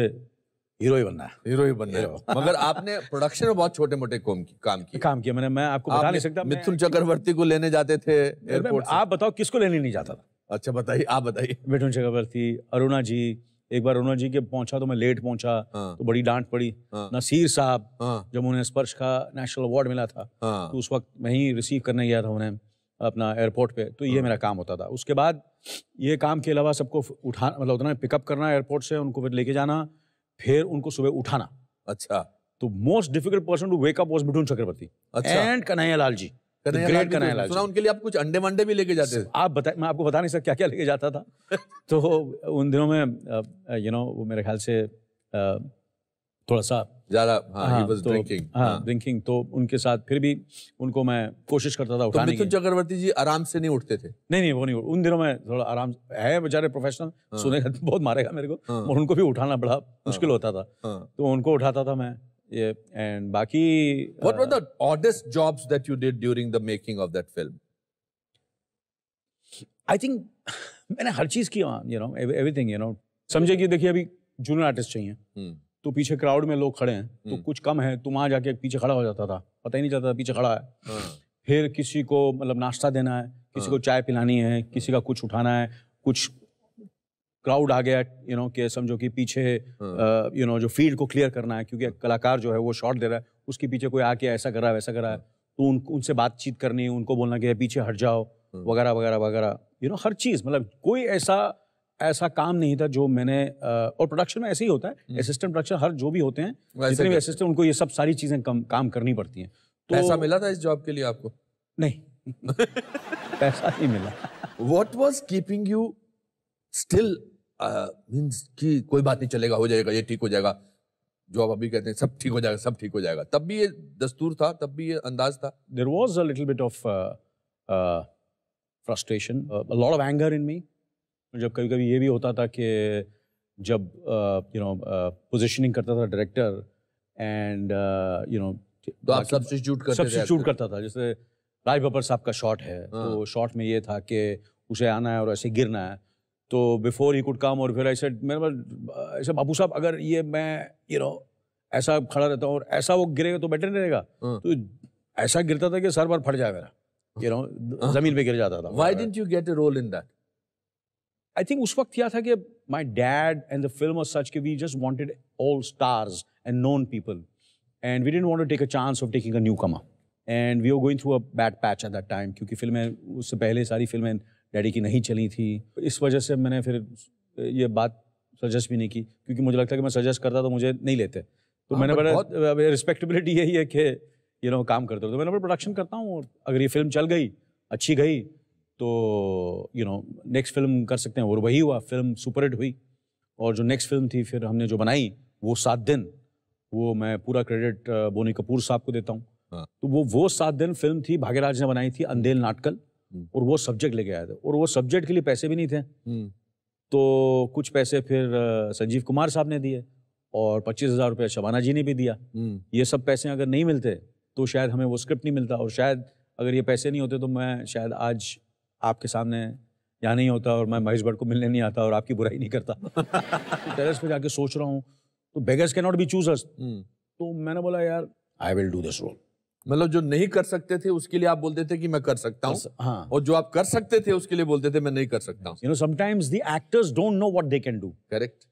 हीरो ही बनना है, हीरो ही बनना है। मगर आपने प्रोडक्शन में बहुत छोटे मोटे काम किया। मैं आपको बता नहीं सकता। मिथुन चक्रवर्ती को लेने जाते थे एयरपोर्ट से। आप बताओ किसको लेने नहीं जाता था? अच्छा बताइए, आप बताइए। मिथुन चक्रवर्ती, अरुणा जी, एक बार अरुणा जी के पहुंचा तो मैं लेट पहुंचा, तो बड़ी डांट पड़ी। नसीर साहब, जब उन्हें स्पर्श का नेशनल अवार्ड मिला था, तो उस वक्त मैं ही रिसीव करने गया था उन्हें अपना एयरपोर्ट पे, तो ये मेरा काम होता था। उसके बाद ये काम के अलावा सबको उठा, मतलब उतना पिकअप करना एयरपोर्ट से, उनको फिर लेके जाना, फिर उनको सुबह उठाना। अच्छा। तो most difficult person to wake up was Mithun Chakraborty and Kanhaiya Lal ji, great Kanhaiya Lal ji. सुना उनके लिए आप कुछ अंडे वंडे भी लेके जाते थे? आप बताएं, मैं आपको बता नहीं सकता क्या क्या लेके जाता था। तो उन दिनों में वो मेरे ख्याल से थोड़ा सा ज्यादा ड्रिंकिंग, तो उनके साथ फिर भी उनको मैं कोशिश करता था उठाने की। मिथुन चक्रवर्ती जी आराम से नहीं उठते थे? नहीं, वो नहीं, उन दिनों में थोड़ा आराम है, बेचारे प्रोफेशनल, सुनेगा बहुत मारेगा मेरे को, और उनको भी उठाना बड़ा मुश्किल होता था, तो उनको उठाता था मैं। एंड बाकी what were the oddest jobs that you did during the making of that film? I think मैंने हर चीज की, एवरीथिंग, समझे कि देखिए अभी जूनियर आर्टिस्ट चाहिए, तो पीछे क्राउड में लोग खड़े हैं, तो कुछ कम है, तो वहां जाके पीछे खड़ा हो जाता था, पता ही नहीं चलता था पीछे खड़ा है। फिर किसी को मतलब नाश्ता देना है, किसी को चाय पिलानी है, किसी का कुछ उठाना है, कुछ क्राउड आ गया, कि समझो कि पीछे जो फील्ड को क्लियर करना है, क्योंकि कलाकार जो है वो शॉट दे रहा है, उसके पीछे कोई आके ऐसा कर रहा है, वैसा कर रहा है, तो उनसे बातचीत करनी, उनको बोलना कि पीछे हट जाओ, वगैरह वगैरह वगैरह, हर चीज़, मतलब कोई ऐसा काम नहीं था जो मैंने, और प्रोडक्शन में ऐसे ही होता है, असिस्टेंट प्रोडक्शन हर जो भी होते हैं, जितने भी असिस्टेंट, उनको ये सब सारी चीज़ें काम करनी पड़ती हैं। तो पैसा मिला था इस जॉब के लिए आपको? नहीं पैसा नहीं मिला। What was keeping you still means कि कोई बात नहीं, चलेगा, हो जाएगा, ये ठीक हो जाएगा, जो आप अभी कहते हैं सब ठीक हो जाएगा, सब ठीक हो जाएगा, तब भी ये दस्तूर था, तब भी ये अंदाज था? There was a little bit of frustration, a lot of anger in me. जब कभी कभी ये भी होता था कि जब पोजिशनिंग करता था डायरेक्टर, एंड तो आप सब्स्टिट्यूट करता था, जैसे राज बब्बर साहब का शॉट है, तो शॉट में ये था कि उसे आना है और ऐसे गिरना है, तो बिफोर ही कुड कम, और फिर ऐसे मेरे पास ऐसे बाबू साहब, अगर ये मैं ऐसा खड़ा रहता हूँ और ऐसा वो गिरेगा तो बेटर नहीं रहेगा, तो ऐसा गिरता था कि सर बार फट जाए मेरा, जमीन पे गिर जाता था। Why didn't you get a role in that? I think उस वक्त क्या था कि my dad and the film was such कि we just wanted all stars and known people, and we didn't want to take a chance of taking a newcomer, and we were going through a bad patch at that time, क्योंकि फिल्में उससे पहले सारी फिल्में daddy की नहीं चली थी। इस वजह से मैंने फिर ये बात सजेस्ट भी नहीं की, क्योंकि मुझे लगता है कि मैं सजेस्ट करता तो मुझे नहीं लेते, तो मैंने बड़ा रिस्पेक्टेबिलिटी यही है कि काम करते हो, तो मैंने प्रोडक्शन करता हूँ, और अगर ये फिल्म चल गई, अच्छी गई, तो नेक्स्ट फिल्म कर सकते हैं, और वही हुआ, फिल्म सुपरहिट हुई, और जो नेक्स्ट फिल्म थी फिर हमने जो बनाई वो 7 दिन, वो मैं पूरा क्रेडिट बोनी कपूर साहब को देता हूँ। तो वो 7 दिन फिल्म थी, भाग्यराज ने बनाई थी, अंधेल नाटकल, और वो सब्जेक्ट लेके आए थे, और वो सब्जेक्ट के लिए पैसे भी नहीं थे, तो कुछ पैसे फिर संजीव कुमार साहब ने दिए, और 25,000 रुपये शबाना जी ने भी दिया। ये सब पैसे अगर नहीं मिलते तो शायद हमें वो स्क्रिप्ट नहीं मिलता, और शायद अगर ये पैसे नहीं होते तो मैं शायद आज आपके सामने यहाँ नहीं होता और मैं महेश भट्ट को मिलने नहीं आता और आपकी बुराई नहीं करता। तो टेरेस पे जाके सोच रहा हूँ, तो beggars can not be choosers. तो मैंने बोला यार I will do this role. मतलब जो नहीं कर सकते थे उसके लिए आप बोलते थे कि मैं कर सकता हूँ, हाँ, और जो आप कर सकते थे उसके लिए बोलते थे मैं नहीं कर सकता हूँ। You know sometimes the actors don't know what they can do. Correct.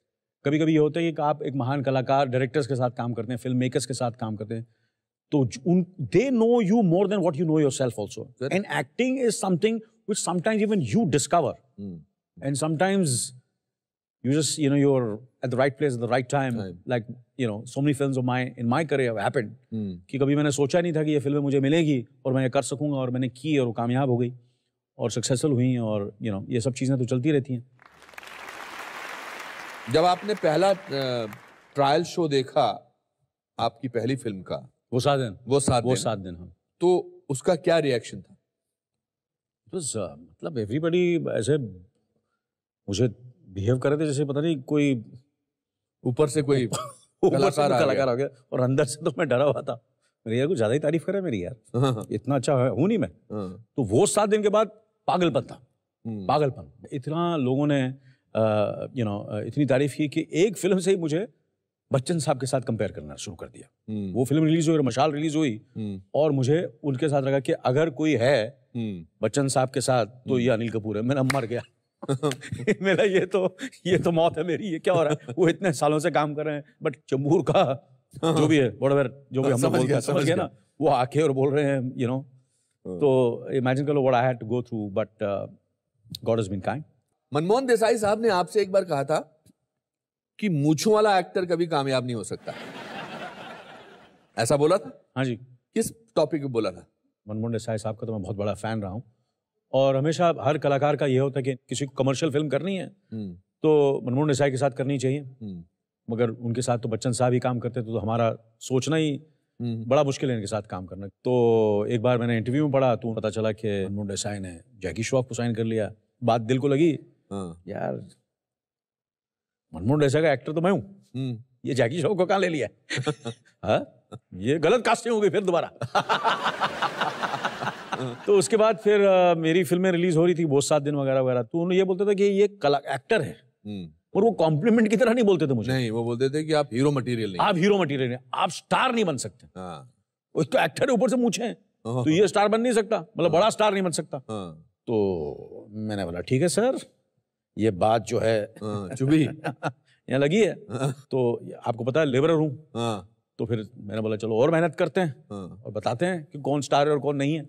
कभी कभी ये होता है कि आप एक महान कलाकार डायरेक्टर्स के साथ काम करते हैं, फिल्म मेकर्स के साथ काम करते हैं, तो they know you more than what you know yourself also. And acting is something which sometimes even you discover, and sometimes you just, you know, you're at the right place at the right time. Like, you know, so many films of in my career have happened कि कभी मैंने सोचा नहीं था कि ये फिल्में मुझे मिलेगी और मैं ये कर सकूंगा, और मैंने की और वो कामयाब हो गई और सक्सेसफुल हुई, और you know, ये सब चीज़ें तो चलती रहती हैं। जब आपने पहला ट्रायल शो देखा आपकी पहली फिल्म का, वो 7 दिन, वो 7 दिन, हाँ, तो उसका क्या रिएक्शन था? मतलब एवरीबडी ऐसे मुझे बिहेव कर रहे थे जैसे पता नहीं कोई ऊपर से कोई कलाकार आ गया, और अंदर से तो मैं डरा हुआ था। मेरे यार कुछ ज्यादा ही तारीफ करे मेरी यार, इतना अच्छा हूं नहीं मैं। तो वो 7 दिन के बाद पागलपन था, पागलपन। इतना लोगों ने यू नो इतनी तारीफ की कि एक फिल्म से ही मुझे बच्चन साहब के साथ कंपेयर करना शुरू कर दिया। वो फिल्म रिलीज हुई और मशाल रिलीज हुई, और मुझे उनके साथ लगा कि अगर कोई है बच्चन साहब के साथ तो ये अनिल कपूर है। मैं मर गया। मेरा ये तो मौत है मेरी, ये क्या हो रहा है? वो इतने सालों से काम कर रहे हैं, बट चंबूर का जो भी है whatever, जो भी हम लोग बोलते हैं, समझ गए ना, वो आके और बोल रहे हैं, यू नो। तो इमेजिन करो what I had to go through, but god has been kind. Manmohan Desai साहब ने आपसे एक बार कहा था कि मूंछों वाला एक्टर कभी कामयाब नहीं हो सकता, ऐसा बोला था? हाँ जी। किस टॉपिक पे बोला था? मनमोहन देसाई साहब का तो मैं बहुत बड़ा फैन रहा हूँ, और हमेशा हर कलाकार का ये होता है कि किसी को कमर्शियल फिल्म करनी है तो मनमोहन देसाई के साथ करनी चाहिए, मगर उनके साथ तो बच्चन साहब ही काम करते थे, तो हमारा सोचना ही बड़ा मुश्किल है इनके साथ काम करना। तो एक बार मैंने इंटरव्यू में पढ़ा तो पता चला कि मनमोहन देसाई ने जैकी श्रॉफ को साइन कर लिया। बात दिल को लगी, यार मनमोहन देसाई का एक्टर तो मैं हूँ, ये जैकी श्रॉफ को कहाँ ले लिया? हाँ, ये गलत कास्टिंग हो गई फिर दोबारा। तो उसके बाद फिर मेरी फिल्में रिलीज हो रही थी, वो 7 दिन वगैरह वगैरह, तो उन्होंने ये बोलते थे कि ये एक्टर है, और वो कॉम्प्लीमेंट की तरह नहीं बोलते थे मुझे। नहीं, वो बोलते थे कि आप हीरो मटेरियल नहीं, आप हीरो मटेरियल नहीं, आप स्टार नहीं बन सकते। वो तो एक्टर है, ऊपर से मूंछें हैं, तो ये स्टार बन नहीं सकता, मतलब बड़ा स्टार नहीं बन सकता। तो मैंने बोला ठीक है सर, ये बात जो है चुभी यहाँ लगी है, तो आपको पता है लेबरर हूँ। तो फिर मैंने बोला चलो और मेहनत करते हैं और बताते हैं कि कौन स्टार है और कौन नहीं है,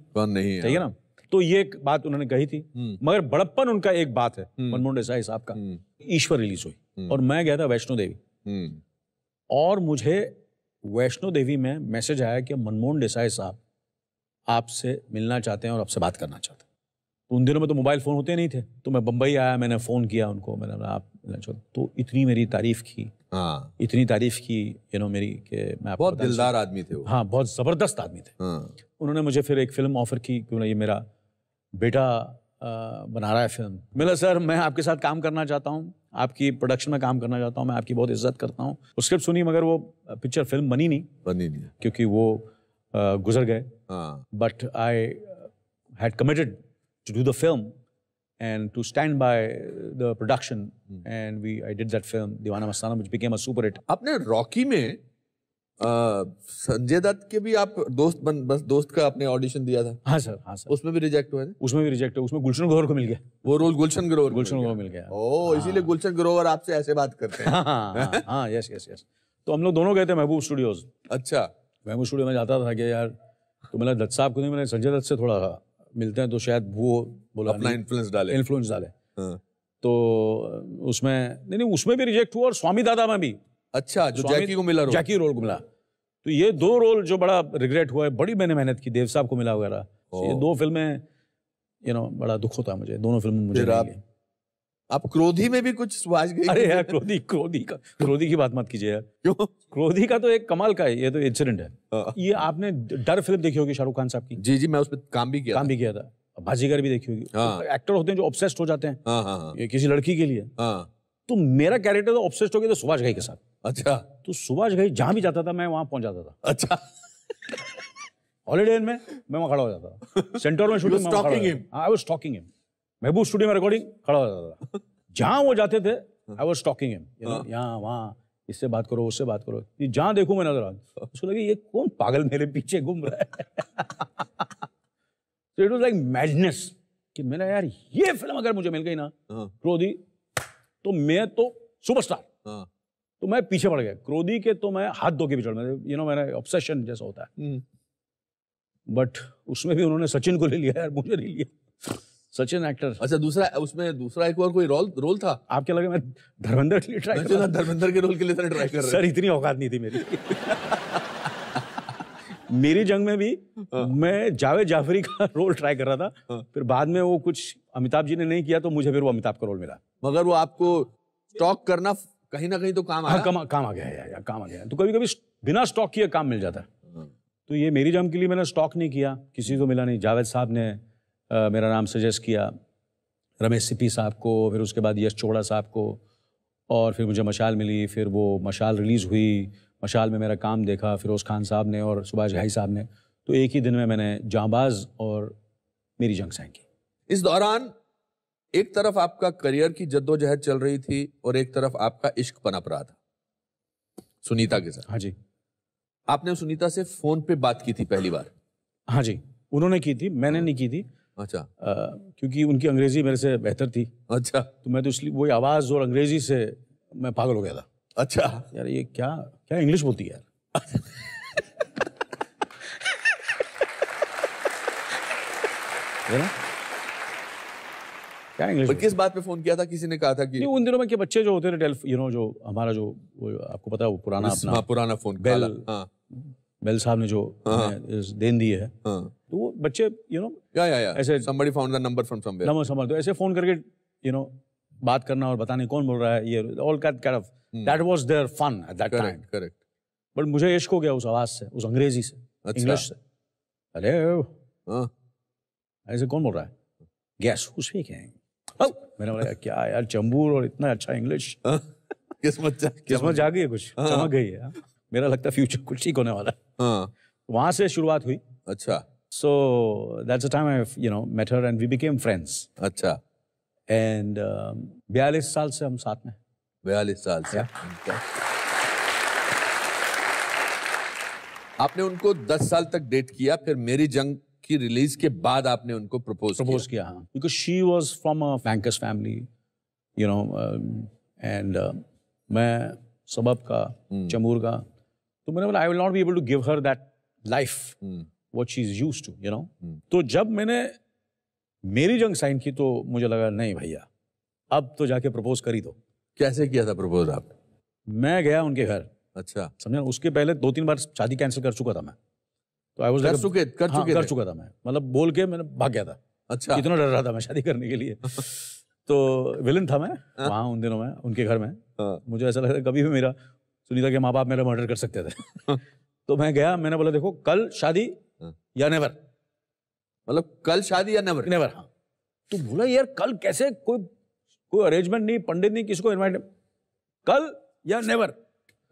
सही है ना। तो ये एक बात उन्होंने कही थी, मगर बड़प्पन उनका एक बात है मनमोहन देसाई साहब का। ईश्वर रिलीज हुई और मैं गया था वैष्णो देवी, और मुझे वैष्णो देवी में मैसेज आया कि मनमोहन देसाई साहब आपसे मिलना चाहते हैं और आपसे बात करना चाहते हैं। तो उन दिनों में तो मोबाइल फ़ोन होते नहीं थे, तो मैं बम्बई आया, मैंने फ़ोन किया उनको, मैंने बोला आप मिलना चाहते, तो इतनी मेरी तारीफ़ की, इतनी तारीफ़ की, यू नो मेरी, कि मैं बहुत दिलदार आदमी थे वो। हाँ, बहुत ज़बरदस्त आदमी थे। उन्होंने मुझे फिर एक फ़िल्म ऑफ़र की, क्यों ना, ये मेरा बेटा बना रहा है फिल्म। मिला सर, मैं आपके साथ काम करना चाहता हूँ, आपकी प्रोडक्शन में काम करना चाहता हूँ, मैं आपकी बहुत इज्जत करता हूँ। स्क्रिप्ट सुनी, मगर वो पिक्चर फिल्म बनी नहीं क्योंकि वो गुजर गए। But I had committed to do the film and to stand by the production, and I did that film, Deewana Mastana, which became a super hit. आपने रॉकी में संजय दत्त के भी आप दोस्त का आपने ऑडिशन दिया था? हाँ सर, हाँ सर। उसमें भी रिजेक्ट हुए थे? उसमें भी रिजेक्ट हुआ, उसमें गुलशन ग्रोवर को मिल गया। वो रोल गुलशन ग्रोवर मिल गया। ओह, इसीलिए गुलशन ग्रोवर आपसे ऐसे बात करते हैं। हाँ, यस यस यस। तो हम लोग दोनों गए थे महबूब स्टूडियोज। अच्छा। महबूब स्टूडियो में जाता था कि यार, तो मैंने दत्त साहब को नहीं, मैंने संजय दत्त से थोड़ा मिलते हैं तो शायद वो बोला अपना इन्फ्लुएंस डाले। तो उसमें नहीं, उसमें भी रिजेक्ट हुआ, और स्वामी दादा में भी। अच्छा, जो जैकी को मिला, जैकी रोल को मिला। तो ये 2 रोल जो बड़ा रिग्रेट हुआ है, बड़ी मैंने मेहनत की, देव साहब को मिला वगैरह। ये 2 फिल्में, यू नो, बड़ा दुख होता है मुझे, दोनों फिल्में मुझे। आप क्रोधी में भी कुछ सुभाष घई? अरे यार, क्रोधी की बात मत कीजिए यार। क्यों? क्रोधी का तो एक कमाल का है, ये तो इंसिडेंट है। ये आपने डर फिल्म देखी होगी शाहरुख खान साहब की? जी, मैं उस पर काम भी किया था। बाजीगर भी देखी होगी। एक्टर होते हैं जो ऑब्सेस्ड हो जाते हैं ये किसी लड़की के लिए। तो मेरा कैरेक्टर तो ऑब्सेस्ड हो गया था सुभाष घई के साथ। अच्छा। तो सुभाष घई जहां भी जाता था मैं वहां पहुंच जाता था। अच्छा। हॉलिडे इन में मैं वहां खड़ा हो जाता था, सेंटर में शूटिंग में। I was stalking him. Mehboob studio में रिकॉर्डिंग खड़ा होता था। जहाँ वो जाते थे I was talking him, you know, यहाँ वहाँ, इससे बात करो, उससे बात करो। जहाँ देखूं मैं नजर आता, उसको लगे ये कौन पागल मेरे पीछे घूम रहा है। So it was like madness कि मैंने यार ये फिल्म अगर मुझे मिल गई ना क्रोधी, तो मैं तो सुपरस्टार। तो मैं पीछे पड़ गया क्रोधी के, तो मैं हाथ धो के पीछे, यू नो, मेरा ऑब्सेशन जैसा होता है। बट उसमें भी उन्होंने सचिन को ले लिया यार, मुझे नहीं लिया। सचिन एक्टर। अच्छा, दूसरा उसमें दूसरा एक और कोई रोल था? आप क्या लगे मैं धर्मेंद्र के लिए ट्राई कर रहा था? धर्मेंद्र के रोल के लिए ट्राई कर रहे सर, इतनी औकात नहीं थी मेरी। मेरी जंग में भी मैं जावेद जाफरी का रोल ट्राई कर रहा था। फिर बाद में वो कुछ अमिताभ जी ने नहीं किया, तो मुझे फिर वो अमिताभ का रोल मिला। मगर वो आपको स्टॉक करना कहीं ना कहीं तो काम आया। हाँ, काम आ गया यार, काम आ गया। तो कभी कभी बिना स्टॉक किए काम मिल जाता है। तो ये मेरी जंग के लिए मैंने स्टॉक नहीं किया, किसी को मिला नहीं। जावेद साहब ने मेरा नाम सजेस्ट किया, रमेश सिप्पी साहब को, फिर उसके बाद यश चोपड़ा साहब को, और फिर मुझे मशाल मिली। फिर वो मशाल रिलीज़ हुई, मशाल में मेरा काम देखा फिरोज़ खान साहब ने और सुभाष घाई साहब ने। तो एक ही दिन में मैंने जांबाज और मेरी जंग साइन की। इस दौरान एक तरफ आपका करियर की जद्दोजहद चल रही थी और एक तरफ आपका इश्क पनप रहा था सुनीता के साथ। हाँ जी। आपने सुनीता से फोन पे बात की थी पहली बार? हाँ जी, उन्होंने की थी, मैंने नहीं की थी। अच्छा। क्योंकि उनकी अंग्रेजी मेरे से बेहतर थी। अच्छा। तो मैं तो इसलिए वही आवाज़ और अंग्रेजी से मैं पागल हो गया था। अच्छा। यार ये क्या क्या इंग्लिश बोलती है यार। क्या इंग्लिश? किस बात पे फोन किया था? किसी ने कहा था कि उन दिनों में के बच्चे जो होते थे, यू नो, जो हमारा जो वो आपको पता है वो पुराना अपना पुराना फोन बेल साहब ने जो देन दी है, तो वो बच्चे, यू नो, ऐसे somebody found the number from somewhere, number तो ऐसे फोन करके, यू नो, बात करना और बताने कौन बोल रहा है, ये all kind of that was their fun at that time. Correct. But मुझे इश्क हो गया उस आवाज से, उस अंग्रेजी से, इंग्लिश से। अरे ऐसे कौन बोल रहा है? Guess who's speaking? मैंने बोला क्या यार, चंबूर और इतना अच्छा इंग्लिश। किस्मत जा गई है, कुछ चमक गई है। मेरा लगता है फ्यूचर कुछ ठीक होने वाला है। वहां से शुरुआत हुई। अच्छा। So that's the time I, you know, met her and we became friends. अच्छा। And 42 साल से हम साथ में। 42 साल से। आपने उनको 10 साल तक डेट किया, फिर मेरी जंग की रिलीज के बाद आपने उनको प्रपोज किया। हाँ, because she was from a bankers family, you know, and मैं सबब का, चमूर का, तो मैंने बोला I will not be able to give her that life what she is used to, you know. तो जब मैंने मेरी जंग साइन की तो मुझे लगा नहीं भैया, अब तो जाके प्रपोज करी दो। कैसे किया था प्रपोज आप? मैं गया उनके घर। अच्छा। समझा? उसके पहले 2-3 बार शादी कैंसिल कर चुका था मैं। तो I was कर चुका था मैं, मतलब बोल के मैंने भाग गया था। अच्छा। इतना डर रहा था मैं शादी करने के लिए। तो विलन था मैं वहाँ उन दिनों में उनके घर में। मुझे ऐसा लगा कभी भी मेरा सुनीता के माँ बाप मेरा मर्डर कर सकते थे। तो मैं गया, मैंने बोला देखो कल शादी या नेवर, मतलब कल शादी या नेवर? नेवर। हाँ। तो बोला यार कल कैसे, कोई अरेंजमेंट नहीं, पंडित नहीं, किसको इनवाइट, कल या नेवर।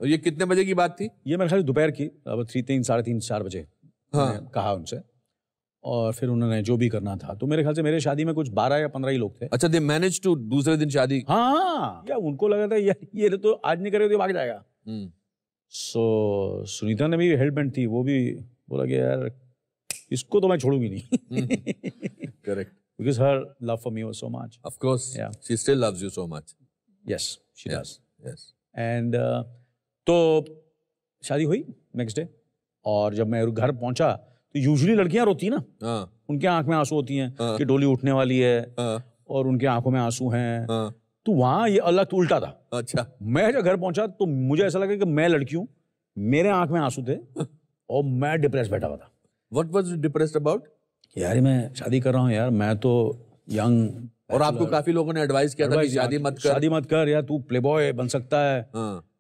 और ये कितने बजे की बात थी? ये मेरे ख्याल दोपहर की, अब 3:30-4:30 बजे कहा उनसे, और फिर उन्होंने जो भी करना था। तो मेरे ख्याल से मेरे शादी में कुछ 12 या 15 ही लोग थे। अच्छा, दे मैनेज टू दूसरे दिन शादी? हाँ, या उनको लगा था यार ये तो आज नहीं करेगा तो भाग जाएगा। सो सुनीता ने भी हेल्पमेंट थी, वो भी बोला कि यार इसको तो मैं छोड़ूंगी नहीं। Correct. Because her love for me was so much. Of course. Yeah. She still loves you so much. Yes, she does. Yes. And तो शादी हुई नेक्स्ट डे, और जब मैं घर पहुंचा तो यूजुअली लड़कियां रोती ना, उनके आंख में आंसू होती हैं कि डोली उठने वाली है, और उनके आंखों में आंसू हैं। तो वहाँ ये अलग उल्टा था। अच्छा। मैं जब घर पहुंचा तो मुझे ऐसा लगा कि मैं लड़की हूँ, मेरे आंख में आंसू थे और मैं डिप्रेस बैठा हुआ था। What was you depressed about? यार मैं शादी कर रहा हूँ यार, मैं तो यंग, और आपको काफी लोगों ने एडवाइस किया था कि शादी मत कर यार, तू प्लेबॉय बन सकता है,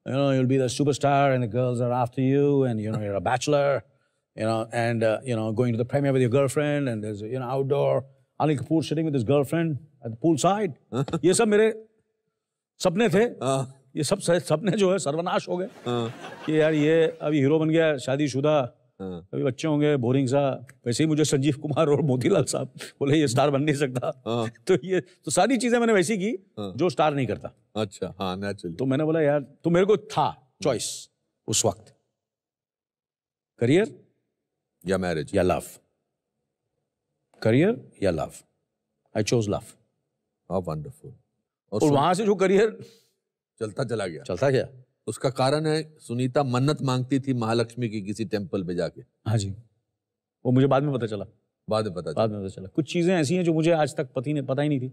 you know, you'll be the superstar and the girls are after you, and you know you're a bachelor, you know, and you know, going to the premiere with your girlfriend, and there's, you know, outdoor Anil Kapoor sitting with his girlfriend at the pool side. ये सब मेरे सपने थे। ये सब सपने जो है सर्वनाश हो गए कि यार ये अभी हीरो बन गया, शादीशुदा, कभी बच्चे होंगे बोरिंग सा, वैसे ही मुझे संजीव कुमार और मोतीलाल साहब बोले ये स्टार बन नहीं सकता। तो ये तो सारी चीजें मैंने वैसी की जो स्टार नहीं करता। अच्छा, हाँ, नेचुरली। तो मैंने बोला यार, तो मेरे को था चॉइस उस वक्त, करियर या मैरिज या लव, करियर या love. I chose love. How wonderful. और वहां से जो करियर चलता चला गया, चलता गया। उसका कारण है सुनीता मन्नत मांगती थी महालक्ष्मी की किसी टेम्पल पे जाके। हाँ जी, वो मुझे बाद में पता चला। बाद में पता चला कुछ चीजें ऐसी हैं जो मुझे आज तक पता ही नहीं थी।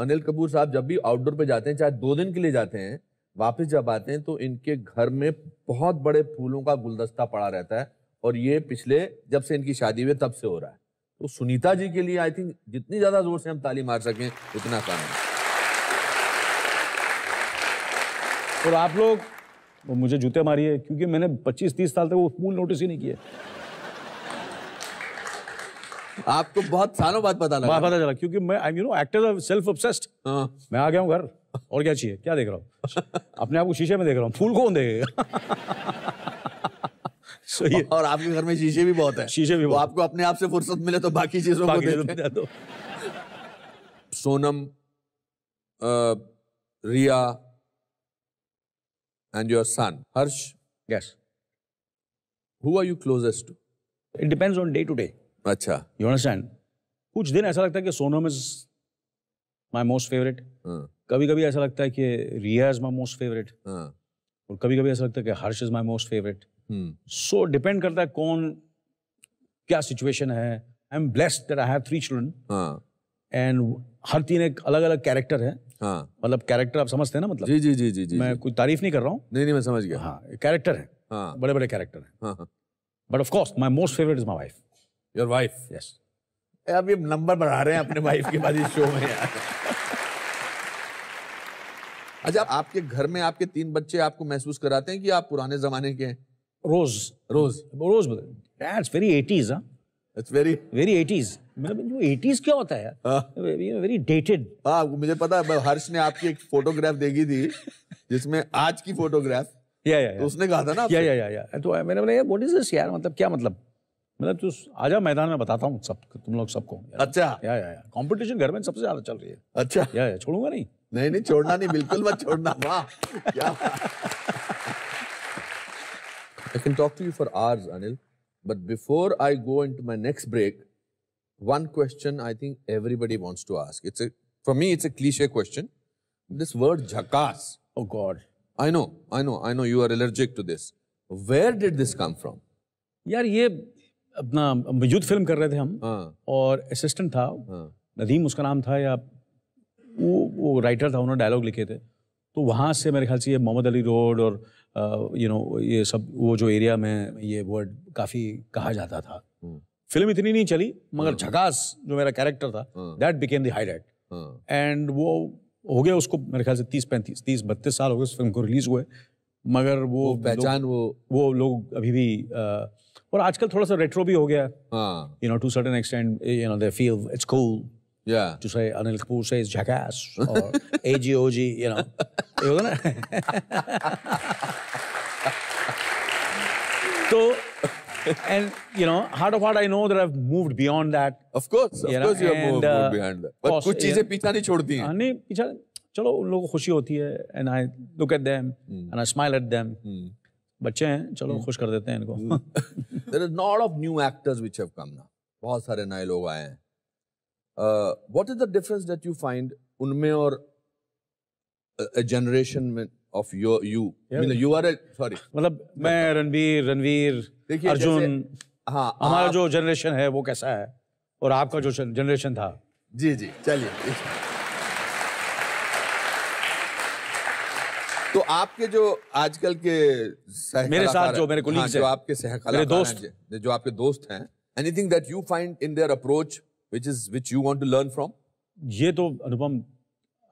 अनिल कपूर साहब जब भी आउटडोर पे जाते हैं, चाहे 2 दिन के लिए जाते हैं, वापस जब आते हैं तो इनके घर में बहुत बड़े फूलों का गुलदस्ता पड़ा रहता है, और ये पिछले जब से इनकी शादी हुई तब से हो रहा है। तो सुनीता जी के लिए आई थिंक जितनी ज्यादा जोर से हम ताली मार सकें उतना काम है। और आप लोग मुझे जूते मारिए, क्योंकि मैंने 25-30 साल तक वो फूल नोटिस ही नहीं किए। आपको बहुत सालों बाद पता चला, क्योंकि मैं एक्टर आर सेल्फ ऑब्सेस्ड। मैं आ गया हूँ घर, और क्या चाहिए, क्या देख रहा हूँ, अपने आप को शीशे में देख रहा हूँ, फूल कौन देखेगा। और आपके घर में शीशे भी बहुत है। शीशे भी बहुत। आपको अपने आप से फुर्सत मिले तो बाकी चीजों को देखें। सोनम, रिया and your son Harsh, yes, who are you closest to? It depends on day to day. अच्छा, you understand? कुछ दिन ऐसा लगता है कि Sonam is my most favorite, कभी कभी ऐसा लगता है कि रिया is my most favorite, और कभी कभी ऐसा लगता है कि Harsh is my most favorite. So depend करता है कौन क्या सिचुएशन है। I am blessed that I have 3 children, एंड हर 3 एक अलग अलग कैरेक्टर है। मतलब कैरेक्टर आप समझते हैं ना, मतलब जी जी जी जी जी, मैं कोई तारीफ नहीं कर रहा हूँ। नहीं, मैं समझ गया। हाँ, कैरेक्टर है, बड़े बड़े कैरेक्टर हैं। But of course my most favourite is my wife. Your wife? Yes. अब ये नंबर बढ़ा रहे हैं अपने वाइफ के बाद इस शो में यार। अच्छा, आपके घर में आपके 3 बच्चे आपको महसूस कराते हैं कि आप पुराने जमाने के हैं? Rose that's very 80s। It's very 80s। मतलब जो 80s क्या होता है यार, वेरी डेटेड। हाँ, मुझे पता है। हर्ष ने आपकी एक फोटोग्राफ देखी थी जिसमें आज की फोटोग्राफ, तो उसने कहा था ना या तो मैंने बोला यार व्हाट इज दिस यार, मतलब क्या मतलब तू आजा मैदान में बताता हूँ सब, तुम लोग सबको। अच्छा, या कंपटीशन घर में सबसे ज्यादा चल रही है। अच्छा, या छोड़ूंगा नहीं। नहीं छोड़ना नहीं, बिल्कुल मत छोड़ना। वाह, क्या। I can talk to you for hours, Anil, but before I go into my next break, one question I think everybody wants to ask. For me, it's a cliche question. This word jhakas. Oh God. I know you are allergic to this. Where did this come from? यार ये अपना युद्ध film कर रहे थे हम, और assistant था नदीम उसका नाम था, या वो राइटर था, उन्होंने डायलॉग लिखे थे। तो वहाँ से मेरे ख्याल से ये मोहम्मद अली रोड और ये सब वो जो एरिया में ये वर्ड काफ़ी कहा जाता था। फिल्म इतनी नहीं चली, मगर झकास जो मेरा कैरेक्टर था that became the highlight, and वो हो गया उसको मेरे ख्याल से 30-32 साल हो गए उस फिल्म को रिलीज हुए, मगर वो पहचान वो लोग अभी भी और आजकल थोड़ा सा रेट्रो भी हो गया, to certain extent, they feel it's cool to say Anil Kapoor says jackass or AGOG, ये होगा ना। तो and heart of heart I know that I've moved beyond that. Of course you have moved beyond that. But कुछ चीजें पीछा नहीं छोड़ती हैं। नहीं पीछा, चलो उन लोगों को खुशी होती है, and I look at them and I smile at them. बच्चे हैं, चलो खुश कर देते हैं इनको। There is a lot of new actors which have come now. बहुत सारे नए लोग आए हैं। What is the difference that you find उनमें और a generation of you? I mean, you are sorry. मतलब मैं रणवीर, अर्जुन, हाँ, हमारा जो जनरेशन है वो कैसा है, और आपका जो जनरेशन था। जी चलिए। तो आपके जो आजकल के मेरे साथ जो मेरे कोलीग्स हैं, जो आपके सहकलाकार, जो आपके दोस्त हैं, anything that you find in their approach which you want to learn from? ये तो अनुपम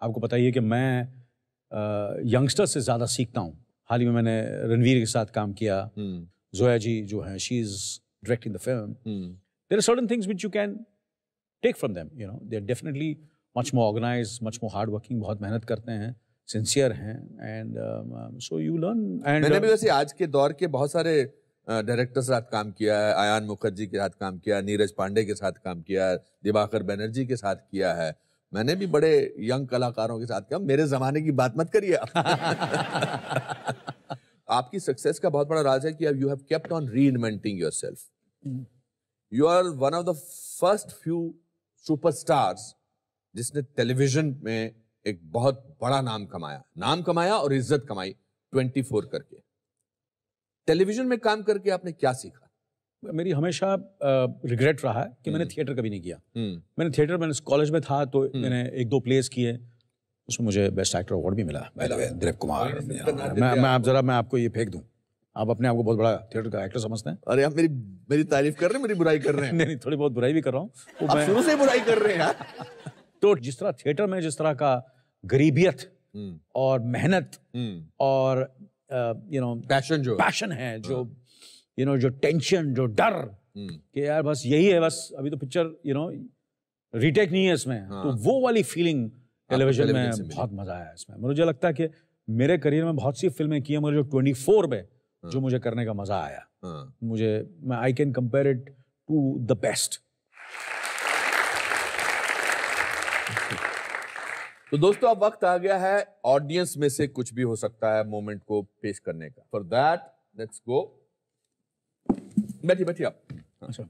आपको पता ही है कि मैं यंगस्टर से ज़्यादा सीखता हूँ। हाल ही में मैंने रणवीर के साथ काम किया, जोया जी जो हैं, she is directing the film. There are certain things which you can take from them, they are definitely much more organised, much more hard working, बहुत मेहनत करते हैं, सिंसियर हैं, and so you learn. And मैंने भी वैसे आज के दौर के बहुत सारे डायरेक्टर के साथ काम किया है, आयान मुखर्जी के साथ काम किया, नीरज पांडे के साथ काम किया, दिवाकर बनर्जी के साथ किया है। मैंने भी बड़े यंग कलाकारों के साथ किया। मेरे जमाने की बात मत करिए आप। आपकी सक्सेस का बहुत बड़ा राज है कि you have kept on reinventing yourself. You are one of the first few superstars जिसने टेलीविजन में एक बहुत बड़ा नाम कमाया और इज्जत कमाई 24 करके। टेलीविजन में काम करके आपने क्या सीखा? मेरी हमेशा रिग्रेट रहा है कि मैंने थिएटर कभी नहीं किया। मैंने कॉलेज में था तो मैंने 1-2 प्लेस किए, उसमें मुझे बेस्ट एक्टर अवार्ड भी मिला। By the way Dilip Kumar, मैं आपको ये फेंक दूं, आप अपने आप को बहुत बड़ा थिएटर का एक्टर समझते हैं? अरे आप मेरी तारीफ कर रहे हैं, मेरी बुराई कर रहे हैं? नहीं, थोड़ी बहुत बुराई भी कर रहा हूँ। आप शुरू से बुराई कर रहे हैं यार। तो जिस तरह थिएटर में जिस तरह का गरीबियत और मेहनत और पैशन है, जो टेंशन, जो डर कि यार बस यही है, बस अभी तो पिक्चर रीटेक नहीं है इसमें, तो वो वाली फीलिंग टेलीविजन में बहुत मजा आया इसमें। मुझे लगता है कि मेरे करियर में बहुत सी फिल्में की हैं, मगर जो 24 में जो मुझे करने का मजा आया, I can compare it to the best. तो दोस्तों अब वक्त आ गया है ऑडियंस में से कुछ भी हो सकता है मोमेंट को पेश करने का। For that let's go. बैठिए आप। अच्छा,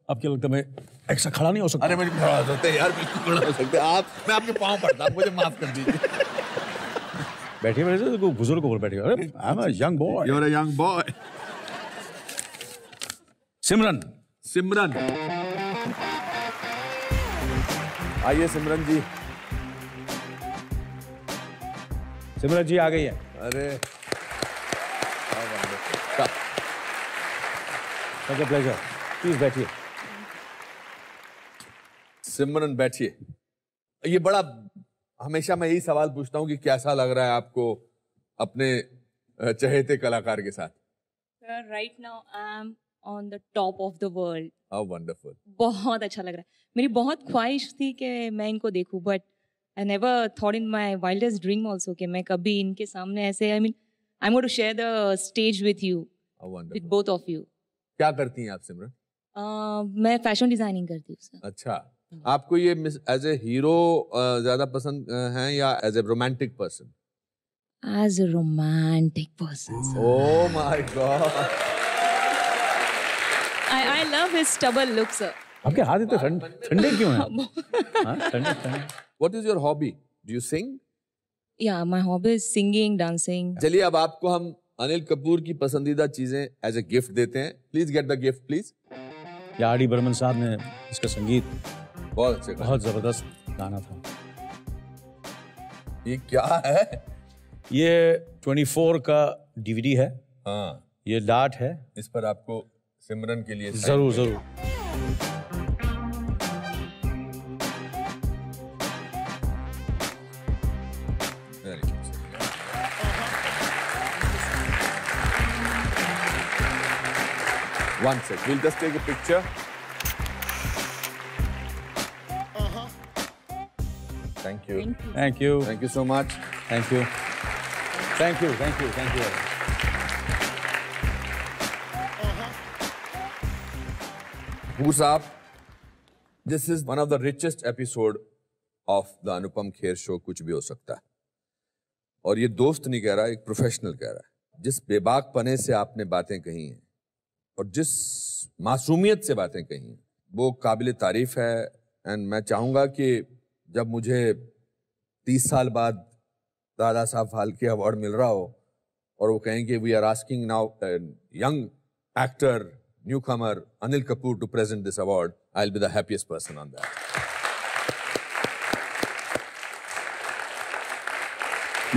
आपको लगता है मैं ऐसा खड़ा नहीं हो सकता? अरे मुझे खड़ा हो सकते यार, बिल्कुल खड़ा हो सकते आप। मैं आपके पाँव पड़ता, मुझे माफ कर दीजिए। बैठिए तो बुजुर्ग को बोल बैठिए। अरे I am a young boy. You are a young boy. Simran आइए सिमरन जी। सिमरन जी आ गई है। अरे प्लेजर, प्लीज बैठिए। सिमरन बैठिए। ये बड़ा, हमेशा मैं यही सवाल पूछता हूँ कि कैसा लग रहा है आपको अपने चहेते कलाकार के साथ? Right now I am on the top of the world. How wonderful. बहुत अच्छा लग रहा है। मेरी बहुत ख्वाहिश थी कि मैं इनको देखूं, but I never thought in my wildest dream also कि मैं कभी इनके सामने ऐसे, I am going to share the stage with you, with both of you. क्या करती हैं आप सिमरन? मैं फैशन डिजाइनिंग करती हूँ सर। अच्छा, आपको ये एज ए हीरो ज्यादा पसंद है या as a romantic person? As a romantic person. Oh my god, I love his stubble look sir. आपके हाथ इतने ठंडे क्यों हैं? ठंडे। What is your hobby? Do you sing? Yeah, my hobby is singing, dancing. चलिए अब आपको हम अनिल कपूर की पसंदीदा चीजें एज ए गिफ्ट देते हैं। Please get the gift please. R D Burman साहब ने इसका संगीत बहुत अच्छे, बहुत जबरदस्त गाना था। ये क्या है? ये 24 का DVD है। हाँ, ये डार्ट है। इस पर आपको सिमरन के लिए जरूर। One sec, we'll just take a picture. Thank you. Thank you. Thank you so much. Thank you. Thank you. Thank you. Thank you. Kapoor साहब, this is one of the richest episode of the Anupam Kher show, कुछ भी हो सकता है। और ये दोस्त नहीं कह रहा, एक प्रोफेशनल कह रहा है। जिस बेबाक पने से आपने बातें कही हैं और जिस मासूमियत से बातें कही हैं, वो काबिल तारीफ है। एंड मैं चाहूँगा कि जब मुझे 30 साल बाद दादा साहब फाल्के अवार्ड मिल रहा हो और वो कहें कि we are asking now young actor newcomer Anil Kapoor to present this award, I will be the happiest person on that.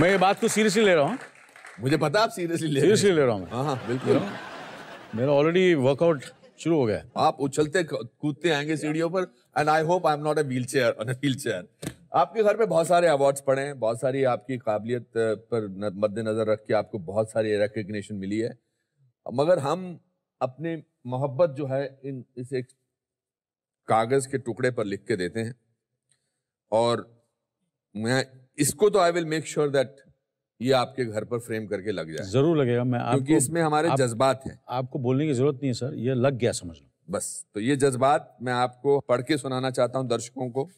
मैं ये बात को सीरियसली ले रहा हूँ। मुझे पता आप सीरियसली ले रहा हूँ। हाँ बिल्कुल। मेरा ऑलरेडी वर्कआउट शुरू हो गया। आप उछलते कूदते आएंगे सीढ़ियों पर। And I hope I am not a wheelchair. आपके घर पे बहुत सारे अवार्ड्स पड़े हैं, बहुत सारी आपकी काबिलियत पर मद्देनजर रख के आपको बहुत सारी रिकग्निशन मिली है, मगर हम अपनी मोहब्बत जो है इस एक कागज के टुकड़े पर लिख के देते हैं। और मैं इसको तो I will make sure that ये आपके घर पर फ्रेम करके लग जाए। जरूर लगेगा। मैं क्योंकि इसमें हमारे जज्बात हैं। आपको बोलने की जरूरत नहीं है सर, ये लग गया समझ लो। बस तो ये जज्बात मैं आपको पढ़ के सुनाना चाहता हूं दर्शकों को।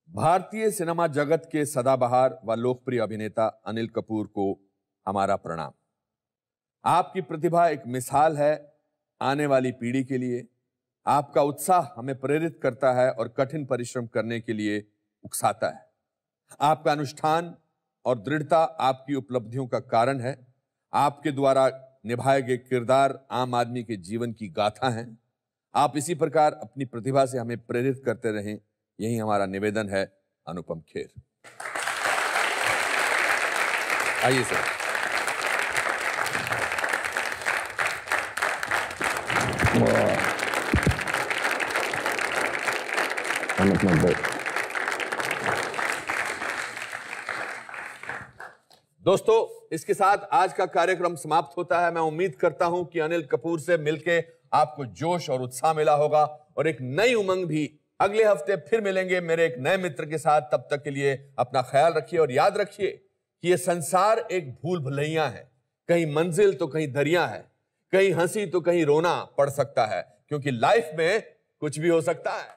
भारतीय सिनेमा जगत के सदाबहार व लोकप्रिय अभिनेता अनिल कपूर को हमारा प्रणाम। आपकी प्रतिभा एक मिसाल है आने वाली पीढ़ी के लिए। आपका उत्साह हमें प्रेरित करता है और कठिन परिश्रम करने के लिए उकसाता है। आपका अनुष्ठान और दृढ़ता आपकी उपलब्धियों का कारण है। आपके द्वारा निभाए गए किरदार आम आदमी के जीवन की गाथा हैं। आप इसी प्रकार अपनी प्रतिभा से हमें प्रेरित करते रहें, यही हमारा निवेदन है। अनुपम खेर। आइए सर। दोस्तों, इसके साथ आज का कार्यक्रम समाप्त होता है। मैं उम्मीद करता हूं कि अनिल कपूर से मिलके आपको जोश और उत्साह मिला होगा और एक नई उमंग भी। अगले हफ्ते फिर मिलेंगे मेरे एक नए मित्र के साथ। तब तक के लिए अपना ख्याल रखिए और याद रखिए कि यह संसार एक भूल भुलैया है। कहीं मंजिल तो कहीं दरिया है, कहीं हंसी तो कहीं रोना पड़ सकता है, क्योंकि लाइफ में कुछ भी हो सकता है।